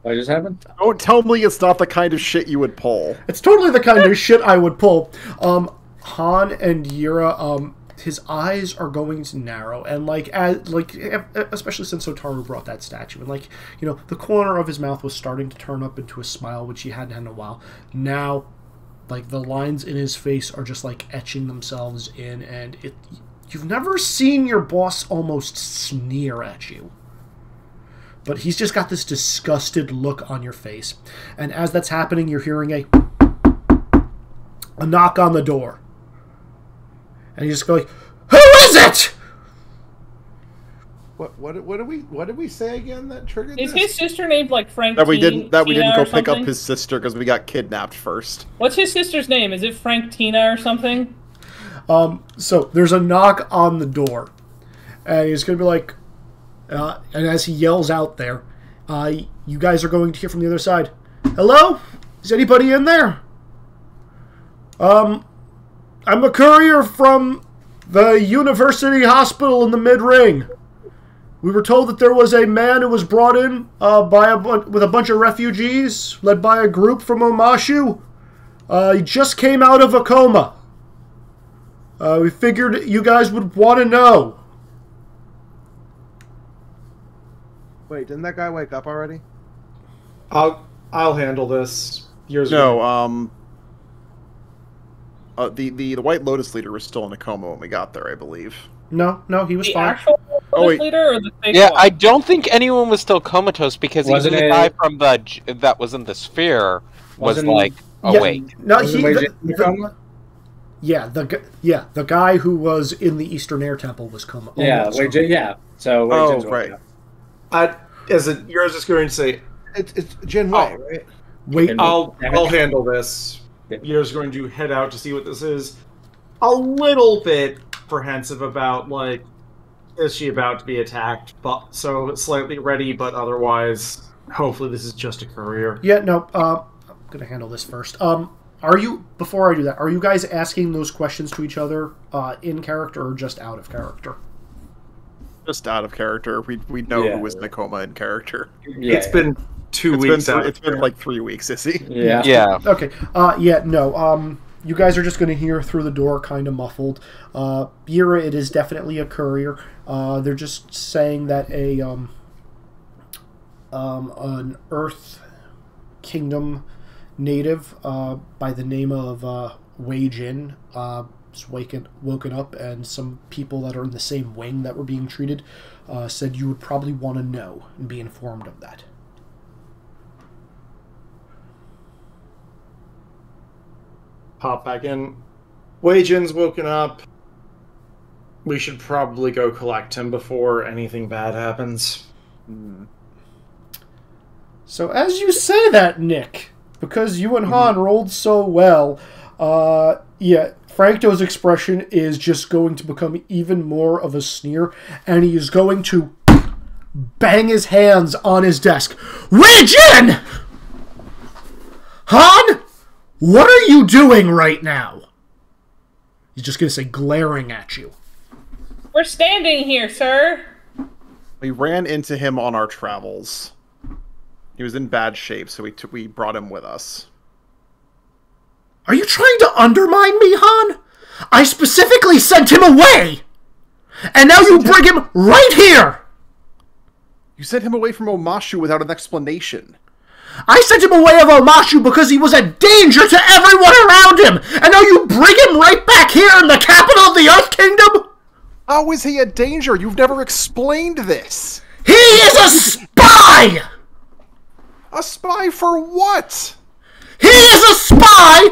What just happened? Don't tell me it's not the kind of shit you would pull. It's totally the kind of shit I would pull. Han and Yira, his eyes are going to narrow, and especially since Hotaru brought that statue, and the corner of his mouth was starting to turn up into a smile, which he hadn't had in a while. Now, the lines in his face are just etching themselves in, and you've never seen your boss almost sneer at you. But he's just got this disgusted look on your face. And as that's happening, you're hearing a knock on the door. And you just go "Who is it?" What did we say again that triggered Is this? his sister named Frank? That we didn't Tina go or pick up something? his sister because we got kidnapped first. What's his sister's name? Is it Frank Tina or something? So there's a knock on the door. And he's going to be and as he yells out there, you guys are going to hear from the other side. Hello? Is anybody in there? I'm a courier from the University Hospital in the Mid-Ring. We were told that there was a man who was brought in with a bunch of refugees, led by a group from Omashu. He just came out of a coma. We figured you guys would want to know. Wait, didn't that guy wake up already? I'll handle this. No, the White Lotus leader was still in a coma when we got there, I believe. No, he was The fine. actual wait. leader or the fake Yeah, one? I don't think anyone was still comatose because Wasn't even the it- guy from that was in the sphere was Wasn't- like awake. No, Wasn't Wei Jin in the coma? the guy who was in the Eastern Air Temple was coma. Yeah, almost Wei coma. Jin, yeah. So Wei Jin's right. You're just going to say, It's Jin Wei, right? Wait, And- I'll Damn it. handle this. Yeah. You're just going to head out to see what this is. A little bit apprehensive about, like, is she about to be attacked? But so slightly ready, but otherwise, hopefully this is just a courier. yeah, no. I'm gonna handle this first. Are you before I do that? Are you guys asking those questions to each other in character or just out of character? Just out of character. We know Yeah. who was in the coma in character. Yeah, It's been 2 weeks out. It's been like 3 weeks, Issy. yeah. Yeah. Okay. No. You guys are just going to hear through the door, kind of muffled. Yira, it is definitely a courier. They're just saying that an Earth Kingdom native by the name of Wei Jin is woken up, and some people that are in the same wing that were being treated said you would probably want to know and be informed of that. Pop back in. Wei Jin's woken up. We should probably go collect him before anything bad happens. So as you say that, Nick, because you and Han rolled so well, Frankto's expression is just going to become even more of a sneer, and he is going to bang his hands on his desk. Wei Jin! Han! What are you doing right now? He's just going to say, glaring at you. We're standing here, sir. We ran into him on our travels. He was in bad shape, so we brought him with us. Are you trying to undermine me, Han? I specifically sent him away! And now you bring him right here! You sent him away from Omashu without an explanation. I sent him away of Omashu because he was a danger to everyone around him! And now you bring him right back here in the capital of the Earth Kingdom? How is he a danger? You've never explained this. He is a spy! A spy for what? He is a spy!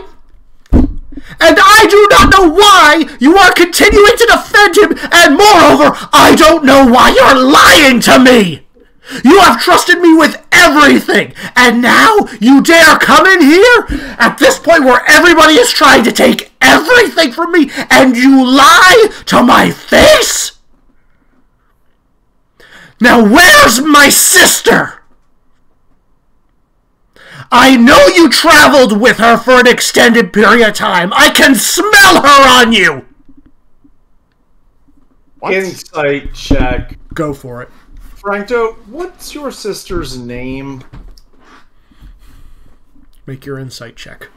And I do not know why you are continuing to defend him, and moreover, I don't know why you're lying to me! You have trusted me with everything, and now you dare come in here? At this point where everybody is trying to take everything from me, and you lie to my face? Now where's my sister? I know you traveled with her for an extended period of time. I can smell her on you! What? Insight check. Go for it. Frankto, what's your sister's name? Make your insight check.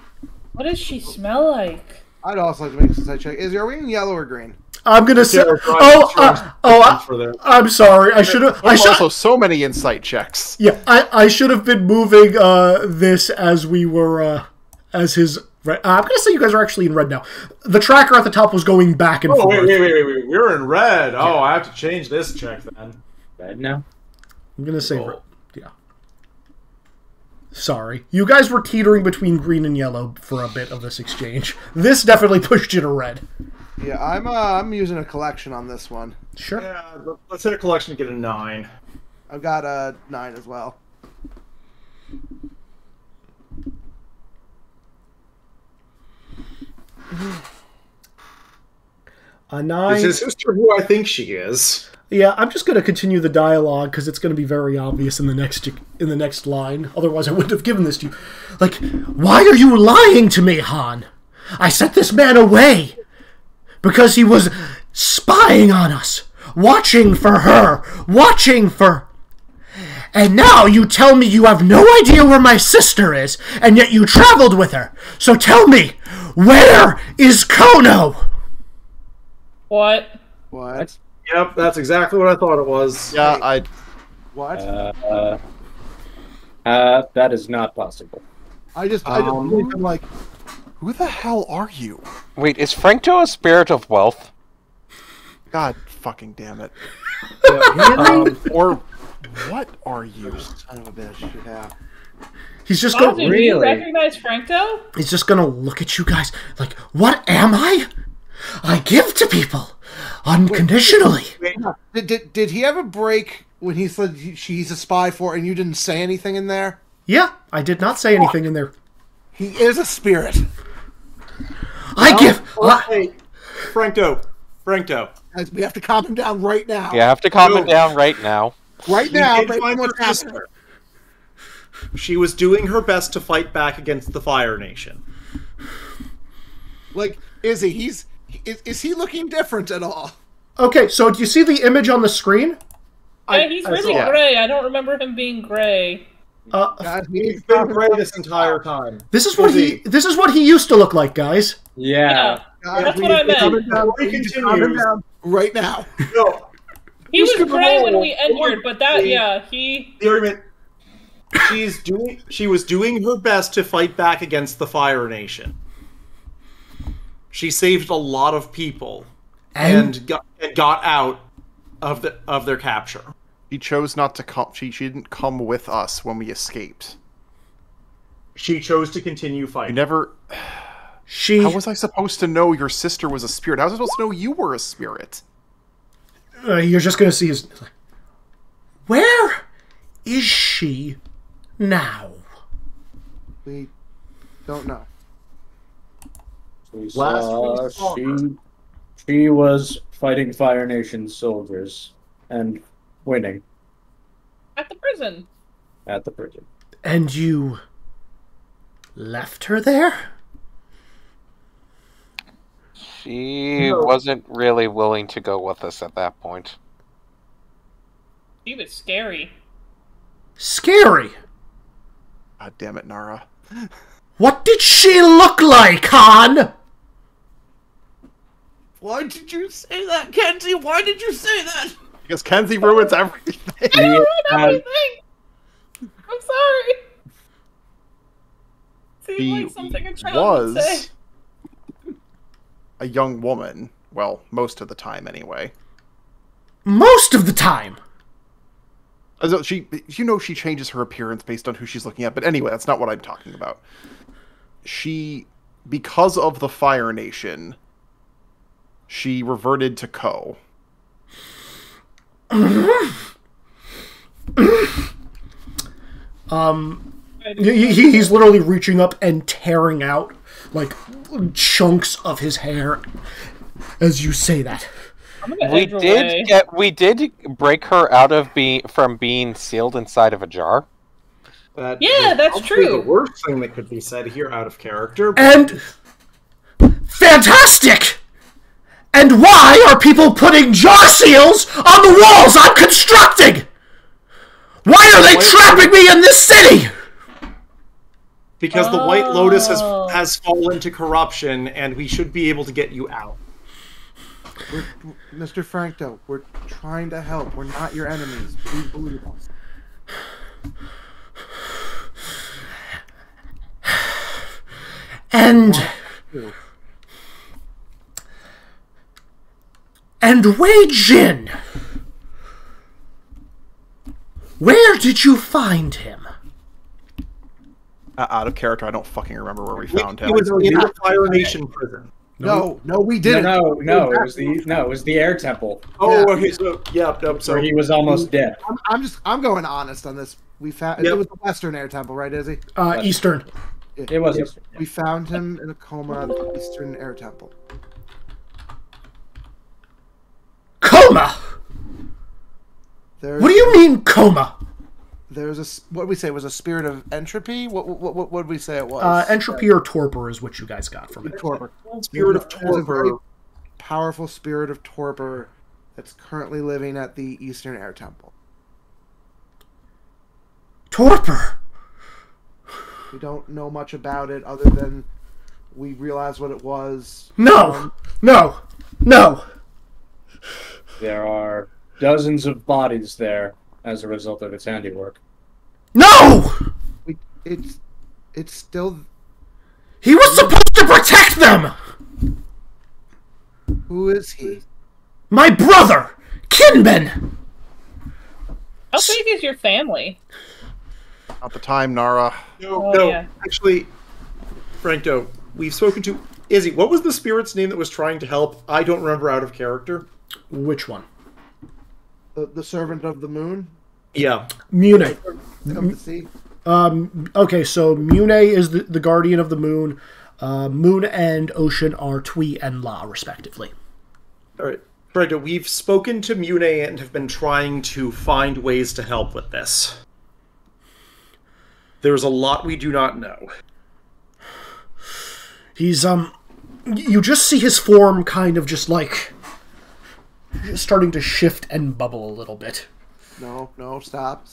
What does she smell like? I'd also like to make a side check. Are we in yellow or green? I'm gonna say. For I'm sorry. I should have. There's also so many insight checks. Yeah, I should have been moving this as we were as his. I'm gonna say you guys are actually in red now. The tracker at the top was going back and Oh, forth. wait. We're in red. Oh, I have to change this check then. Red now? I'm gonna say red. Yeah. Sorry, you guys were teetering between green and yellow for a bit of this exchange. This definitely pushed you to red. Yeah, I'm using a collection on this one. Sure. Yeah, let's hit a collection to get a 9. I've got a 9 as well. A 9. Is his sister who I think she is? Yeah, I'm just going to continue the dialogue because it's going to be very obvious in the next line. Otherwise, I wouldn't have given this to you. Like, why are you lying to me, Han? I sent this man away because he was spying on us, watching for her, watching for... And now you tell me you have no idea where my sister is, and yet you traveled with her. So tell me, where is Kono? What? What? Yep, that's exactly what I thought it was. Yeah, What? That is not possible. I just I'm like, Who the hell are you? Wait, is Frankto a spirit of wealth? God fucking damn it. Or what are you? son of a bitch. Yeah. He's just Bob, going. did you recognize Frankto? He's just gonna look at you guys like, what am I? I give to people unconditionally. Did he ever break when he said he's a spy for, and you didn't say anything in there? Yeah, I did not say anything in there. He is a spirit. Hey, Frankto. Guys, we have to calm him down right now. You have to calm it down right now. Right now. did find her sister. She was doing her best to fight back against the Fire Nation. Like, is he? Is he looking different at all? Okay, so do you see the image on the screen? Yeah, he's really gray. I don't remember him being gray. He's been gray this entire time. This is what he used to look like, guys. Yeah. That's what I meant. Right now. No, He was gray when we entered, but he... The argument... She was doing her best to fight back against the Fire Nation. She saved a lot of people and got out of their capture. She chose not to come. She didn't come with us when we escaped. She chose to continue fighting. You never... How was I supposed to know your sister was a spirit? How was I supposed to know you were a spirit? You're just gonna see his... Where is she now? We don't know. We saw she was fighting Fire Nation soldiers and winning At the prison. at the prison. And you left her there? She wasn't really willing to go with us at that point. She was scary. Scary? God damn it, Nara. What did she look like, Han? Why did you say that, Kenzie? Why did you say that? Because Kenzie ruins everything. I didn't ruin everything! I'm sorry. Seemed like something a child would say. A young woman. Well, most of the time, anyway. Most of the time? She changes her appearance based on who she's looking at, but anyway, that's not what I'm talking about. Because of the Fire Nation, she reverted to Ko. He's literally reaching up and tearing out like chunks of his hair as you say that. We did break her out of from being sealed inside of a jar. That's true. The worst thing that could be said here, out of character. And fantastic! And why are people putting jar seals on the walls I'm constructing? Why are they trapping me in this city? Because the White Lotus has fallen to corruption, and we should be able to get you out. Mr. Frankto, we're trying to help. We're not your enemies. Please believe us. And Wei Jin, where did you find him? Out of character, I don't fucking remember where we found him. He was in the Fire Nation prison. No, we didn't. No, it was the Air Temple. Oh, okay, so Where he was almost dead. I'm going honest on this. We found it was the Western Air Temple, right, Izzy? Eastern. It was Eastern. We found him in a coma at the Eastern Air Temple. Coma? What do you mean coma? There's what did we say? It was a spirit of entropy? What did we say it was? Entropy or torpor is what you guys got from it. Torpor. Spirit of torpor. A very powerful spirit of torpor that's currently living at the Eastern Air Temple. Torpor? We don't know much about it other than we realized what it was. No! There are dozens of bodies there, as a result of its handiwork. No! It's still. He was supposed to protect them! Who is he? My brother! Kinben! How big is your family? Not the time, Nara. No, Oh, no. yeah. Actually, Franco, we've spoken to Izzy. What was the spirit's name that was trying to help? I don't remember out of character. Which one? The servant of the moon? Yeah. Mune. Come to see. Okay, so Mune is the guardian of the moon. Moon and Ocean are Tui and La, respectively. All right. Franco, we've spoken to Mune and have been trying to find ways to help with this. There's a lot we do not know. He's, you just see his form kind of just like starting to shift and bubble a little bit. No, stop.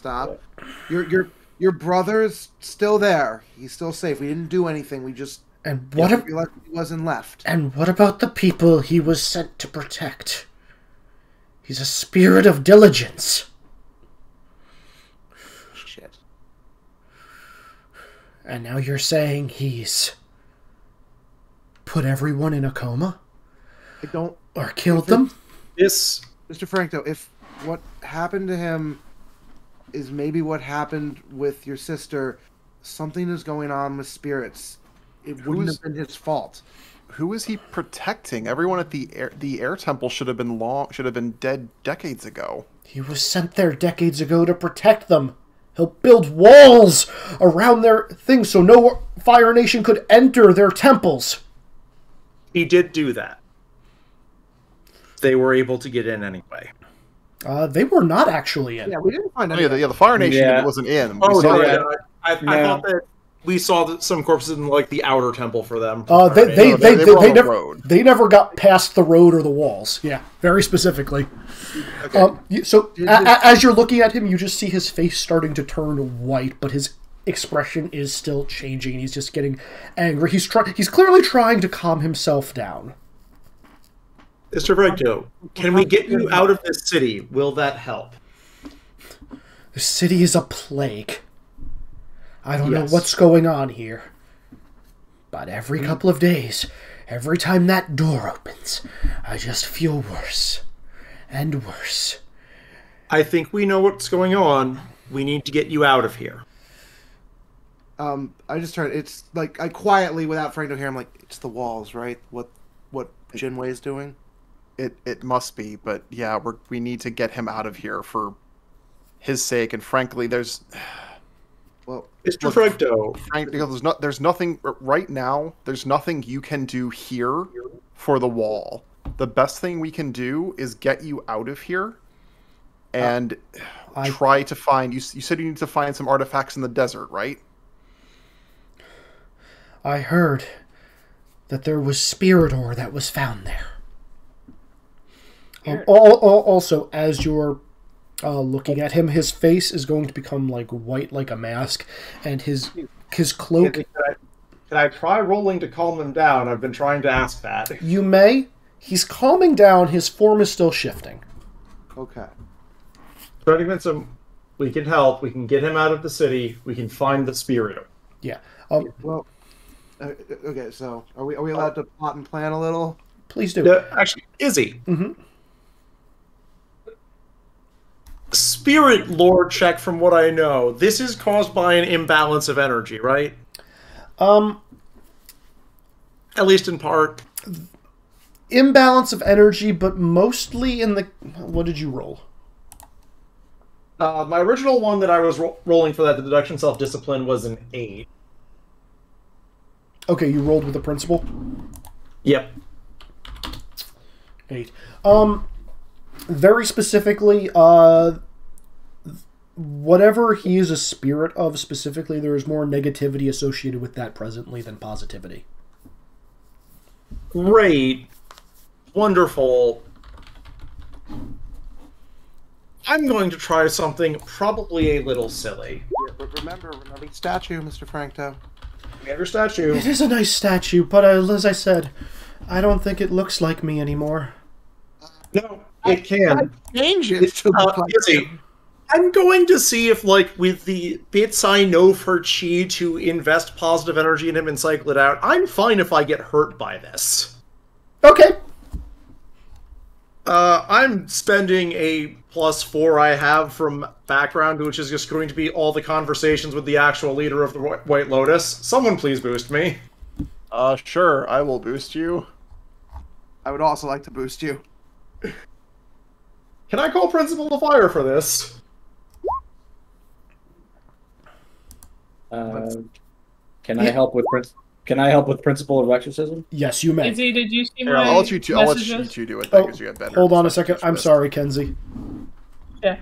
Your brother's still there. He's still safe. We didn't do anything. We just And realized he wasn't left. And what about the people he was sent to protect? He's a spirit of diligence. Shit. And now you're saying he's put everyone in a coma? I don't... Or killed them? This... Mr. Franco, if what happened to him is maybe what happened with your sister, something is going on with spirits. It wouldn't have been his fault. Who is he protecting? Everyone at the air temple should have been dead decades ago. He was sent there decades ago to protect them. He'll build walls around their things so no Fire Nation could enter their temples. He did do that. They were able to get in anyway. They were not actually in. Yeah, we didn't find Oh, any. yeah, the Fire Nation Yeah. wasn't in. We Oh, saw no, that. I thought that we saw some corpses in like the outer temple for them. they were on the road. They never got past the road or the walls. Yeah, very specifically. Okay. So as you're looking at him, you just see his face starting to turn white, but his expression is still changing, and he's just getting angry. He's clearly trying to calm himself down. Mr. Franco, can we get you out of this city? Will that help? The city is a plague. I don't know Yes. what's going on here. But every couple of days, every time that door opens, I just feel worse and worse. I think we know what's going on. We need to get you out of here. I just heard it's like I quietly, without Franco here, I'm like, it's the walls, right? What Jinwei is doing? It must be, but yeah, we need to get him out of here for his sake. And frankly, there's Well, Mr. Franco, there's nothing right now. There's nothing you can do here for the wall. The best thing we can do is get you out of here and try to find. You said you need to find some artifacts in the desert, right? I heard that there was spirit ore that was found there. Also, as you're looking at him, his face is going to become like white, like a mask, and his cloak. can I try rolling to calm him down? I've been trying to ask that. You may. He's calming down. His form is still shifting. okay. Try to convince him we can help. We can get him out of the city. We can find the spirit. Yeah. Well, okay. So are we allowed to plot and plan a little? Please do. Actually, Izzy. Mm-hmm. Spirit lore check from what I know. This is caused by an imbalance of energy, right? At least in part. Imbalance of energy, but mostly in the... What did you roll? My original one that I was rolling for that, the deduction self-discipline, was an 8. Okay, you rolled with the principal? Yep. 8. Very specifically, whatever he is a spirit of specifically, there is more negativity associated with that presently than positivity. Great. Wonderful. I'm going to try something probably a little silly. Yeah, but remember the statue, Mr. Franco. We have your statue. It is a nice statue, but as I said, I don't think it looks like me anymore. No, it can. Change it to look like Izzy, I'm going to see if, like, with the bits I know for Chi to invest positive energy in him and cycle it out, I'm fine if I get hurt by this. Okay. I'm spending a +4 I have from background, which is just going to be all the conversations with the actual leader of the White Lotus. Someone please boost me. Sure, I will boost you. I would also like to boost you. Can I call Principal of Fire for this? Can I help with Principle of Exorcism? Yes, you may. Izzy, did you see Here, my I'll let you two messages? do it then, because you have better. Hold on a second. perspectives I'm for this. sorry, Kenzie. Yeah.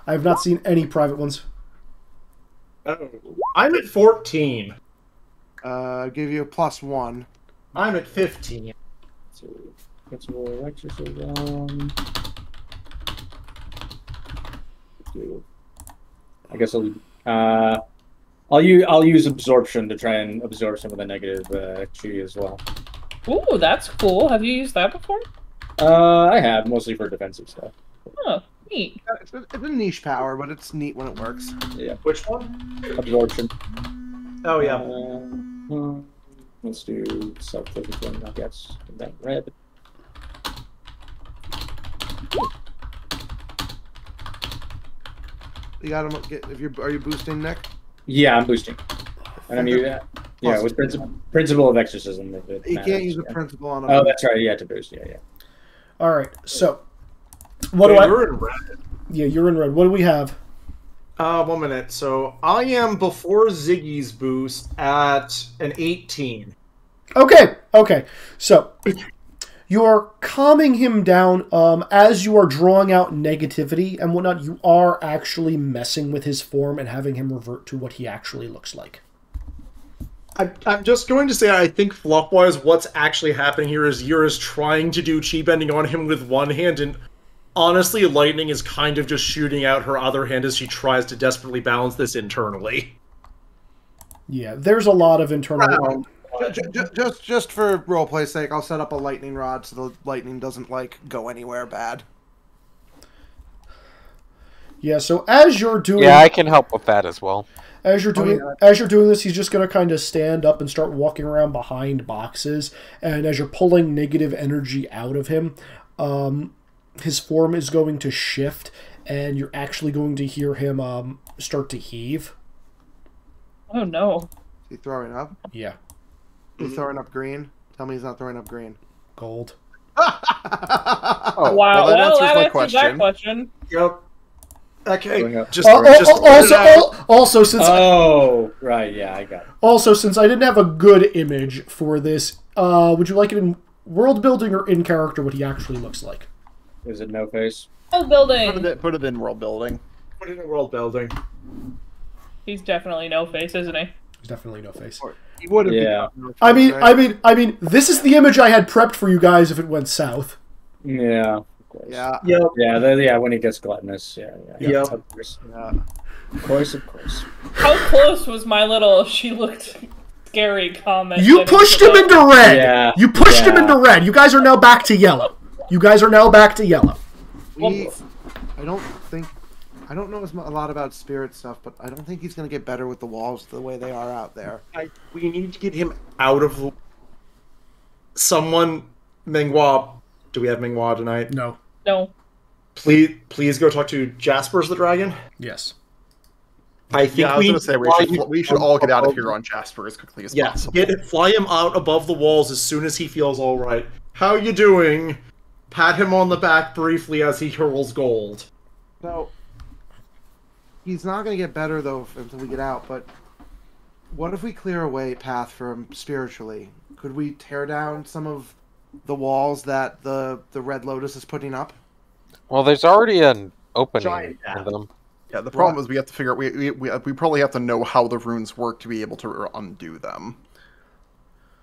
I have not seen any private ones. Oh, I'm at 14. Give you a +1. I'm at 15. So, Principle of Exorcism. I guess I'll use absorption to try and absorb some of the negative chi as well. Ooh, that's cool. Have you used that before? I have, mostly for defensive stuff. Oh, neat. It's a niche power, but it's neat when it works. Yeah, Which one? absorption. Oh, yeah. Let's do self-physical, I guess. That red. You gotta get are you boosting, Nick? Yeah, I'm boosting. And I mean, yeah, with principle of exorcism. You can't use a principle on a. Oh, that's right. You have to boost. Yeah. All right. So, what do I? You're in red. Yeah, you're in red. What do we have? 1 minute. So I am before Ziggy's boost at an 18. Okay. So, you're calming him down as you are drawing out negativity and whatnot. You are actually messing with his form and having him revert to what he actually looks like. I'm just going to say I think fluff-wise what's actually happening here is Yura's trying to do chi bending on him with one hand, and honestly Lightning is kind of just shooting out her other hand as she tries to desperately balance this internally. Yeah, there's a lot of internal... Just for roleplay's sake, I'll set up a lightning rod so the lightning doesn't, like, go anywhere bad. Yeah, so as you're doing... Yeah, I can help with that as well. As you're doing this, he's just going to kind of stand up and start walking around behind boxes, and as you're pulling negative energy out of him, his form is going to shift, and you're actually going to hear him start to heave. Oh, no. Is he throwing up? Yeah. He's throwing up green? Tell me he's not throwing up green. Gold. Oh, Wow, that well, answers that my answers question. that question. Yep. Okay. Also, since Oh, right. Yeah, I got it. since I didn't have a good image for this, would you like it in world building or in character? What he actually looks like? Is it no face? Oh, building. Put it in world building. Put it in world building. He's definitely no face, isn't he? There's definitely no face. He would have. Yeah. I mean, this is the image I had prepped for you guys if it went south. Yeah. Of course. Yeah. Yep. Yeah, when he gets gluttonous. Yeah. Yep. Of course. Yeah. Of course. How close was my little she looked scary comment? You pushed him into red! Yeah. You pushed him into red! You guys are now back to yellow. I don't know a lot about spirit stuff, but I don't think he's going to get better with the walls the way they are out there. We need to get him out of the... Someone... Mingwa... Do we have Mingwa tonight? No. No. Please go talk to Jasper's the dragon. Yes. I think I was going to say we should all get out of here on Jasper as quickly as possible. Fly him out above the walls as soon as he feels all right. How you doing? Pat him on the back briefly as he hurls gold. So, he's not going to get better, though, until we get out, but what if we clear a path for him spiritually? Could we tear down some of the walls that the Red Lotus is putting up? Well, there's already an opening Giant in them. Yeah, the problem is we have to figure out... We probably have to know how the runes work to be able to undo them.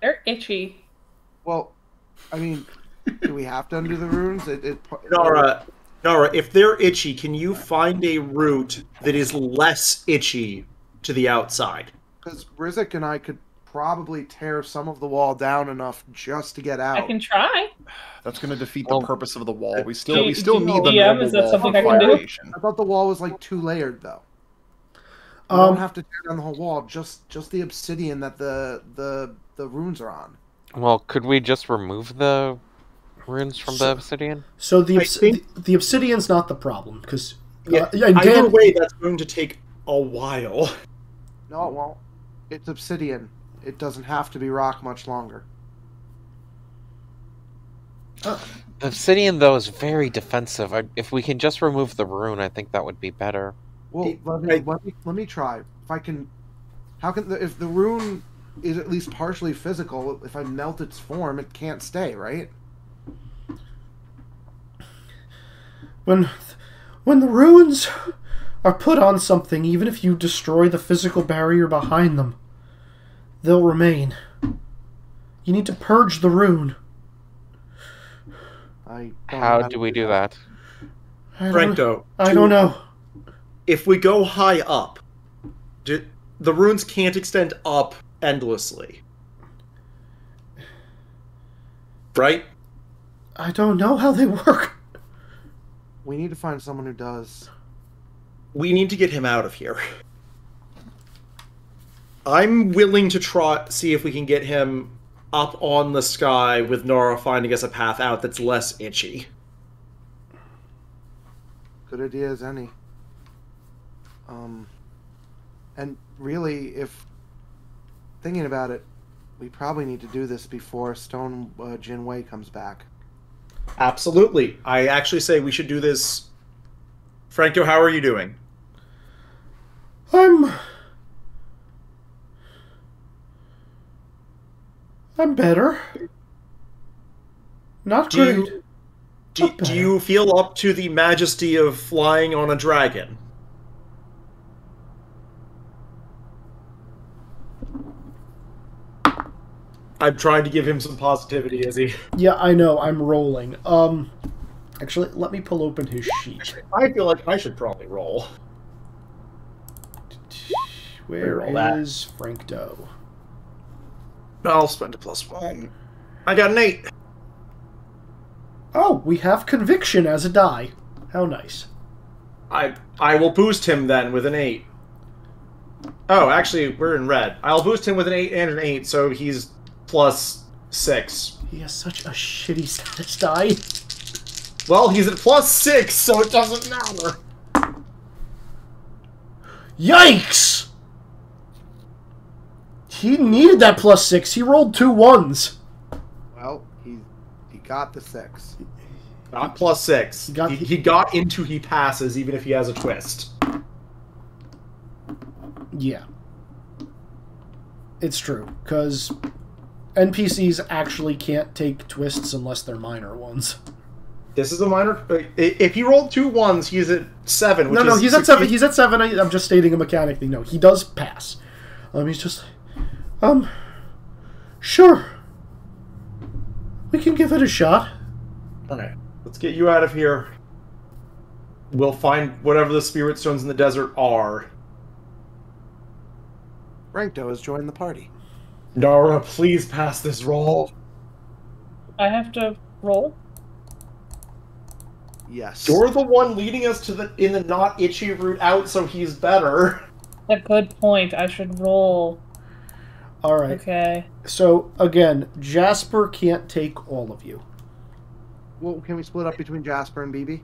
They're itchy. Well, I mean, do we have to undo the runes? Nara, if they're itchy, can you find a route that is less itchy to the outside? Because Rizek and I could probably tear some of the wall down enough just to get out. I can try. That's going to defeat the Well, purpose of the wall. We do still you need the DM, normal is that wall something for I can do? foundation. I thought the wall was like 2 layered though. You don't have to tear down the whole wall, just the obsidian that the runes are on. Well, could we just remove the runes from the obsidian? So I think- the obsidian's not the problem, because Either way, that's going to take a while. No, it won't. It's obsidian. It doesn't have to be rock much longer. The obsidian, though, is very defensive. If we can just remove the rune, I think that would be better. Well, let me try. If I can, if the rune is at least partially physical, if I melt its form, it can't stay, right? When the runes are put on something, even if you destroy the physical barrier behind them, they'll remain. You need to purge the rune. How do we do that? Frankto, I don't know. if we go high up, the runes can't extend up endlessly. Right? I don't know how they work. We need to find someone who does. We need to get him out of here. I'm willing to see if we can get him up on the sky with Nora finding us a path out that's less itchy. Good idea as any. And really, if thinking about it, we probably need to do this before Stone Jinwei comes back. Absolutely. I actually say we should do this. Franco, how are you doing? I'm better. Not great. Do you feel up to the majesty of flying on a dragon? I'm trying to give him some positivity, Izzy. Yeah, I know. I'm rolling. Actually, let me pull open his sheet. I feel like I should probably roll. Where Roll that. is Frank Doe? I'll spend a +1. I got an 8. Oh, we have conviction as a die. How nice. I will boost him then with an 8. Oh, actually, we're in red. I'll boost him with an 8 and an 8, so he's +6. He has such a shitty status die. Well, he's at +6, so it doesn't matter. Yikes! He needed that +6. He rolled 2 1s. Well, he got the 6. Not +6. He got into he passes, even if he has a twist. Yeah. It's true, because NPCs actually can't take twists unless they're minor ones. This is a minor. If he rolled 2 1s, he's at 7. Which No, is he's at 7. He's at 7. I'm just stating a mechanic thing. No, he does pass. He's just, sure. We can give it a shot. Okay, let's get you out of here. We'll find whatever the spirit stones in the desert are. Rankdo has joined the party. Nara, please pass this roll. I have to roll? Yes. You're the one leading us to the not itchy route out, so he's better. A good point. I should roll. Alright. Okay. So, again, Jasper can't take all of you. Well, can we split up between Jasper and BB?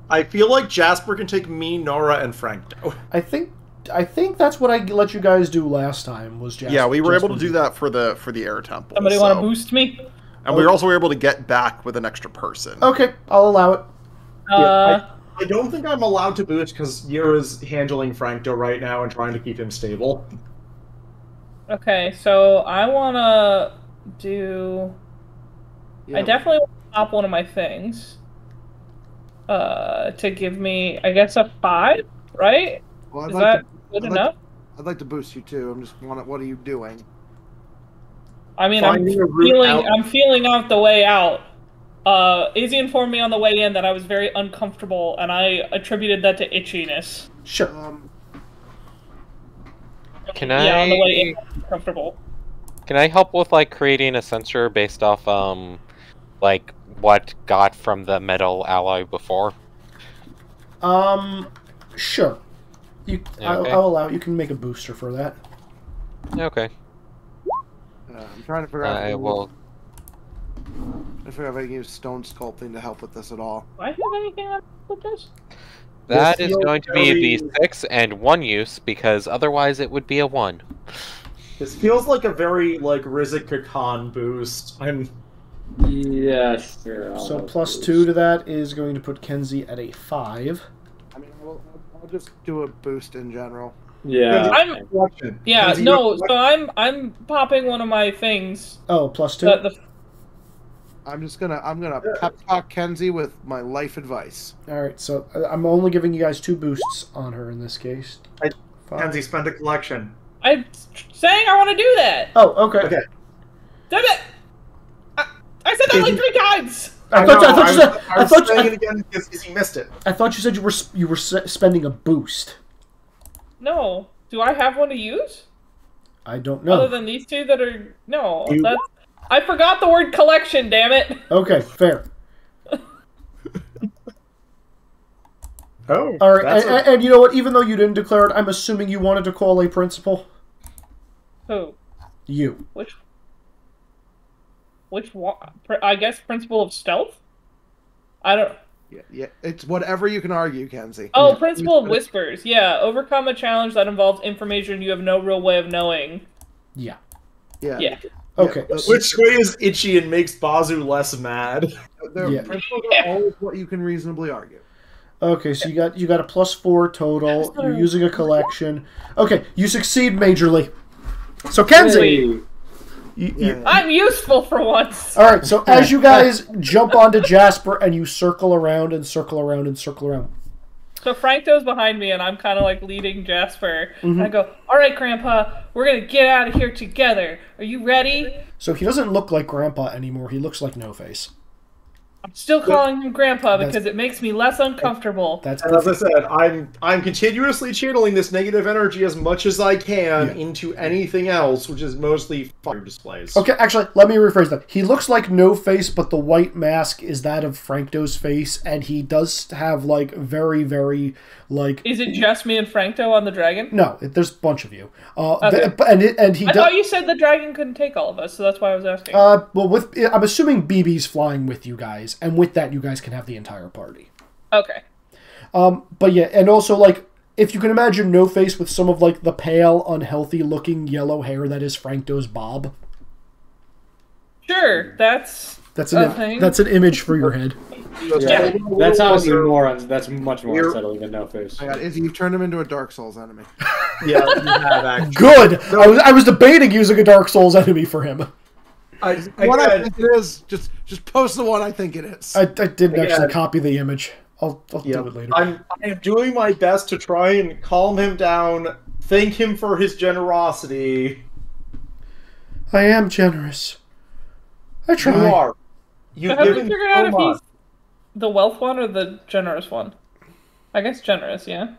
I feel like Jasper can take me, Nora, and Frankto. I think that's what I let you guys do last time, was Jasper. Yeah, we were able to Jasper do that for the air temple. Somebody want to boost me? And we were also able to get back with an extra person. Okay, I'll allow it. Yeah, I don't think I'm allowed to boost because Yira's handling Frankto right now and trying to keep him stable. Okay, so I want to do... Yeah. I definitely want to pop one of my things. To give me, I guess, a 5, right? Well, Is that good enough? I'd like to boost you too. I'm just wondering, what are you doing? I mean, I'm Finding a route out. feeling out the way out. Izzy informed me on the way in that I was very uncomfortable, and I attributed that to itchiness. Sure. Can Yeah, on the way I in, I'm comfortable. can I help with like creating a sensor based off like what got from the metal alloy before? Sure. Okay. I'll allow you can make a booster for that. Okay. I'm trying to figure out. I will. If I can use stone sculpting to help with this at all. Do I have anything on with this? That This is feels going to be very- the 6 and 1 use because otherwise it would be a 1. This feels like a very like Rizik Khan boost. Yeah, sure. So +2 to that is going to put Kenzie at a 5. I mean, I'll just do a boost in general. Yeah. Yeah, Kenzie, no. So I'm popping one of my things. Oh, +2. The I'm gonna pep talk Kenzie with my life advice. All right, so I'm only giving you guys 2 boosts on her in this case. Kenzie, spend a collection. I'm saying I want to do that. Oh, okay. Okay. Damn it! I said that like 3 times. I thought you saying said it again because he missed it. I thought you said you were spending a boost. No. Do I have one to use? I don't Other know. than these 2 that are that's. I forgot the word collection. Damn it. Okay, fair. Oh, All right, and you know what? Even though you didn't declare it, I'm assuming you wanted to call a principal. Who? You. Which one? I guess principle of stealth. I don't. Yeah, it's whatever you can argue, Kenzie. Oh, principle of whispers. Yeah, overcome a challenge that involves information you have no real way of knowing. Yeah. Yeah. Okay. Which way is itchy and makes Bazu less mad? The principles are always what you can reasonably argue. Okay, so you got a +4 total. You're using a collection. Okay, you succeed majorly. So Kenzie, I'm useful for once. all right. So as you guys jump onto Jasper and you circle around and circle around and circle around. So Frankto's behind me, and I'm kind of like leading Jasper. Mm-hmm. I go, "All right, Grandpa, we're gonna get out of here together. Are you ready?" So he doesn't look like Grandpa anymore. He looks like No Face. I'm still calling him Grandpa because it makes me less uncomfortable. That's And as I said, I'm continuously channeling this negative energy as much as I can into anything else, which is mostly fire displays. Okay, actually, let me rephrase that. He looks like No Face, but the white mask is that of Frankto's face, and he does have, like, very, very, like... Is it just me and Frankto on the dragon? No, there's a bunch of you. Okay. And he I thought you said the dragon couldn't take all of us, so that's why I was asking. well, I'm assuming BB's flying with you guys, and with that, you guys can have the entire party. Okay. But yeah, and also, like, if you can imagine No Face with some of, like, the pale, unhealthy-looking yellow hair that is Frankto's bob. Sure, that's an image for your head. Yeah. That's honestly that's much more unsettling than No Face. My God, Izzy, you've turned him into a Dark Souls enemy. Yeah, you have actually. Good! I was debating using a Dark Souls enemy for him. What I think it is, just post the one I think it is. I didn't actually copy the image. I'll do it later. I'm doing my best to try and calm him down, thank him for his generosity. I am generous. I try. You are. So have we figured out if he's the wealth one or the generous one? I guess generous, yeah?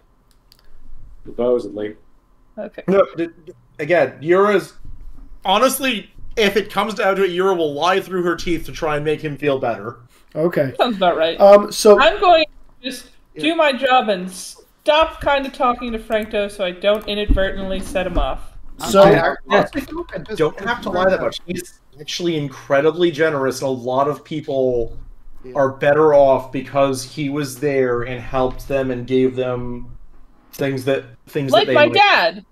Supposedly. Okay. No, again, Yura's... Honestly, if it comes down to it, Yura will lie through her teeth to try and make him feel better. Okay. Sounds about right. So I'm going to just do my job and stop kind of talking to Frankto so I don't inadvertently set him off. So I don't have to lie that much. He's actually incredibly generous, and a lot of people are better off because he was there and helped them and gave them things that like they my dad.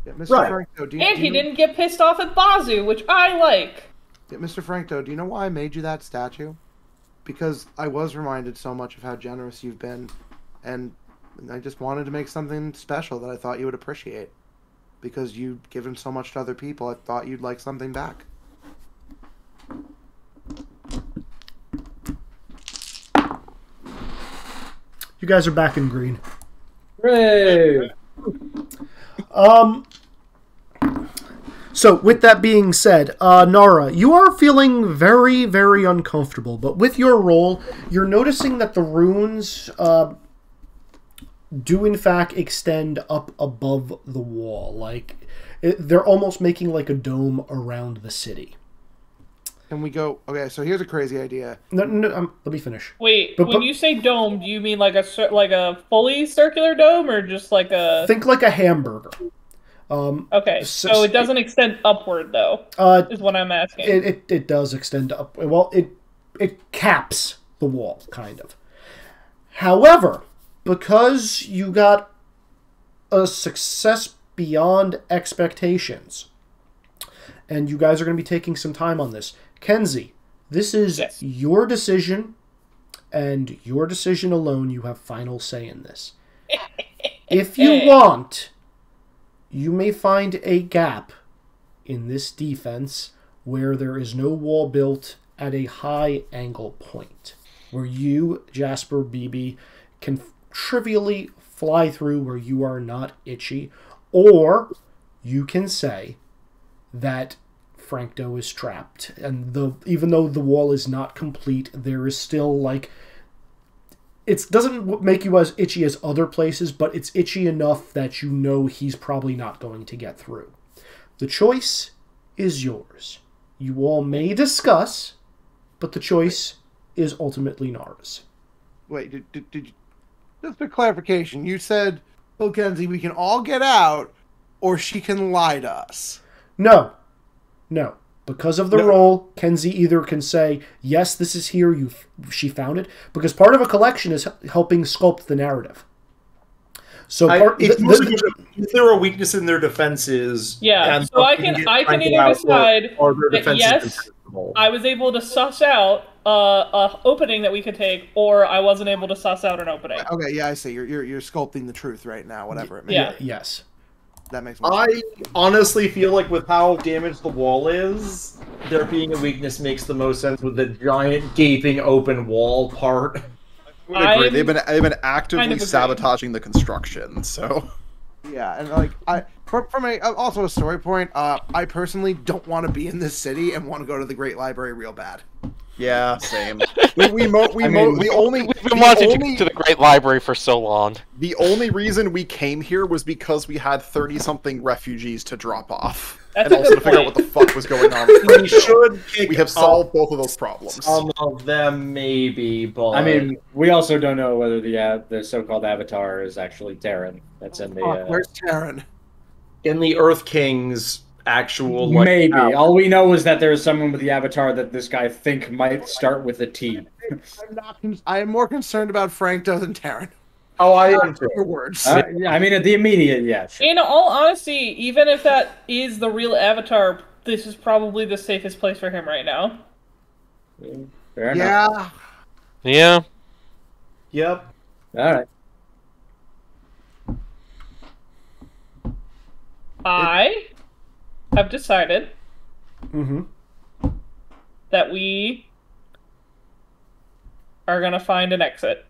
Yeah, Mr. Right. Frankto, And he didn't get pissed off at Bazu, which I like. Yeah, Mr. Frankto, do you know why I made you that statue? Because I was reminded so much of how generous you've been, and I just wanted to make something special that I thought you would appreciate. Because you've given so much to other people, I thought you'd like something back. you guys are back in green. Hooray! So, with that being said, Nara, you are feeling very, very uncomfortable, but with your roll, you're noticing that the runes do in fact extend up above the wall. Like, they're almost making like a dome around the city. Can we go? Okay, so here's a crazy idea. No, let me finish. Wait, But- when you say dome, do you mean like a fully circular dome, or just like a? Think like a hamburger. Okay, so it doesn't extend upward though. Is what I'm asking. It does extend up. Well, it caps the wall, kind of. However, because you got a success beyond expectations, and you guys are going to be taking some time on this, Kenzie, this is your decision, and your decision alone. You have final say in this. If you want, you may find a gap in this defense where there is no wall built at a high angle point, where you, Jasper, BB, can trivially fly through where you are not itchy, or you can say that Francto is trapped, and even though the wall is not complete, there is still, like, it doesn't make you as itchy as other places, but it's itchy enough that you know he's probably not going to get through. The choice is yours. You all may discuss, but the choice is ultimately Nara's. Wait, did you... Just for clarification, you said, "Oh, Kenzie, we can all get out, or she can lie to us." No. Because of the role, Kenzie either can say, yes, this is here, she found it, because part of a collection is helping sculpt the narrative. So if there are weaknesses in their defenses, yeah, so I can either decide that yes, I was able to suss out a opening that we could take, or I wasn't able to suss out an opening. Okay, yeah, I see. You're sculpting the truth right now, whatever it may Yeah. be. Yes. That makes more sense. I honestly feel like with how damaged the wall is, there being a weakness makes the most sense with the giant gaping open wall part. I would agree. They've been actively sabotaging the construction, so. Yeah, and like from also a story point, I personally don't want to be in this city and want to go to the Great Library real bad. Yeah, same. We've been wanting to get to the Great Library for so long. The only reason we came here was because we had 30-something refugees to drop off. That's and also to figure out what the fuck was going on. We have solved both of those problems. Some of them, maybe, but... I mean, we also don't know whether the so-called Avatar is actually Terran. That's in the... Where's Terran? In the Earth King's actual... Like, maybe. All we know is that there is someone with the Avatar that this guy might start with a T. I am more concerned about Francto than Terran. Oh, I am too. Your words. I mean, at the immediate, yeah. Sure. In all honesty, even if that is the real Avatar, this is probably the safest place for him right now. Fair enough. Yeah. Yep. All right. I have decided that we are going to find an exit.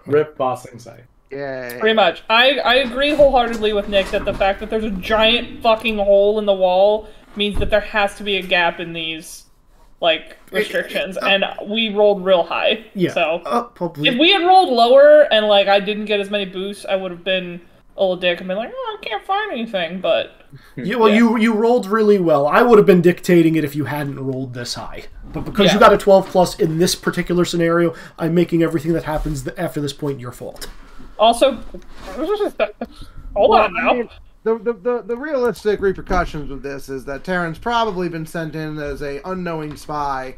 Rip Bossing site. Yay. Pretty much. I agree wholeheartedly with Nick that the fact that there's a giant fucking hole in the wall means that there has to be a gap in these, like, restrictions. And we rolled real high. Yeah. So, probably. if we had rolled lower and, like, I didn't get as many boosts, I would have been a little dick and been like, oh, I can't find anything, but... You rolled really well. I would have been dictating it if you hadn't rolled this high. But because you got a 12 plus in this particular scenario, I'm making everything that happens after this point your fault. Also, hold on now. I mean, the realistic repercussions of this is that Terran's probably been sent in as a unknowing spy.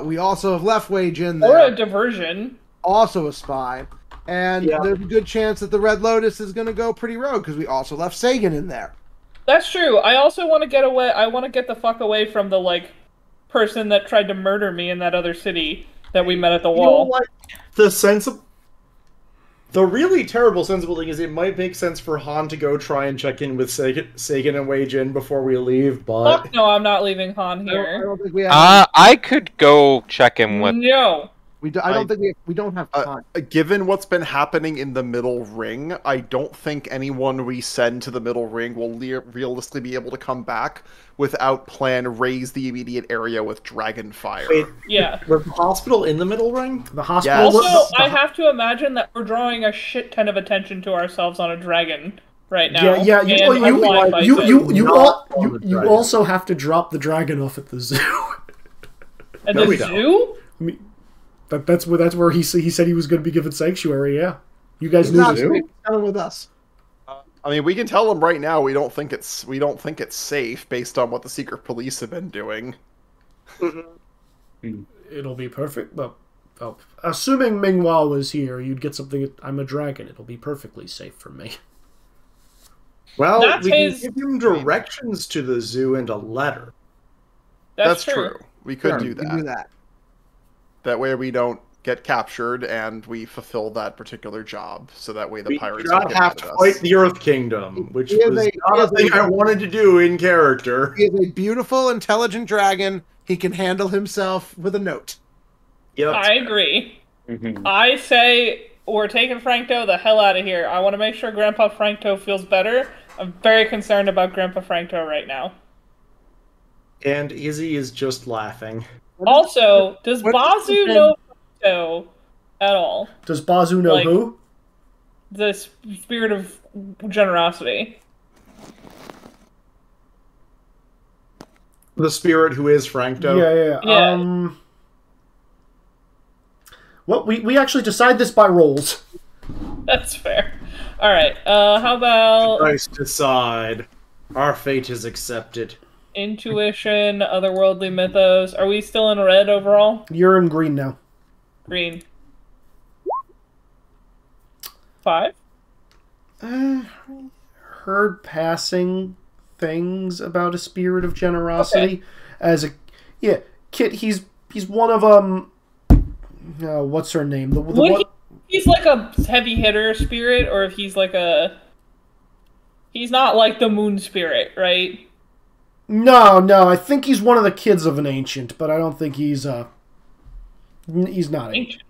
We also have left Wage in there. Or a diversion. Also a spy. And there's a good chance that the Red Lotus is going to go pretty rogue, because we also left Sagan in there. That's true. I also want to get away. I want to get the fuck away from the, like, person that tried to murder me in that other city that we met at the wall. The really terrible sensible thing is it might make sense for Han to go try and check in with Sagan and Wei Jin before we leave, but... Fuck no, I'm not leaving Han here. I could go check in with... No. I don't think we don't have time. Given what's been happening in the middle ring, I don't think anyone we send to the middle ring will realistically be able to come back without Plan raise the immediate area with dragon fire. Wait, Yeah. was the hospital in the middle ring? The hospital. Also, was, I have to imagine that we're drawing a shit ton of attention to ourselves on a dragon right now. Yeah. and a blind bison. You also have to drop the dragon off at the zoo. At No, the we don't. zoo? I mean, that's where he said he was going to be given sanctuary. Yeah, you guys He's knew not this. coming with us. I mean, we can tell them right now we don't think it's safe based on what the secret police have been doing. It'll be perfect. Well, assuming Ming-Hua was here, you'd get something. I'm a dragon. It'll be perfectly safe for me. Well, That's we can his- give him directions to the zoo and a letter. That's true. We could Sure, do we that. can do that. That way we don't get captured and we fulfill that particular job. So that way the We pirates do don't not get have mad to at us. fight the Earth Kingdom, which He is was a- not a thing I wanted to do in character. He is a beautiful, intelligent dragon. He can handle himself with a note. Yep. I agree. Mhm. I say we're taking Frankto the hell out of here. I want to make sure Grandpa Frankto feels better. I'm very concerned about Grandpa Frankto right now. And Izzy is just laughing. Also, does what is Bazu the- know Frankto at all? Does Bazu know Like- who? The spirit of generosity. The spirit who is Frankto. Yeah. Yeah. Well, we actually decide this by rolls. That's fair. All right. How about Christ decide. Our fate is accepted. intuition, otherworldly mythos? Are we still in red overall? You're in green now. Green. 5. Heard passing things about a spirit of generosity as a Kit. He's one of what's her name? The Would one, he's like a heavy hitter spirit, or if he's like a... He's not like the moon spirit, right? No, I think he's one of the kids of an ancient, but I don't think he's not Ancient.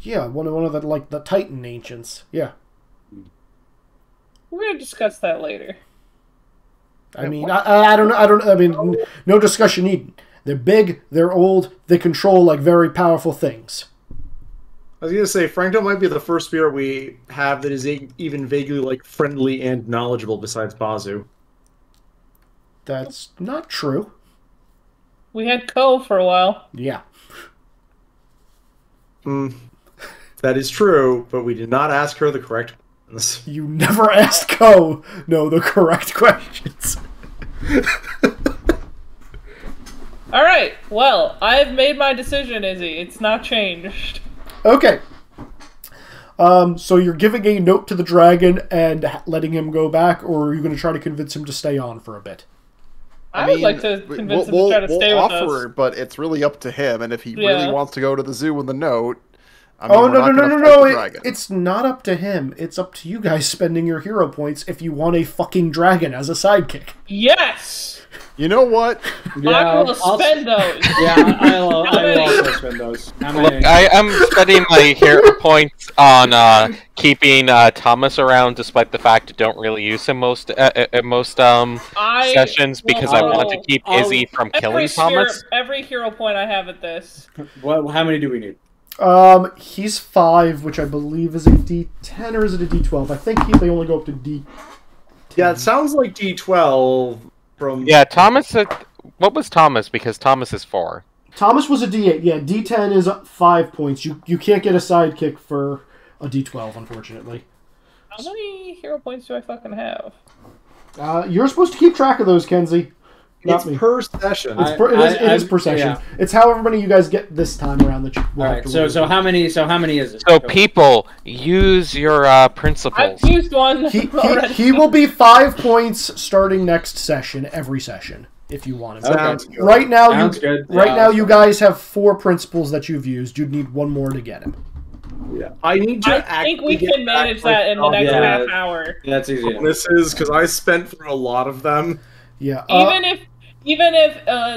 Yeah, one of the like the Titan ancients. Yeah. We're gonna discuss that later. I mean, I don't know. I mean, no discussion needed. They're big, they're old, they control like very powerful things. I was gonna say, Frankto might be the first spirit we have that is even vaguely like friendly and knowledgeable besides Bazu. That's not true. We had Ko for a while. Yeah. That is true, but we did not ask her the correct ones. You never asked Ko the correct questions. All right. Well, I've made my decision, Izzy. It's not changed. Okay. So you're giving a note to the dragon and letting him go back, or are you going to try to convince him to stay on for a bit? I would like to convince him to try to stay with us. offer, but it's really up to him. And if he Yeah. really wants to go to the zoo with the note, I mean, Oh, we're not gonna fight the dragon. It's not up to him. It's up to you guys spending your hero points if you want a fucking dragon as a sidekick. Yes. You know what? I will spend those. Yeah, I will also spend those. How many? Look, I am spending my hero points on keeping Thomas around, despite the fact I don't really use him most sessions because I want to keep Izzy from killing Thomas. Every hero point I have at this. How many do we need? He's 5, which I believe is a D10, or is it a D12? I think they only go up to D. Yeah, it sounds like D12 from... Yeah, Thomas. What was Thomas? Because Thomas is 4. Thomas was a D8. Yeah, D10 is 5 points. You can't get a sidekick for a D12, unfortunately. How many hero points do I fucking have? You're supposed to keep track of those, Kenzie. Not It's me. per session. It is per session. yeah. It's however many you guys get this time around that you will All have right. to So roll. how many is it? So people, use your principles. I've used one already. He will be 5 points starting next session, every session, if you want him. Sounds good. Right now, Sounds good. Right Yeah, now, that's you fine. guys have 4 principles that you've used. You'd need 1 more to get him. I need to I think we actually can get back manage my that in the next Yeah. half hour. That's easy. bonuses, because I spent through a lot of them. Yeah. Even if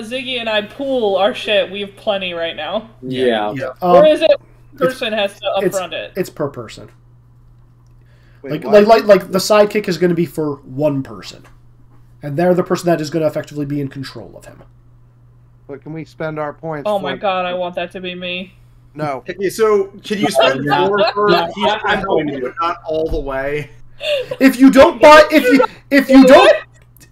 Ziggy and I pool our shit, we have plenty right now. Yeah. Yeah. Or is it person has to upfront it. It's per person. Wait, Like the sidekick is going to be for one person, and they're the person that is going to effectively be in control of him. But can we spend our points? Oh my god, I want that to be me. No. Okay, so can you spend more for I'm going to, but not all the way? If you don't buy,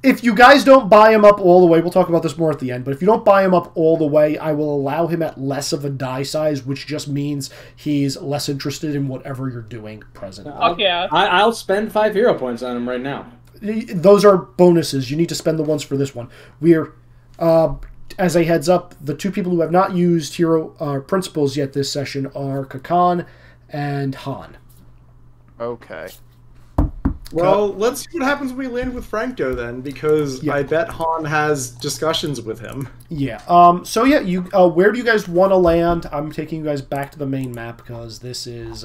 if you guys don't buy him up all the way, we'll talk about this more at the end. But if you don't buy him up all the way, I will allow him at less of a die size, which just means he's less interested in whatever you're doing present. Fuck yeah. I'll spend 5 hero points on him right now. Those are bonuses. You need to spend the ones for this one. We're, as a heads up, the two people who have not used hero principles yet this session are Kakan and Han. Okay. Well, let's see what happens when we land with Franco then, because Yeah. I bet Han has discussions with him. Yeah. So yeah, you. Where do you guys want to land? I'm taking you guys back to the main map because this is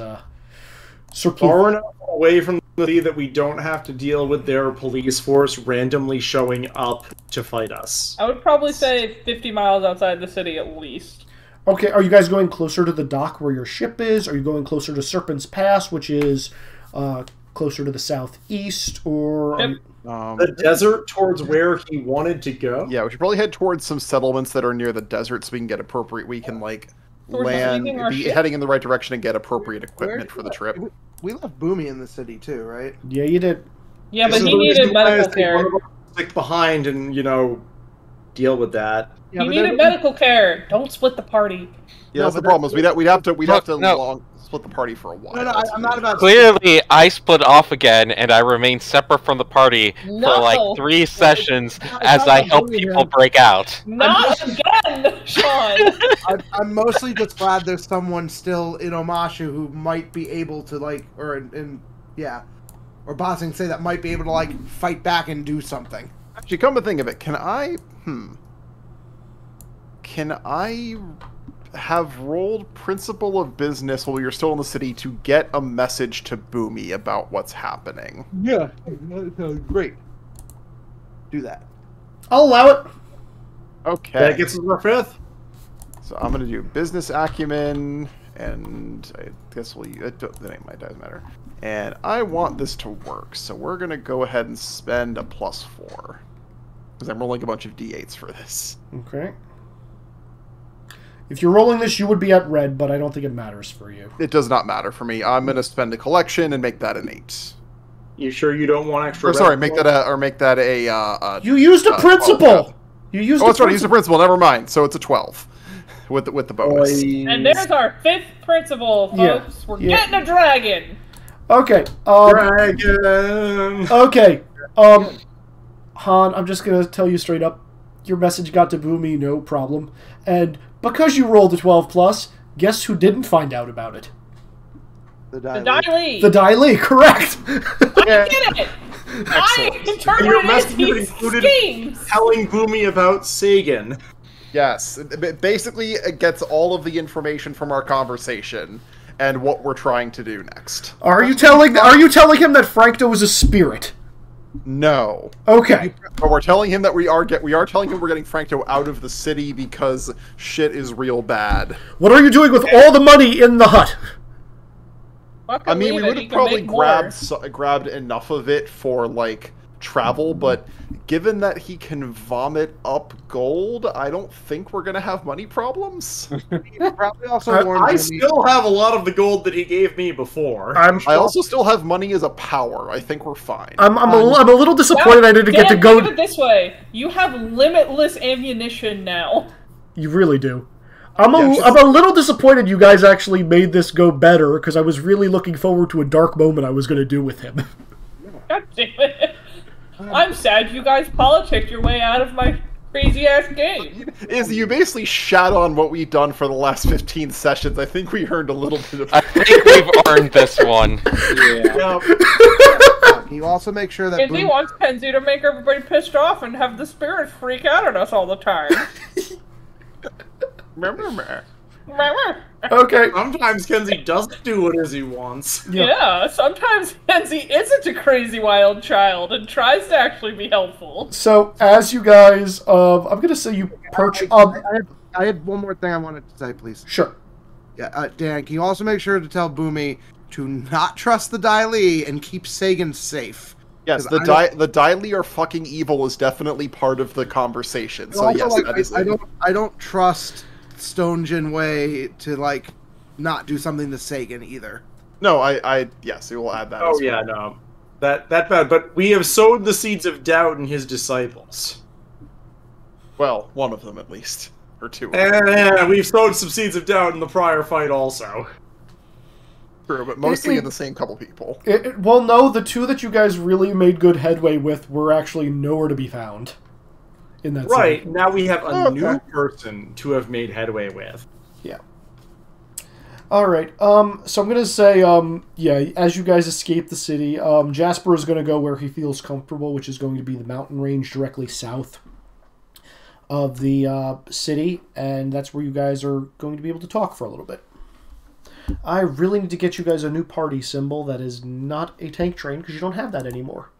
Far enough away from the city that we don't have to deal with their police force randomly showing up to fight us. I would probably say 50 miles outside the city at least. Okay. Are you guys going closer to the dock where your ship is? Are you going closer to Serpent's Pass, which is closer to the southeast, or? Yep. The desert towards where he wanted to go? Yeah, we should probably head towards some settlements that are near the desert so we can get appropriate. We can like land, be heading in the right direction and get appropriate equipment for the trip. We left Boomy in the city too, right? Yeah, you did. Yeah, but This is he the reason needed why I medical say one care. of us stick behind and, deal with that. Yeah, He but needed then- medical care. Don't split the party. Yeah, No, that's the but problem. Is we'd have to No. split the party for a while. No, I'm not about. Clearly, I split off again, and I remain separate from the party No. for like 3 sessions not as I about help doing people that. break out. Not again, Sean! I'm mostly just glad there's someone still in Omashu who might be able to or Bossing say that might be able to fight back and do something. Actually, come to think of it, can I have rolled Principle of Business while you're still in the city to get a message to Boomy about what's happening? Yeah, great. Do that. I'll allow it. Okay. That gets us our 5th. So I'm going to do Business Acumen, and I guess the name doesn't matter. And I want this to work, so we're going to go ahead and spend a +4. Because I'm rolling a bunch of d8s for this. Okay. If you're rolling this, you would be at red, but I don't think it matters for you. It does not matter for me. I'm going to spend a collection and make that an 8. You sure you don't want extra? Or sorry, make that a You used a principle. You used. Oh, that's right. I used a principle. Never mind. So it's a 12 with the bonus. And there's our 5th principle, folks. Yeah. We're Yeah. getting a dragon! Okay. Dragon. Okay. Han, I'm just gonna tell you straight up. Your message got to Boomy, no problem. And because you rolled a 12+, guess who didn't find out about it? The The Dai Li! The Dai Li, correct. I get it! I And your interpreted message these included schemes! telling Boomy about Sagan. Yes. Basically, it gets all of the information from our conversation and what we're trying to do next. Are you telling him that Franco is a spirit? No. Okay. But we're telling him that we are telling him we're getting Franco out of the city because shit is real bad. What are you doing with all the money in the hut? Fucking I mean, we leave it, would he have can probably make more. grabbed enough of it for travel, but given that he can vomit up gold, I don't think we're gonna have money problems. Probably also warned I Boomy. still have a lot of the gold that he gave me before. I also still have money as a power. I think we're fine. I'm a little disappointed I didn't get to Dan, go. think of it this way. You have limitless ammunition now. You really do. I'm a Yeah, little disappointed you guys actually made this go better because I was really looking forward to a dark moment I was going to do with him. God damn it. I'm sad you guys politicked your way out of my crazy-ass game. You basically shat on what we've done for the last 15 sessions. I think we earned a little bit of... I think we've earned this one. Yeah. Can you also make sure that Kenzie wants Kenzie to make everybody pissed off and have the spirits freak out at us all the time. Okay. Sometimes Kenzie doesn't do what Izzy wants. Yeah, sometimes Kenzie isn't a crazy wild child and tries to actually be helpful. So, as you guys, I'm going to say you perch... I had one more thing I wanted to say, please. Sure. Yeah, Dan, can you also make sure to tell Boomy to not trust the Dai Li and keep Sagan safe? Yes, 'Cause the Dai Li are fucking evil is definitely part of the conversation. So also, yes, like, that is. I don't trust Stone Jinwei to like not do something to Sagan either. No, yes, we will add that. Oh as well. yeah, no, that bad. But we have sowed the seeds of doubt in his disciples. Well, one of them at least, or two. And we've sowed some seeds of doubt in the prior fight also. True, but mostly in the same couple people. Well, no, the two that you guys really made good headway with were actually nowhere to be found. In that Right, city. now we have a Okay. new person to have made headway with. Yeah. All right. So I'm gonna say, yeah. As you guys escape the city, Jasper is gonna go where he feels comfortable, which is going to be the mountain range directly south of the city, and that's where you guys are going to be able to talk for a little bit. I really need to get you guys a new party symbol that is not a tank train because you don't have that anymore.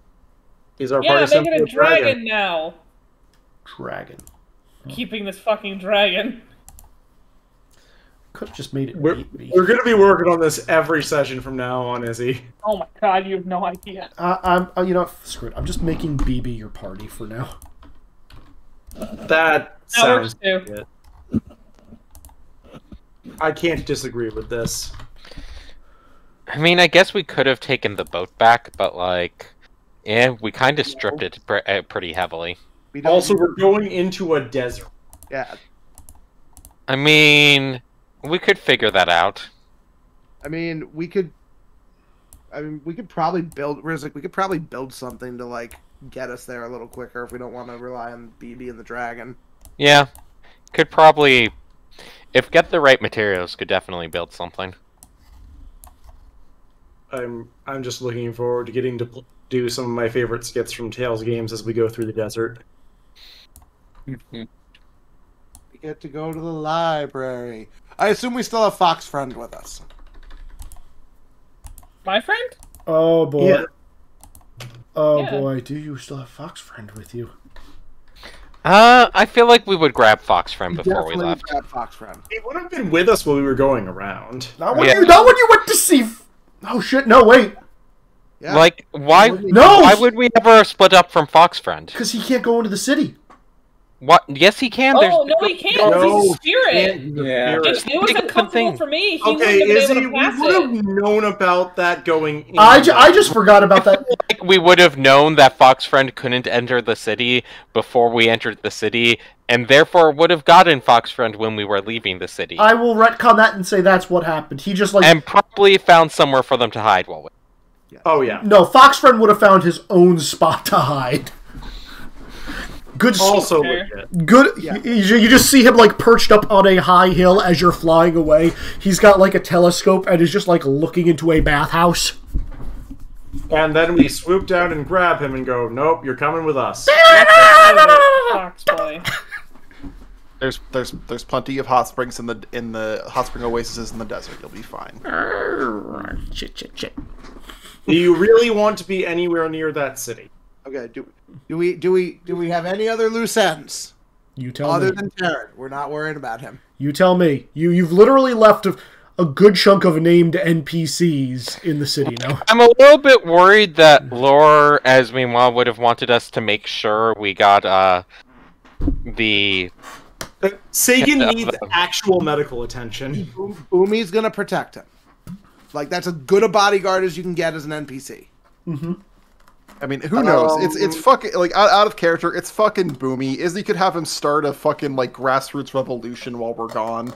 Is our Yeah, party make symbol it a dragon now. Dragon. Keeping this fucking dragon. Could have just made it We're baby. going to be working on this every session from now on, Izzy. Oh my god, you have no idea. I'm you know what, screw it. I'm just making BB your party for now. That That sounds works too. good. I can't disagree with this. I mean, I guess we could have taken the boat back, but like, yeah, we kind of stripped it pretty heavily. We don't Also, need- we're going into a desert. yeah. I mean, we could figure that out. I mean, we could probably build Rizzik. We could probably build something to like get us there a little quicker if we don't want to rely on BB and the dragon. Yeah, could probably, if get the right materials, could definitely build something. I'm just looking forward to getting to do some of my favorite skits from Tales games as we go through the desert. We get to go to the library. I assume we still have Fox Friend with us. My friend? Oh boy. Yeah. Oh Yeah. boy, do you still have Fox Friend with you? I feel like we would grab Fox Friend before we Definitely left. grab Fox Friend. He would have been with us while we were going around. Not when Yeah. you went to see. Oh shit! No, wait. Yeah. Like, why? No! Why would we ever split up from Fox Friend? Because he can't go into the city. What? Yes, he can. There's Oh, no, he can't. No, He's a spirit. Yeah. It was Big uncomfortable thing. for me. He Okay, wouldn't have Izzy, been able we to pass would have it. known about that going in. I just forgot about that. like we would have known that Fox Friend couldn't enter the city before we entered the city, and therefore would have gotten Fox Friend when we were leaving the city, I will retcon that and say that's what happened. He just like and probably found somewhere for them to hide while we. Oh, yeah. no. Fox Friend would have found his own spot to hide. Good. Also Okay. legit. Good. Yeah. You just see him like perched up on a high hill as you're flying away. He's got like a telescope and is just like looking into a bathhouse. And then we swoop down and grab him and go, nope, you're coming with us. Fox boy. There's plenty of hot springs in the hot spring oases in the desert. You'll be fine. Shit. Do you really want to be anywhere near that city? Okay. Do we have any other loose ends You tell other me. than Taryn? We're not worried about him. You tell me. You've literally left a good chunk of named NPCs in the city now. I'm a little bit worried that Lore, as meanwhile, would have wanted us to make sure we got the. Sagan needs actual medical attention. Boomy's gonna protect him. Like that's as good a bodyguard as you can get as an NPC. I mean, who knows? It's fucking like out of character. It's fucking Boomy. Izzy could have him start a fucking like grassroots revolution while we're gone.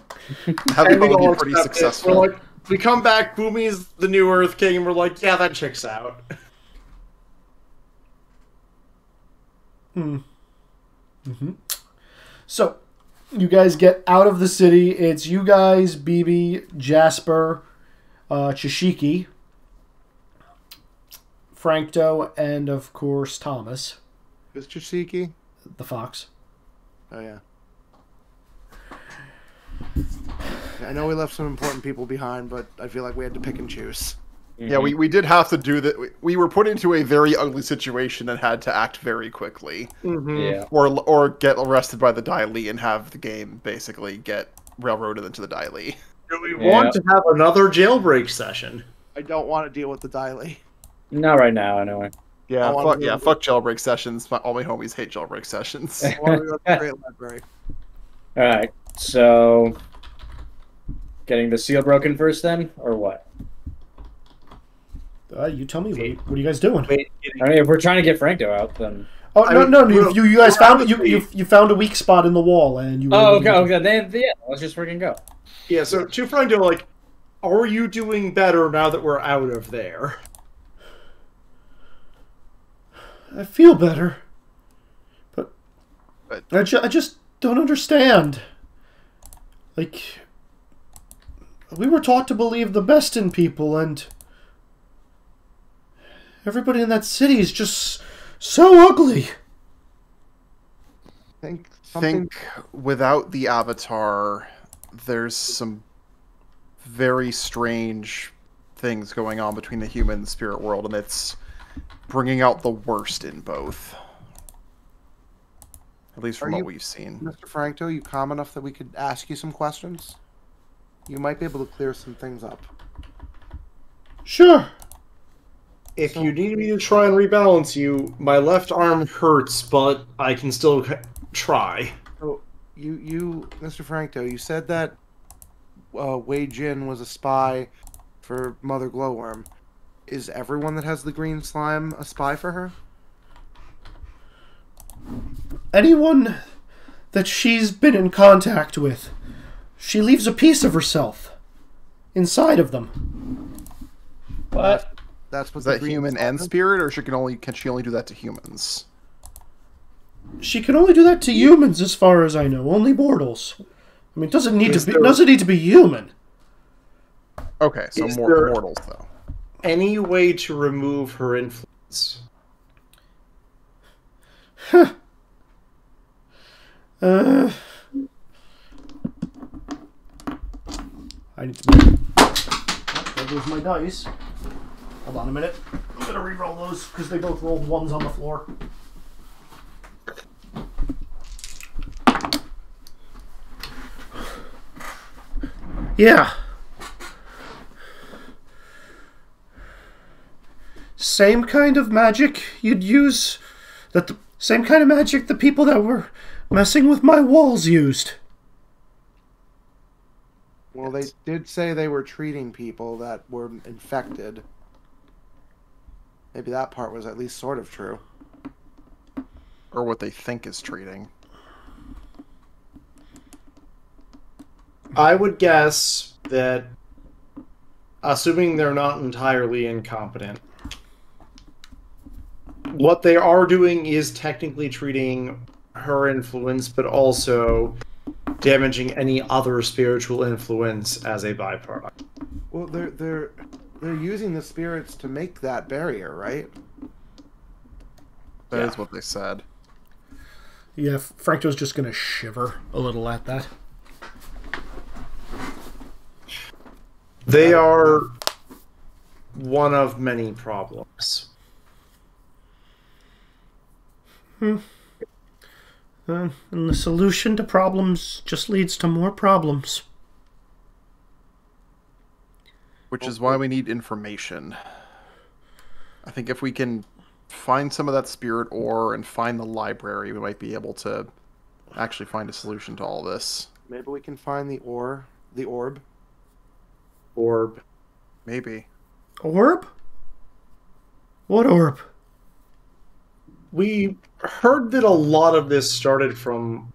Have And it we probably all be pretty accept it. successful. We're like, we come back, Boomy's the new Earth King, and we're like, yeah, that checks out. So, you guys get out of the city. It's you guys, BB, Jasper, Chishiki, Frankto, and of course Thomas, Is Chishiki? the fox. Oh yeah. I know we left some important people behind, but I feel like we had to pick and choose. Yeah, we did have to do that. We were put into a very ugly situation and had to act very quickly, Yeah. or get arrested by the Dai Li and have the game basically get railroaded into the Dai Li. Do we want to have another jailbreak session? I don't want to deal with the Daily. Not right now, anyway. Yeah, fuck jailbreak sessions. All my homies hate jailbreak sessions. I want to go to the Great Library. All right, so getting the seal broken first, then, or what? You tell me. What are you guys doing? I mean, if we're trying to get Franco out, then. Oh no! You guys found you found a weak spot in the wall, and you. Oh, okay. Then let's just freaking go. Yeah. So to Franco, like, are you doing better now that we're out of there? I feel better, but I just don't understand. Like, we were taught to believe the best in people, and everybody in that city is just so ugly. Think without the Avatar, there's some very strange things going on between the human and the spirit world, and it's bringing out the worst in both. At least from what we've seen. Mr. Franco, you calm enough that we could ask you some questions? You might be able to clear some things up. Sure. If you need me to try and rebalance you, my left arm hurts, but I can still try. So, Mr. Franco, you said that Wei Jin was a spy for Mother Glowworm. Is everyone that has the green slime a spy for her? Anyone that she's been in contact with, she leaves a piece of herself inside of them. What? That's what Is that human and spirit, or can she only do that to humans? She can only do that to humans, as far as I know. Only mortals. I mean, it doesn't need to be human. Okay, so mortals though. Any way to remove her influence? Huh. I need to. There goes my dice. Hold on a minute. I'm gonna re-roll those because they both rolled ones on the floor. Yeah. Same kind of magic you'd use. Same kind of magic the people that were messing with my walls used. Well, they did say they were treating people that were infected. Maybe that part was at least sort of true. Or what they think is treating. I would guess that, assuming they're not entirely incompetent, what they are doing is technically treating her influence, but also damaging any other spiritual influence as a byproduct. Well, they're using the spirits to make that barrier, right? That is what they said. Yeah, Franco's just gonna shiver a little at that. They are one of many problems. And the solution to problems just leads to more problems. Which is why we need information. I think if we can find some of that spirit ore and find the library, we might be able to actually find a solution to all this. Maybe we can find the orb. Orb. Maybe. Orb? What orb? We heard that a lot of this started from...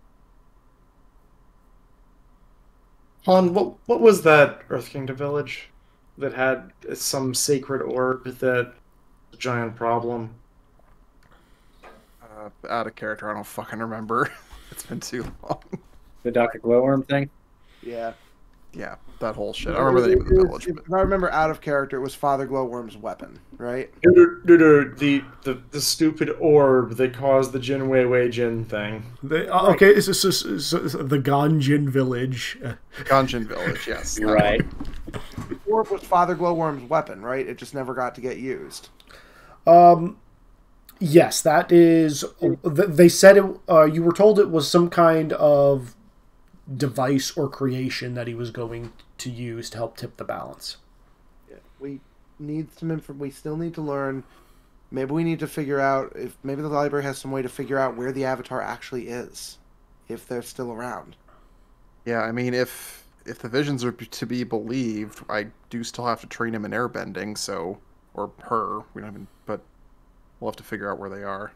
what was that Earth Kingdom village that had some sacred orb that was a giant problem? Out of character, I don't fucking remember. It's been too long. The Dr. Glowworm thing? Yeah. Yeah, that whole shit. I remember the name of the village. If I remember out of character, it was Father Glowworm's weapon, right? No, the stupid orb that caused the Jin Wei Jin thing. Okay, it's the Ganjin village. Ganjin village, yes. You're right. The orb was Father Glowworm's weapon, right? It just never got to get used. Yes, that is... They said it... you were told it was some kind of device or creation that he was going to use to help tip the balance. Yeah, we need some we still need to learn. Maybe we need to figure out if maybe the library has some way to figure out where the Avatar actually is, if they're still around. Yeah, I mean, if the visions are to be believed, I do still have to train him in airbending, so, or her. We don't even, but we'll have to figure out where they are.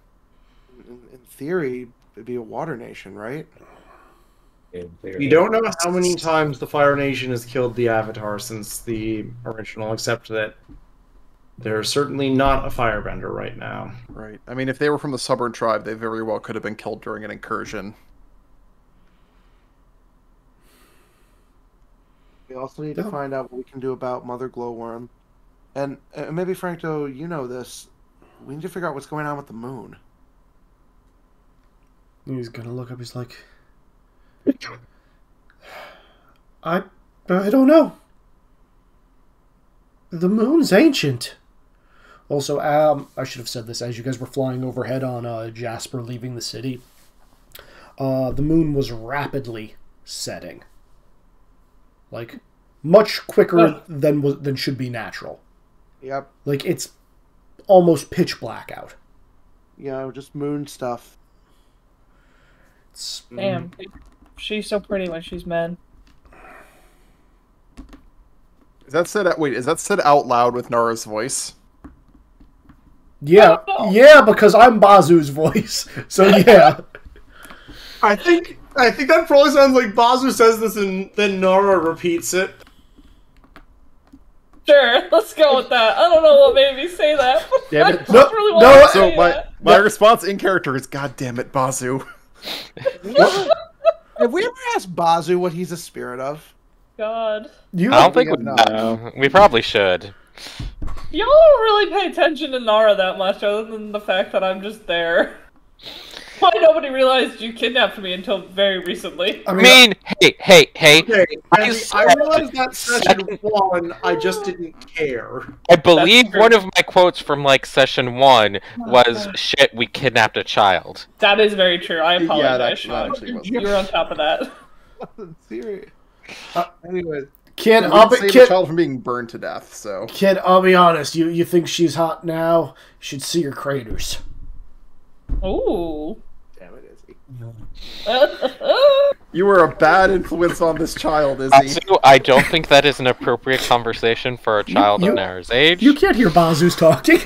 In theory, it'd be a water nation, right? We don't know how many times the Fire Nation has killed the Avatar since the original, except that they're certainly not a firebender right now. Right. I mean, if they were from the Stubborn tribe, they very well could have been killed during an incursion. We also need to find out what we can do about Mother Glowworm. And maybe, Franco, you know this. We need to figure out what's going on with the moon. He's gonna look up, he's like... I don't know. The moon's ancient. Also, I should have said this as you guys were flying overhead on Jasper leaving the city. The moon was rapidly setting. Like, much quicker than should be natural. Yep. Like, it's almost pitch black out. You know, just moon stuff. Damn. She's so pretty when she's mad. Is that said? Wait, is that said out loud with Nara's voice? Yeah, yeah, because I'm Bazu's voice. So yeah. I think that probably sounds like Bazu says this and then Nara repeats it. Sure, let's go with that. I don't know what made me say that. Damn it. I just really wanted to say So that. my response in character is, God damn it, Bazu. Have we ever asked Bazu what he's a spirit of? God. I don't think we probably should. Y'all don't really pay attention to Nara that much, other than the fact that I'm just there. Why nobody realized you kidnapped me until very recently. I mean, hey. Okay, I realized that session 1, I just didn't care. I believe one of my quotes from, like, session 1 was, shit, we kidnapped a child. That is very true. I apologize, that actually was. You were on top of that. Serious. Anyways. Kid, Save a child from being burned to death, so... Kid, I'll be honest, you think she's hot now? You should see her craters. Ooh. Damn it, Izzy. You were a bad influence on this child, Izzy. I don't think that is an appropriate conversation for a child of Nara's age. You can't hear Bazu's talking.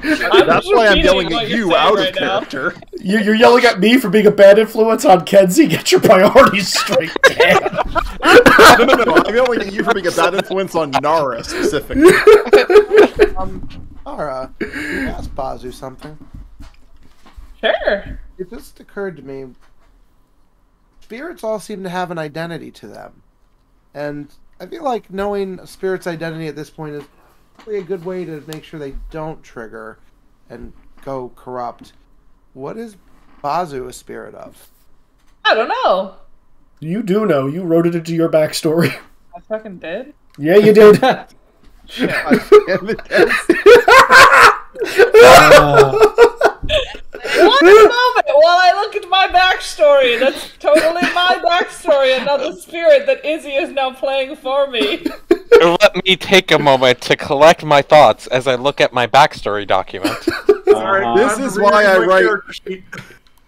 That's why I'm yelling at you out of character. You're yelling at me for being a bad influence on Kenzie? Get your priorities straight, damn. No. I'm yelling at you for being a bad influence on Nara, specifically. Nara, can you ask Bazu something? Sure. It just occurred to me, spirits all seem to have an identity to them. And I feel like knowing a spirit's identity at this point is probably a good way to make sure they don't trigger and go corrupt. What is Bazu a spirit of? I don't know. You do know. You wrote it into your backstory. I fucking did? Yeah, you did. Shit. One moment while I look at my backstory. That's totally my backstory, another spirit that Izzy is now playing for me. Let me take a moment to collect my thoughts as I look at my backstory document. This is why I write.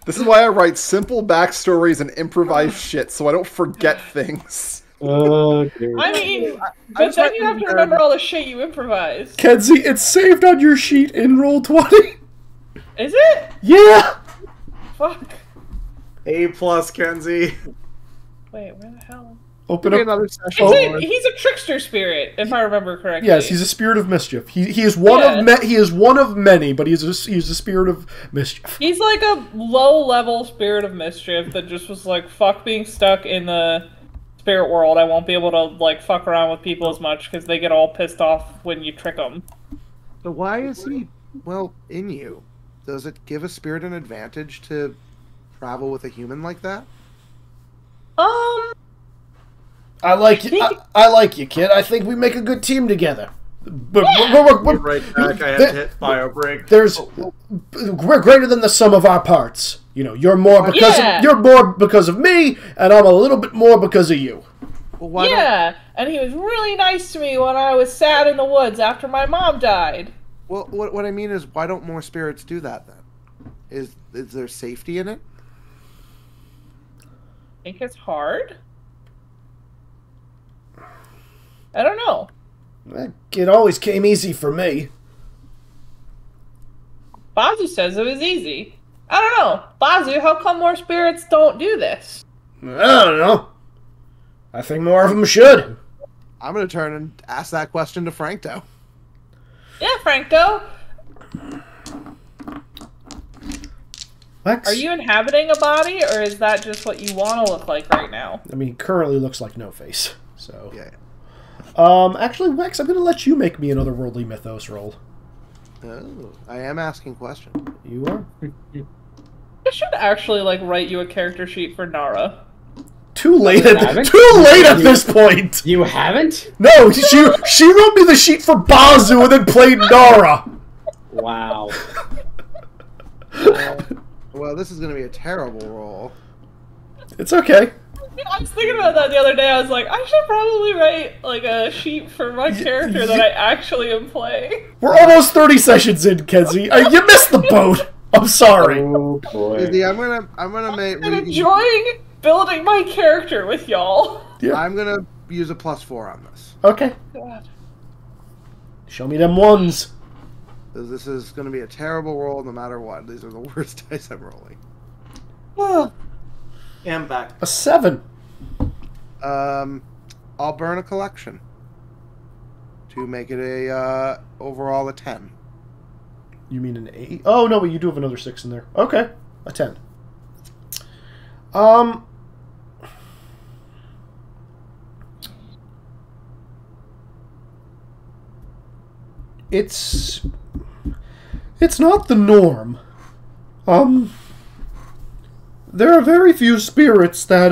This is why I write simple backstories and improvise shit, so I don't forget things. I mean, but then you have to remember all the shit you improvise. Kenzie, it's saved on your sheet in Roll20. Is it? Yeah. Fuck. A+, Kenzie. Wait, where the hell? Open up another session. He's a trickster spirit, if I remember correctly. Yes, he's a spirit of mischief. He is one of many, but he's a spirit of mischief. He's like a low-level spirit of mischief that just was like, fuck being stuck in the spirit world. I won't be able to like fuck around with people as much because they get all pissed off when you trick them. So why is he, well, in you? Does it give a spirit an advantage to travel with a human like that? I like you. I like you, kid. I think we make a good team together. But We're right back. I have to hit bio break. We're greater than the sum of our parts. You know, you're more because of me, and I'm a little bit more because of you. Well, and he was really nice to me when I was sad in the woods after my mom died. Well, what I mean is, why don't more spirits do that then? Is there safety in it? I think it's hard. I don't know. It always came easy for me. Bazu says it was easy. I don't know. Bazu, how come more spirits don't do this? I don't know. I think more of them should. I'm going to turn and ask that question to Franco. Yeah, Franco. Lex? Are you inhabiting a body, or is that just what you want to look like right now? I mean, currently looks like no face. So Yeah. Actually, Wex, I'm going to let you make me another Worldly Mythos roll. Oh, I am asking questions. You are? I should actually, like, write you a character sheet for Nara. Too late at this point! You haven't? No, she wrote me the sheet for Bazu and then played Nara! Wow. Well, this is going to be a terrible roll. It's okay. I was thinking about that the other day. I was like, I should probably write, like, a sheet for my character that I actually am playing. We're almost 30 sessions in, Kenzie. You missed the boat! I'm sorry. Oh, boy. Izzy, I'm gonna make. I'm enjoying building my character with y'all. Yeah. I'm gonna use a +4 on this. Okay. God. Show me them ones. Because this is gonna be a terrible roll no matter what. These are the worst dice I'm rolling. And back. A 7. I'll burn a collection to make it a overall a 10. You mean an 8? Oh, no, but you do have another 6 in there. Okay. A 10. It's not the norm. There are very few spirits that,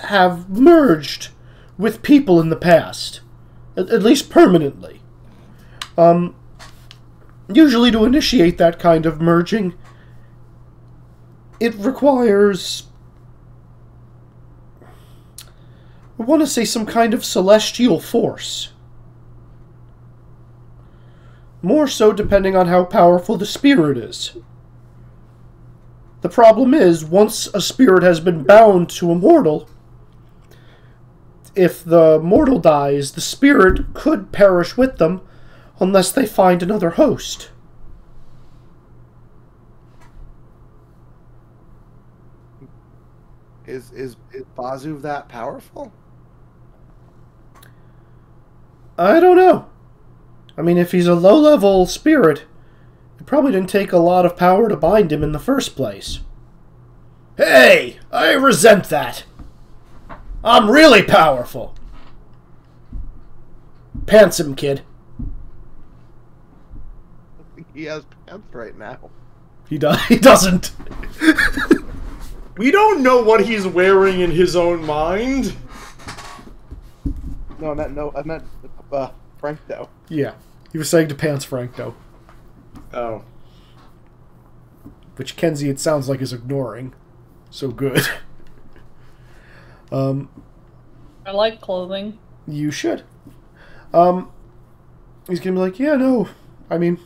have merged with people in the past. At least permanently. Usually to initiate that kind of merging, it requires, I want to say, some kind of celestial force. More so depending on how powerful the spirit is. The problem is, once a spirit has been bound to a mortal, if the mortal dies, the spirit could perish with them unless they find another host. Is Bazu that powerful? I don't know. I mean, if he's a low-level spirit, it probably didn't take a lot of power to bind him in the first place. Hey! I resent that! I'm really powerful! Pants him, kid. He has pants right now. He doesn't. We don't know what he's wearing in his own mind. No, I meant Franco. Yeah, he was saying to Pants Franco. Oh. Which Kenzie, it sounds like, is ignoring. So good. I like clothing. You should. He's gonna be like, yeah, no. I mean,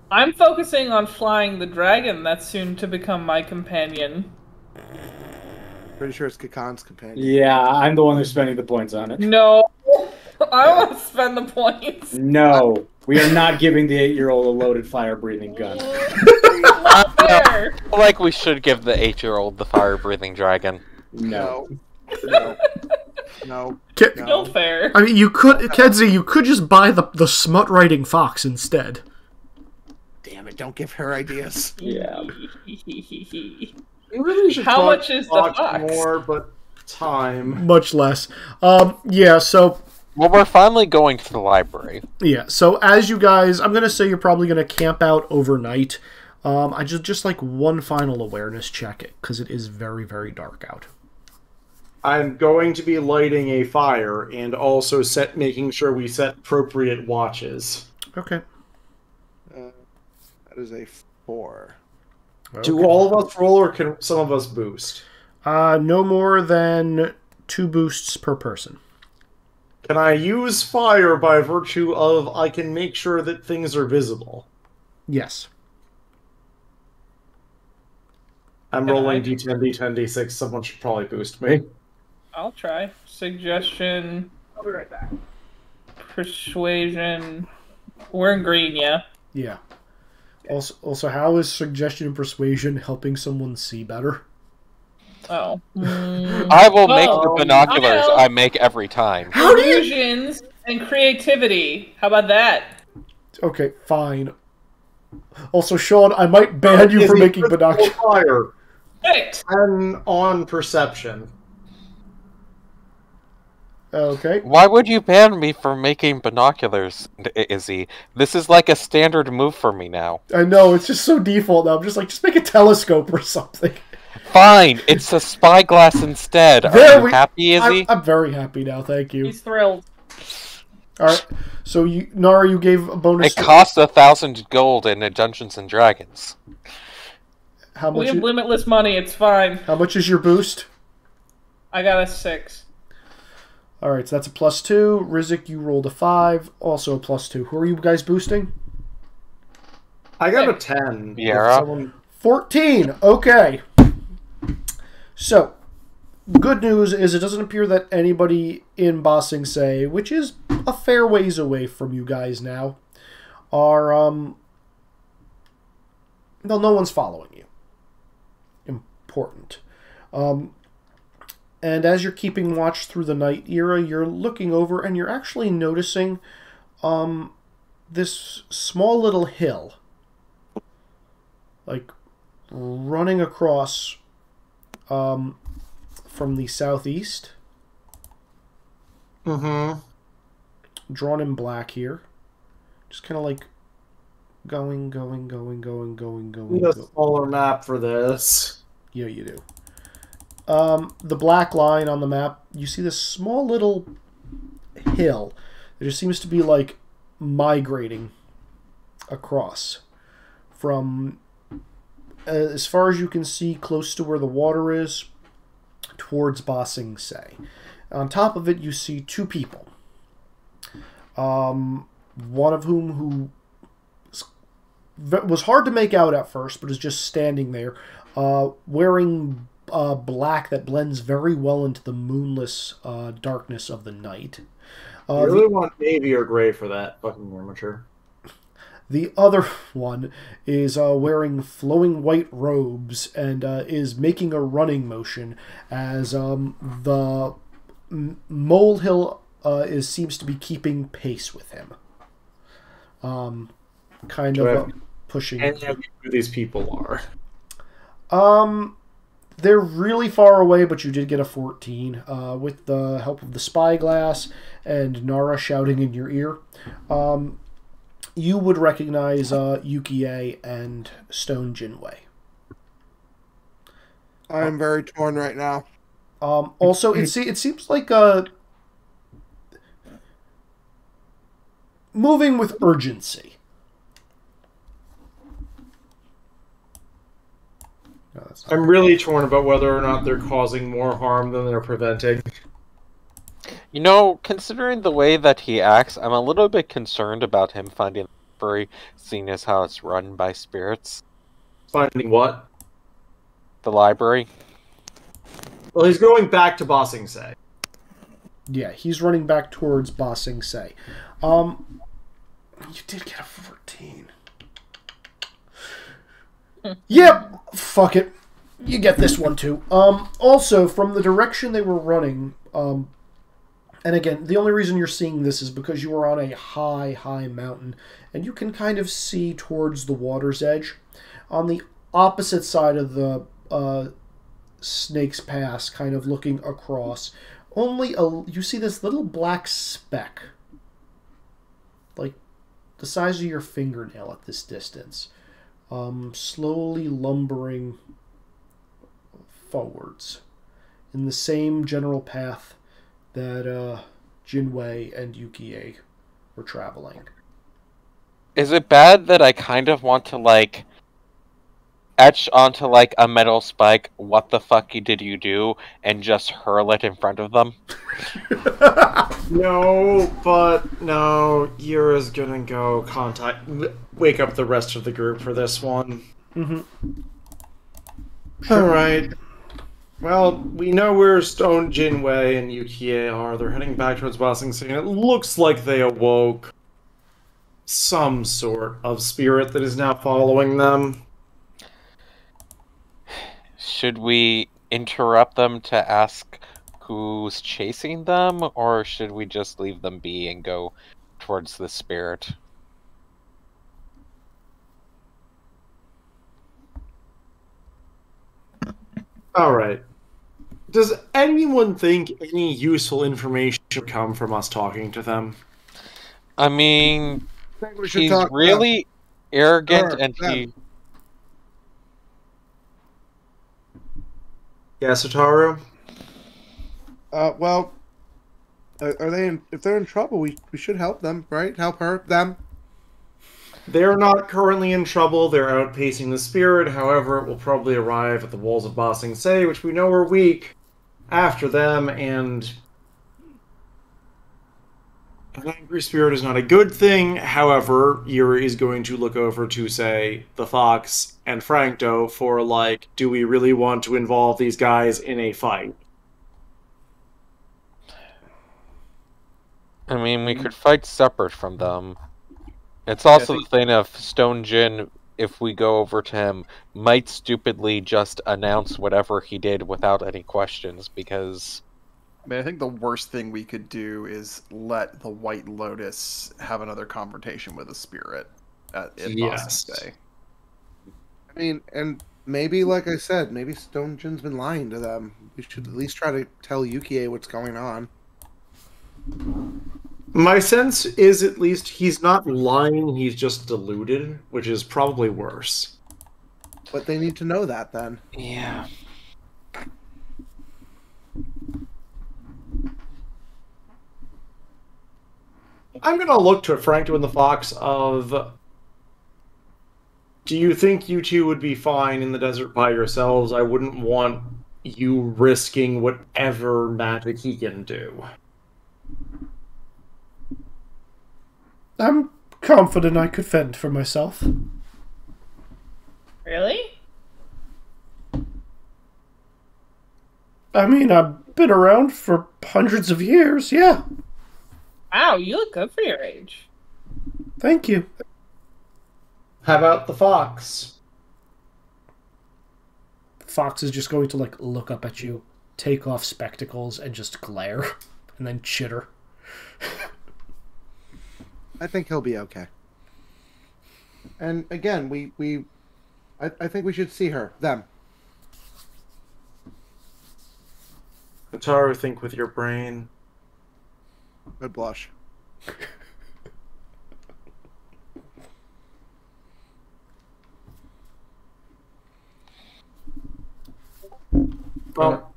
I'm focusing on flying the dragon that's soon to become my companion. Pretty sure it's Kakan's companion. Yeah, I'm the one who's spending the points on it. No. I want to spend the points. No. We are not giving the 8-year-old a loaded fire-breathing gun. Not fair. Like we should give the 8-year-old the fire-breathing dragon. No. No. No fair. I mean, you could, Kenzie, you could just buy the smut-writing fox instead. Damn it, don't give her ideas. Yeah. We really should How talk much is the fox? more, but time. Much less. Yeah, so... Well, we're finally going to the library. Yeah, so as you guys... I'm going to say you're probably going to camp out overnight. I just like one final awareness check, because it is very, very dark out. I'm going to be lighting a fire and also making sure we set appropriate watches. Okay. I That is a 4. Do all of us roll, or can some of us boost? No more than 2 boosts per person. Can I use fire by virtue of I can make sure that things are visible? Yes. I'm Can rolling I? D10, D10, D6. Someone should probably boost me. I'll try. Suggestion. I'll be right back. Persuasion. We're in green, yeah. Yeah. Also, how is suggestion and persuasion helping someone see better? Oh. I will make the binoculars I know. I make every time. Illusions and creativity. How about that? Okay, fine. Also, Sean, I might ban you for making binoculars. Fire. Six. And on perception. Okay. Why would you ban me for making binoculars, Izzy? This is like a standard move for me now. I know, it's just so default now. I'm just like, just make a telescope or something. Fine, it's a spyglass instead. There Are you happy, Izzy? I'm very happy now, thank you. He's thrilled. Alright, so Nara, you gave a bonus. It costs 1,000 gold in Dungeons and Dragons. How We much? have limitless money, it's fine. How much is your boost? I got a 6. Alright, so that's a +2. Rizik, you rolled a 5. Also a +2. Who are you guys boosting? I got a 10. Yara? 14. Okay. So, good news is it doesn't appear that anybody in Ba Sing Se, which is a fair ways away from you guys now, are, no one's following you. Important. And as you're keeping watch through the night era, you're looking over and you're actually noticing this small little hill, like running across from the southeast. Mm-hmm. Drawn in black here. Just kind of like going. Need a smaller map for this. Yeah, you do. The black line on the map, you see this small little hill that just seems to be like migrating across from as far as you can see, close to where the water is, towards Ba Sing Se. On top of it, you see 2 people. One of whom was hard to make out at first, but is just standing there, wearing black that blends very well into the moonless darkness of the night. You really want navy or gray for that fucking armature. The other one is wearing flowing white robes and is making a running motion as the molehill seems to be keeping pace with him. Kind of pushing. And who these people are? They're really far away, but you did get a 14 with the help of the spyglass and Nara shouting in your ear. You would recognize Yukie and Stone Jinwei. I am very torn right now. Also, it seems like moving with urgency. No, I'm really torn about whether or not they're causing more harm than they're preventing. You know, considering the way that he acts, I'm a little bit concerned about him finding the library, seeing as how it's run by spirits. Finding what? The library. Well, he's going back to Ba Sing Se. Yeah, he's running back towards Ba Sing Se. You did get a 14. Yep, fuck it. You get this one too. Also, from the direction they were running, and again, the only reason you're seeing this is because you are on a high mountain, and you can kind of see towards the water's edge. On the opposite side of the Snake's Pass, kind of looking across, you see this little black speck, like the size of your fingernail at this distance, slowly lumbering forwards in the same general path that Jinwei and Yukie were traveling. Is it bad that I kind of want to, like, etch onto, like, a metal spike, what the fuck did you do, and just hurl it in front of them? No, but no, Yura's gonna go wake up the rest of the group for this one. Mm-hmm. Alright. Well, we know where Stone Jinwei and UTA are. They're heading back towards Ba Sing Se. It looks like they awoke some sort of spirit that is now following them. Should we interrupt them to ask who's chasing them, or should we just leave them be and go towards the spirit? Alright. Does anyone think any useful information should come from us talking to them? I mean, I think we should he's talk really arrogant, Sure, and he... Yes, Ataru? Well, are they in, if they're in trouble, we should help them, right? Help them. They're not currently in trouble. They're outpacing the spirit. However, it will probably arrive at the walls of Ba Sing Se, which we know are weak, after them, and an angry spirit is not a good thing. However, Yuri is going to look over to, say, the Fox and Francto for, like, do we really want to involve these guys in a fight? I mean, we could fight separate from them. It's also the thing of Stone Jin, if we go over to him, might stupidly just announce whatever he did without any questions, because... I mean, I think the worst thing we could do is let the White Lotus have another confrontation with a spirit in Ba Sing Se. I mean, and maybe, like I said, maybe Stone Jin's been lying to them. We should at least try to tell Yukie what's going on. My sense is at least he's not lying, he's just deluded, which is probably worse. But they need to know that then. Yeah. I'm gonna look to Francto and the Fox of... Do you think you two would be fine in the desert by yourselves? I wouldn't want you risking whatever magic he can do. I'm confident I could fend for myself. Really? I mean, I've been around for hundreds of years, yeah. Wow, you look good for your age. Thank you. How about the Fox? Fox is just going to, like, look up at you, take off spectacles, and just glare, and then chitter. I think he'll be okay. And again, I think we should see her, them. Ataru, think with your brain. Good blush. Well,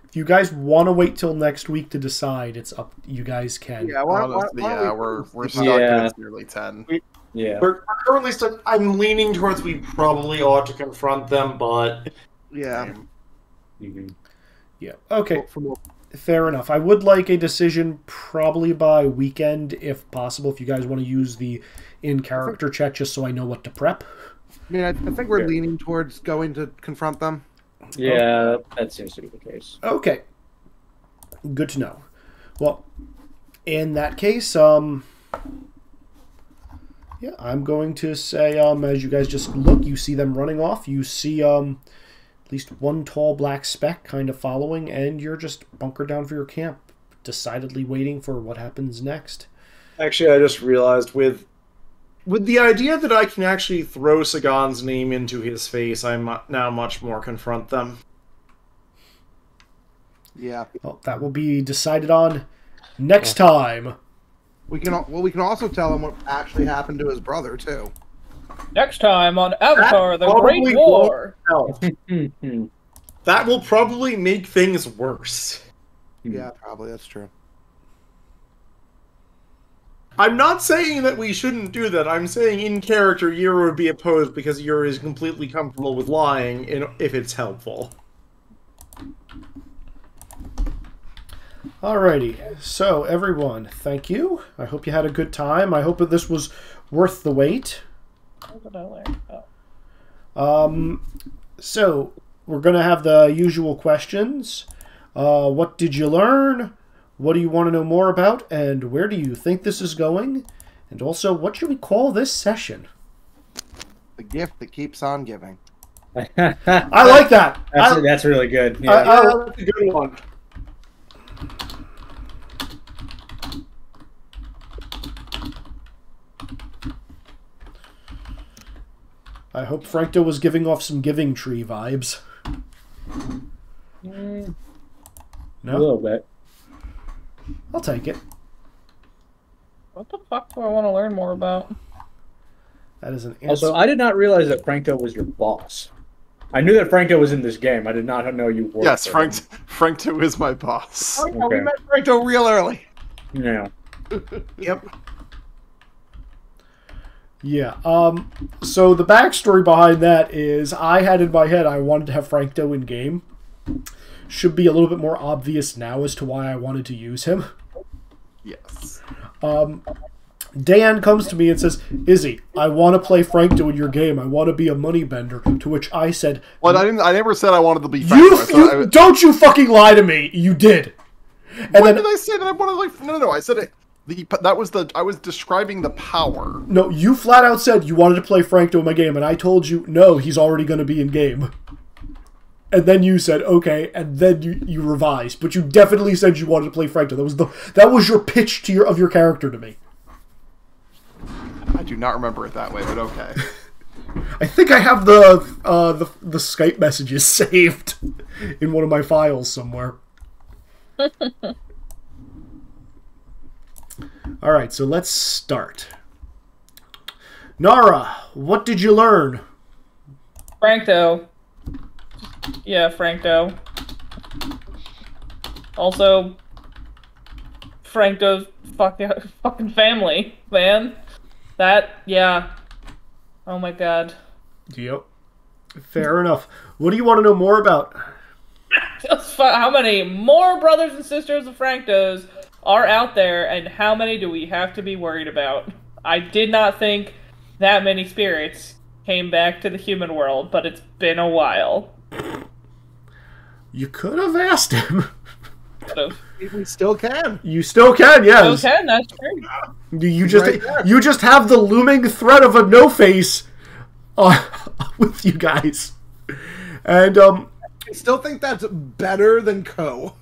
if you guys want to wait till next week to decide, it's up. You guys can. Yeah, Honestly, yeah, we're stuck Yeah. and it's nearly 10. Yeah. we're currently stuck. I'm leaning towards we probably ought to confront them, but... Yeah. Mhm. Yeah. Okay. From Fair enough. I would like a decision probably by weekend, if possible, if you guys want to use the in-character check, just so I know what to prep. I mean, I think we're leaning towards going to confront them. Yeah, that seems to be the case. Okay. Good to know. Well, in that case, yeah, I'm going to say, as you guys just look, you see them running off, you see, at least one tall black speck kind of following, and you're just bunkered down for your camp, decidedly waiting for what happens next. Actually, I just realized with the idea that I can actually throw Sagan's name into his face, I'm now much more confront them. Yeah. Well, that will be decided on next time. We can also tell him what actually happened to his brother too. Next time on Avatar: The probably Great War. That will probably make things worse. Yeah, probably that's true. I'm not saying that we shouldn't do that. I'm saying in character, Yura would be opposed because Yura is completely comfortable with lying if it's helpful. Alrighty, so everyone, thank you. I hope you had a good time. I hope that this was worth the wait. What did I learn? Oh. So we're gonna have the usual questions. What did you learn? What do you want to know more about? And where do you think this is going? And also, what should we call this session? The gift that keeps on giving. I like that. That's really good. Yeah. That's a good one. I hope Frankto was giving off some Giving Tree vibes. A No? little bit. I'll take it. What the fuck do I want to learn more about? That is an answer. Also, I did not realize that Frankto was your boss. I knew that Frankto was in this game. I did not know you worked Yes, for him. Frankto is my boss. Oh, yeah, Okay. we met Franco real early. Yeah. Yep. Yeah, so the backstory behind that is I had in my head I wanted to have Frankto in game. Should be a little bit more obvious now as to why I wanted to use him. Yes. Dan comes to me and says, Izzy, I want to play Frankto in your game. I want to be a moneybender. To which I said, Well, I never said I wanted to be Frankto. don't you fucking lie to me. You did. And When then did I say that I wanted to? No. I said it. I was describing the power. no, you flat out said you wanted to play Frankto in my game, and I told you, no, he's already going to be in game. And then you said, okay, and then you revised. But you definitely said you wanted to play Frankto. That was your pitch to your character to me. I do not remember it that way, but okay. I think I have the Skype messages saved in one of my files somewhere. Alright, so let's start. Nara, what did you learn? Frankto. Yeah, Frankto. Also, Frankto's fucking family, man. Yeah. Oh my god. Yep. Fair enough. What do you want to know more about? How many more brothers and sisters of Franktos are out there, and how many do we have to be worried about? I did not think that many spirits came back to the human world, but it's been a while. You could have asked him. We still can. You still can, yes. Okay, that's true. You Right there. you just have the looming threat of a no face with you guys, and I still think that's better than Co.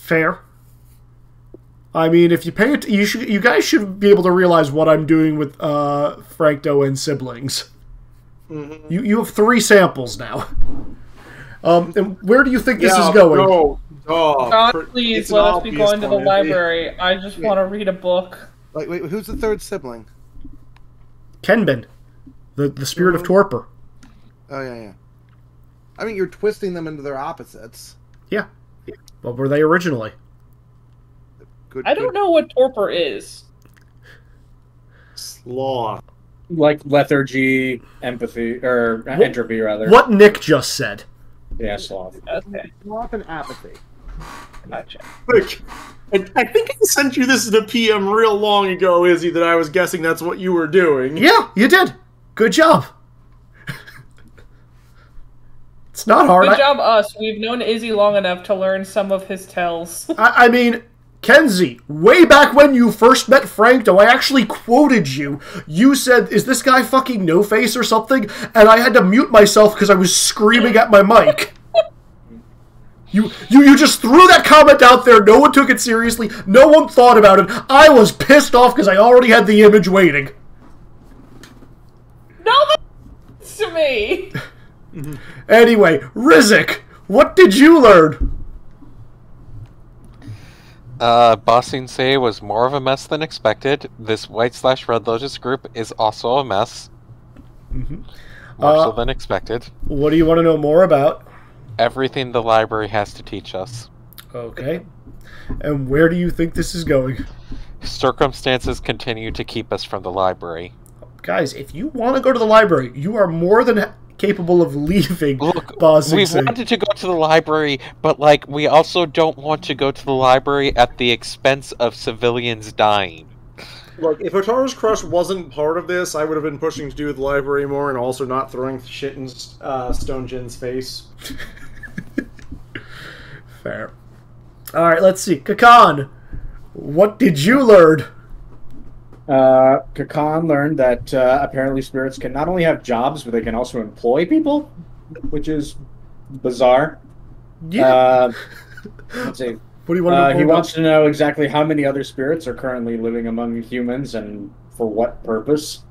fair. I mean, if you pay it, you guys should be able to realize what I'm doing with Frankto and siblings. Mm-hmm. You have 3 samples now. And where do you think this is going? No. God, please It's an let us be obvious going to the one, library. I just want to read a book. Wait, who's the third sibling? Kenbin, the spirit of torpor. Oh, yeah. I mean, you're twisting them into their opposites. Yeah. What were they originally? Good. I don't know what torpor is. Sloth. Like lethargy, empathy, or entropy, rather. What Nick just said. Yeah, sloth. Okay, Sloth and apathy. gotcha. Look, I think I sent you this in a PM real long ago, Izzy, that I was guessing that's what you were doing. Yeah, you did. Good job. It's not hard. Good job, us. We've known Izzy long enough to learn some of his tells. I mean, Kenzie, way back when you first met Frankto, I actually quoted you. You said, is this guy fucking no-face or something? And I had to mute myself because I was screaming at my mic. You just threw that comment out there. No one took it seriously. No one thought about it. I was pissed off because I already had the image waiting. Nobody to me. Anyway, Rizik, what did you learn? Bossing Say was more of a mess than expected. This White/Red Lotus group is also a mess. More so than expected. What do you want to know more about? Everything the library has to teach us. Okay. And where do you think this is going? Circumstances continue to keep us from the library. Guys, if you want to go to the library, you are more than capable of leaving. Look, Bossing we've Say. wanted to go to the library, but, like, we also don't want to go to the library at the expense of civilians dying. Look, if Otaru's Crush wasn't part of this, I would have been pushing to do the library more and also not throwing shit in Stone Jin's face. Fair. Alright, let's see. Kakan, what did you learn? Kakan learned that apparently spirits can not only have jobs, but they can also employ people, which is bizarre. Yeah. Let's see. What do you want to know? He wants to know exactly how many other spirits are currently living among humans and for what purpose.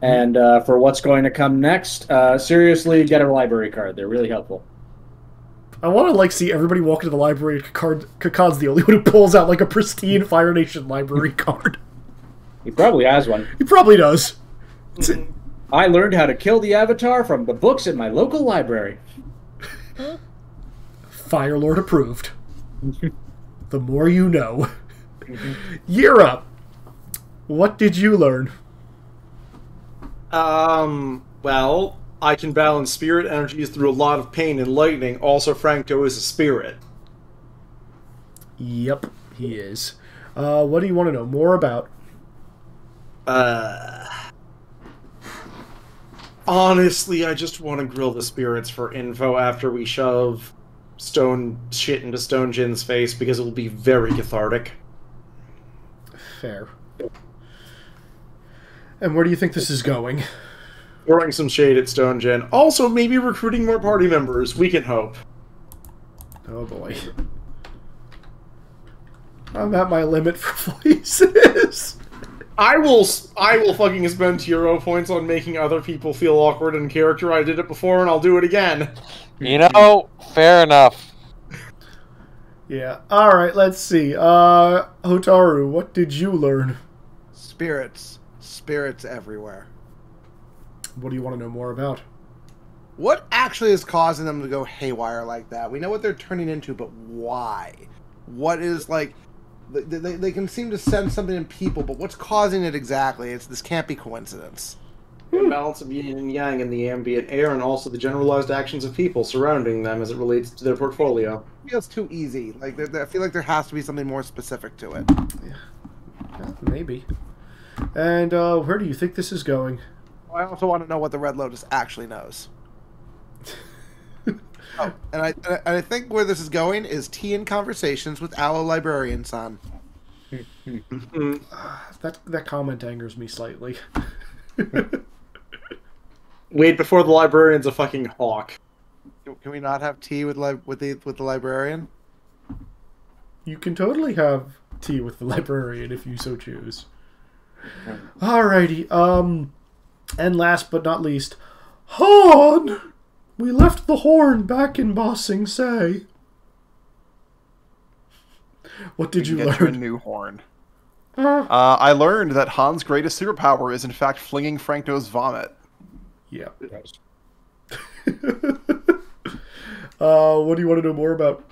And for what's going to come next, seriously, get a library card. They're really helpful. I want to, like, see everybody walk into the library and Kakan's the only one who pulls out, like, a pristine Fire Nation library card. He probably has one. He probably does. I learned how to kill the Avatar from the books at my local library. Fire Lord approved. The more you know. Yura, what did you learn? Well, I can balance spirit energies through a lot of pain and lightning. Also, Francto is a spirit. Yep, he is. What do you want to know more about? Honestly, I just want to grill the spirits for info after we shove stone shit into Stone Jin's face because it will be very cathartic. Fair. And where do you think this is going? Throwing some shade at Stone Jin. Also, maybe recruiting more party members. We can hope. Oh boy. I'm at my limit for voices. I will fucking spend hero points on making other people feel awkward in character. I did it before, and I'll do it again. You know, fair enough. Yeah. Alright, let's see. Hotaru, what did you learn? Spirits. Spirits everywhere. What do you want to know more about? What actually is causing them to go haywire like that? We know what they're turning into, but why? What is, like... They can seem to sense something in people, but what's causing it exactly? This can't be coincidence. Balance of yin and yang in the ambient air, and also the generalized actions of people surrounding them as it relates to their portfolio. It feels too easy. Like I feel like there has to be something more specific to it. Yeah, maybe. And where do you think this is going? I also want to know what the Red Lotus actually knows. Oh, and I think where this is going is tea and conversations with Aloe Librarian-san. That comment angers me slightly. Wait, before the librarian's a fucking hawk. Can we not have tea with the librarian? You can totally have tea with the librarian if you so choose. Alrighty, and last but not least, Han! We left the horn back in Ba Sing Se. What did you Get learn? a new horn. I learned that Han's greatest superpower is in fact flinging Francto's vomit. Yeah. What do you want to know more about?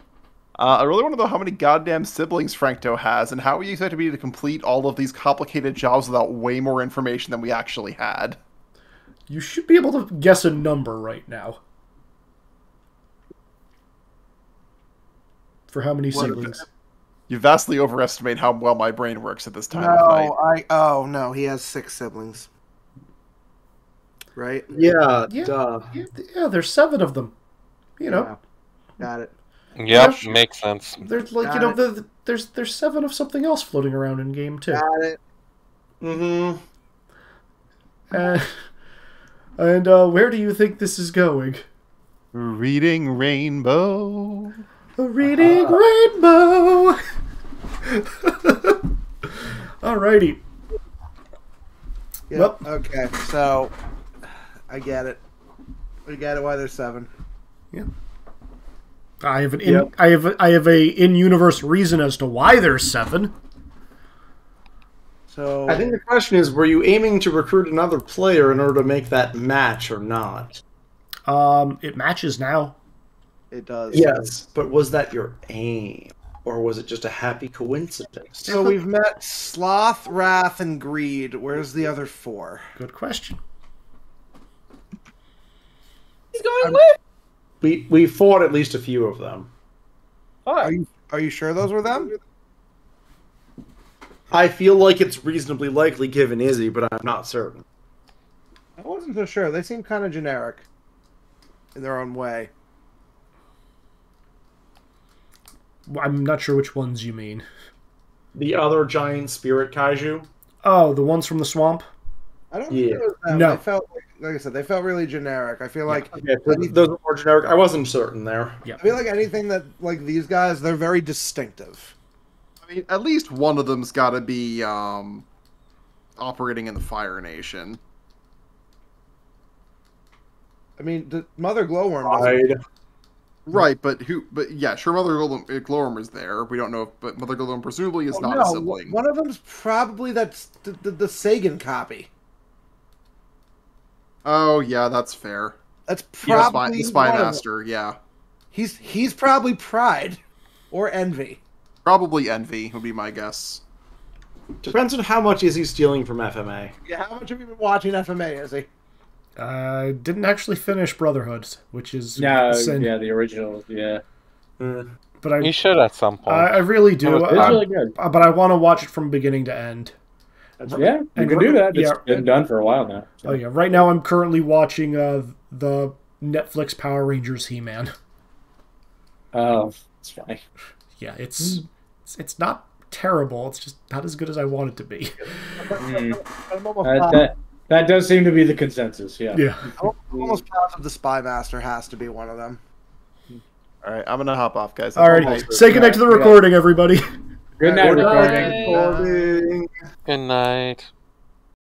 I really want to know how many goddamn siblings Francto has, and how we expect to be to complete all of these complicated jobs without way more information than we actually had. You should be able to guess a number right now. For how many siblings? You vastly overestimate how well my brain works at this time of night. Oh no, he has 6 siblings. Right? Yeah, Yeah. duh. Yeah, there's 7 of them. You know. Yeah. Got it. Yep, makes sense. There's like Got there's 7 of something else floating around in game too. Got it. Mm-hmm. And where do you think this is going? Reading Rainbow. A reading rainbow. Alrighty. Yeah, Well- okay, so I get it. We get it why there's 7. Yeah. I have a in-universe reason as to why there's 7. So I think the question is, were you aiming to recruit another player in order to make that match or not? It matches now. it does. Yes, but was that your aim? Or was it just a happy coincidence? So we've met Sloth, Wrath, and Greed. Where's the other 4? Good question. He's going with. We fought at least a few of them. Are you sure those were them? I feel like it's reasonably likely given Izzy, but I'm not certain. I wasn't so sure. They seem kind of generic in their own way. I'm not sure which ones you mean. The other giant spirit kaiju? Oh, the ones from the swamp? I don't think it was them. No. They felt like I said, they felt really generic. I feel like Those are more generic. I wasn't certain there. Yeah. I feel like anything that like these guys, they're very distinctive. I mean, at least one of them's got to be operating in the Fire Nation. I mean, the Mother Glowworm. Right, but who? But yeah, sure, Mother Glowworm is there. We don't know, but Mother Glowworm presumably is not a sibling. One of them's probably that's the Sagan copy. Oh yeah, that's fair. That's probably the Spy one of them. Master. Yeah, He's probably Pride or Envy. probably Envy would be my guess. Depends on how much is he stealing from FMA. Yeah, how much have you been watching FMA, is he? I didn't actually finish Brotherhood, which is No, sin. yeah, the original, yeah. But I You should at some point. I really do. It's really good. But I want to watch it from beginning to end. Yeah, you And can do that. It's yeah. been done for a while now. So. Oh yeah, right now I'm currently watching the Netflix Power Rangers He-Man. Oh, it's fine. Yeah, it's not terrible. It's just not as good as I want it to be. I'm almost That does seem to be the consensus, yeah. Yeah. almost positive the Spy Master has to be one of them. All right, I'm gonna hop off, guys. All right, say goodnight to the recording, everybody. Good night, Good recording. night. Good night.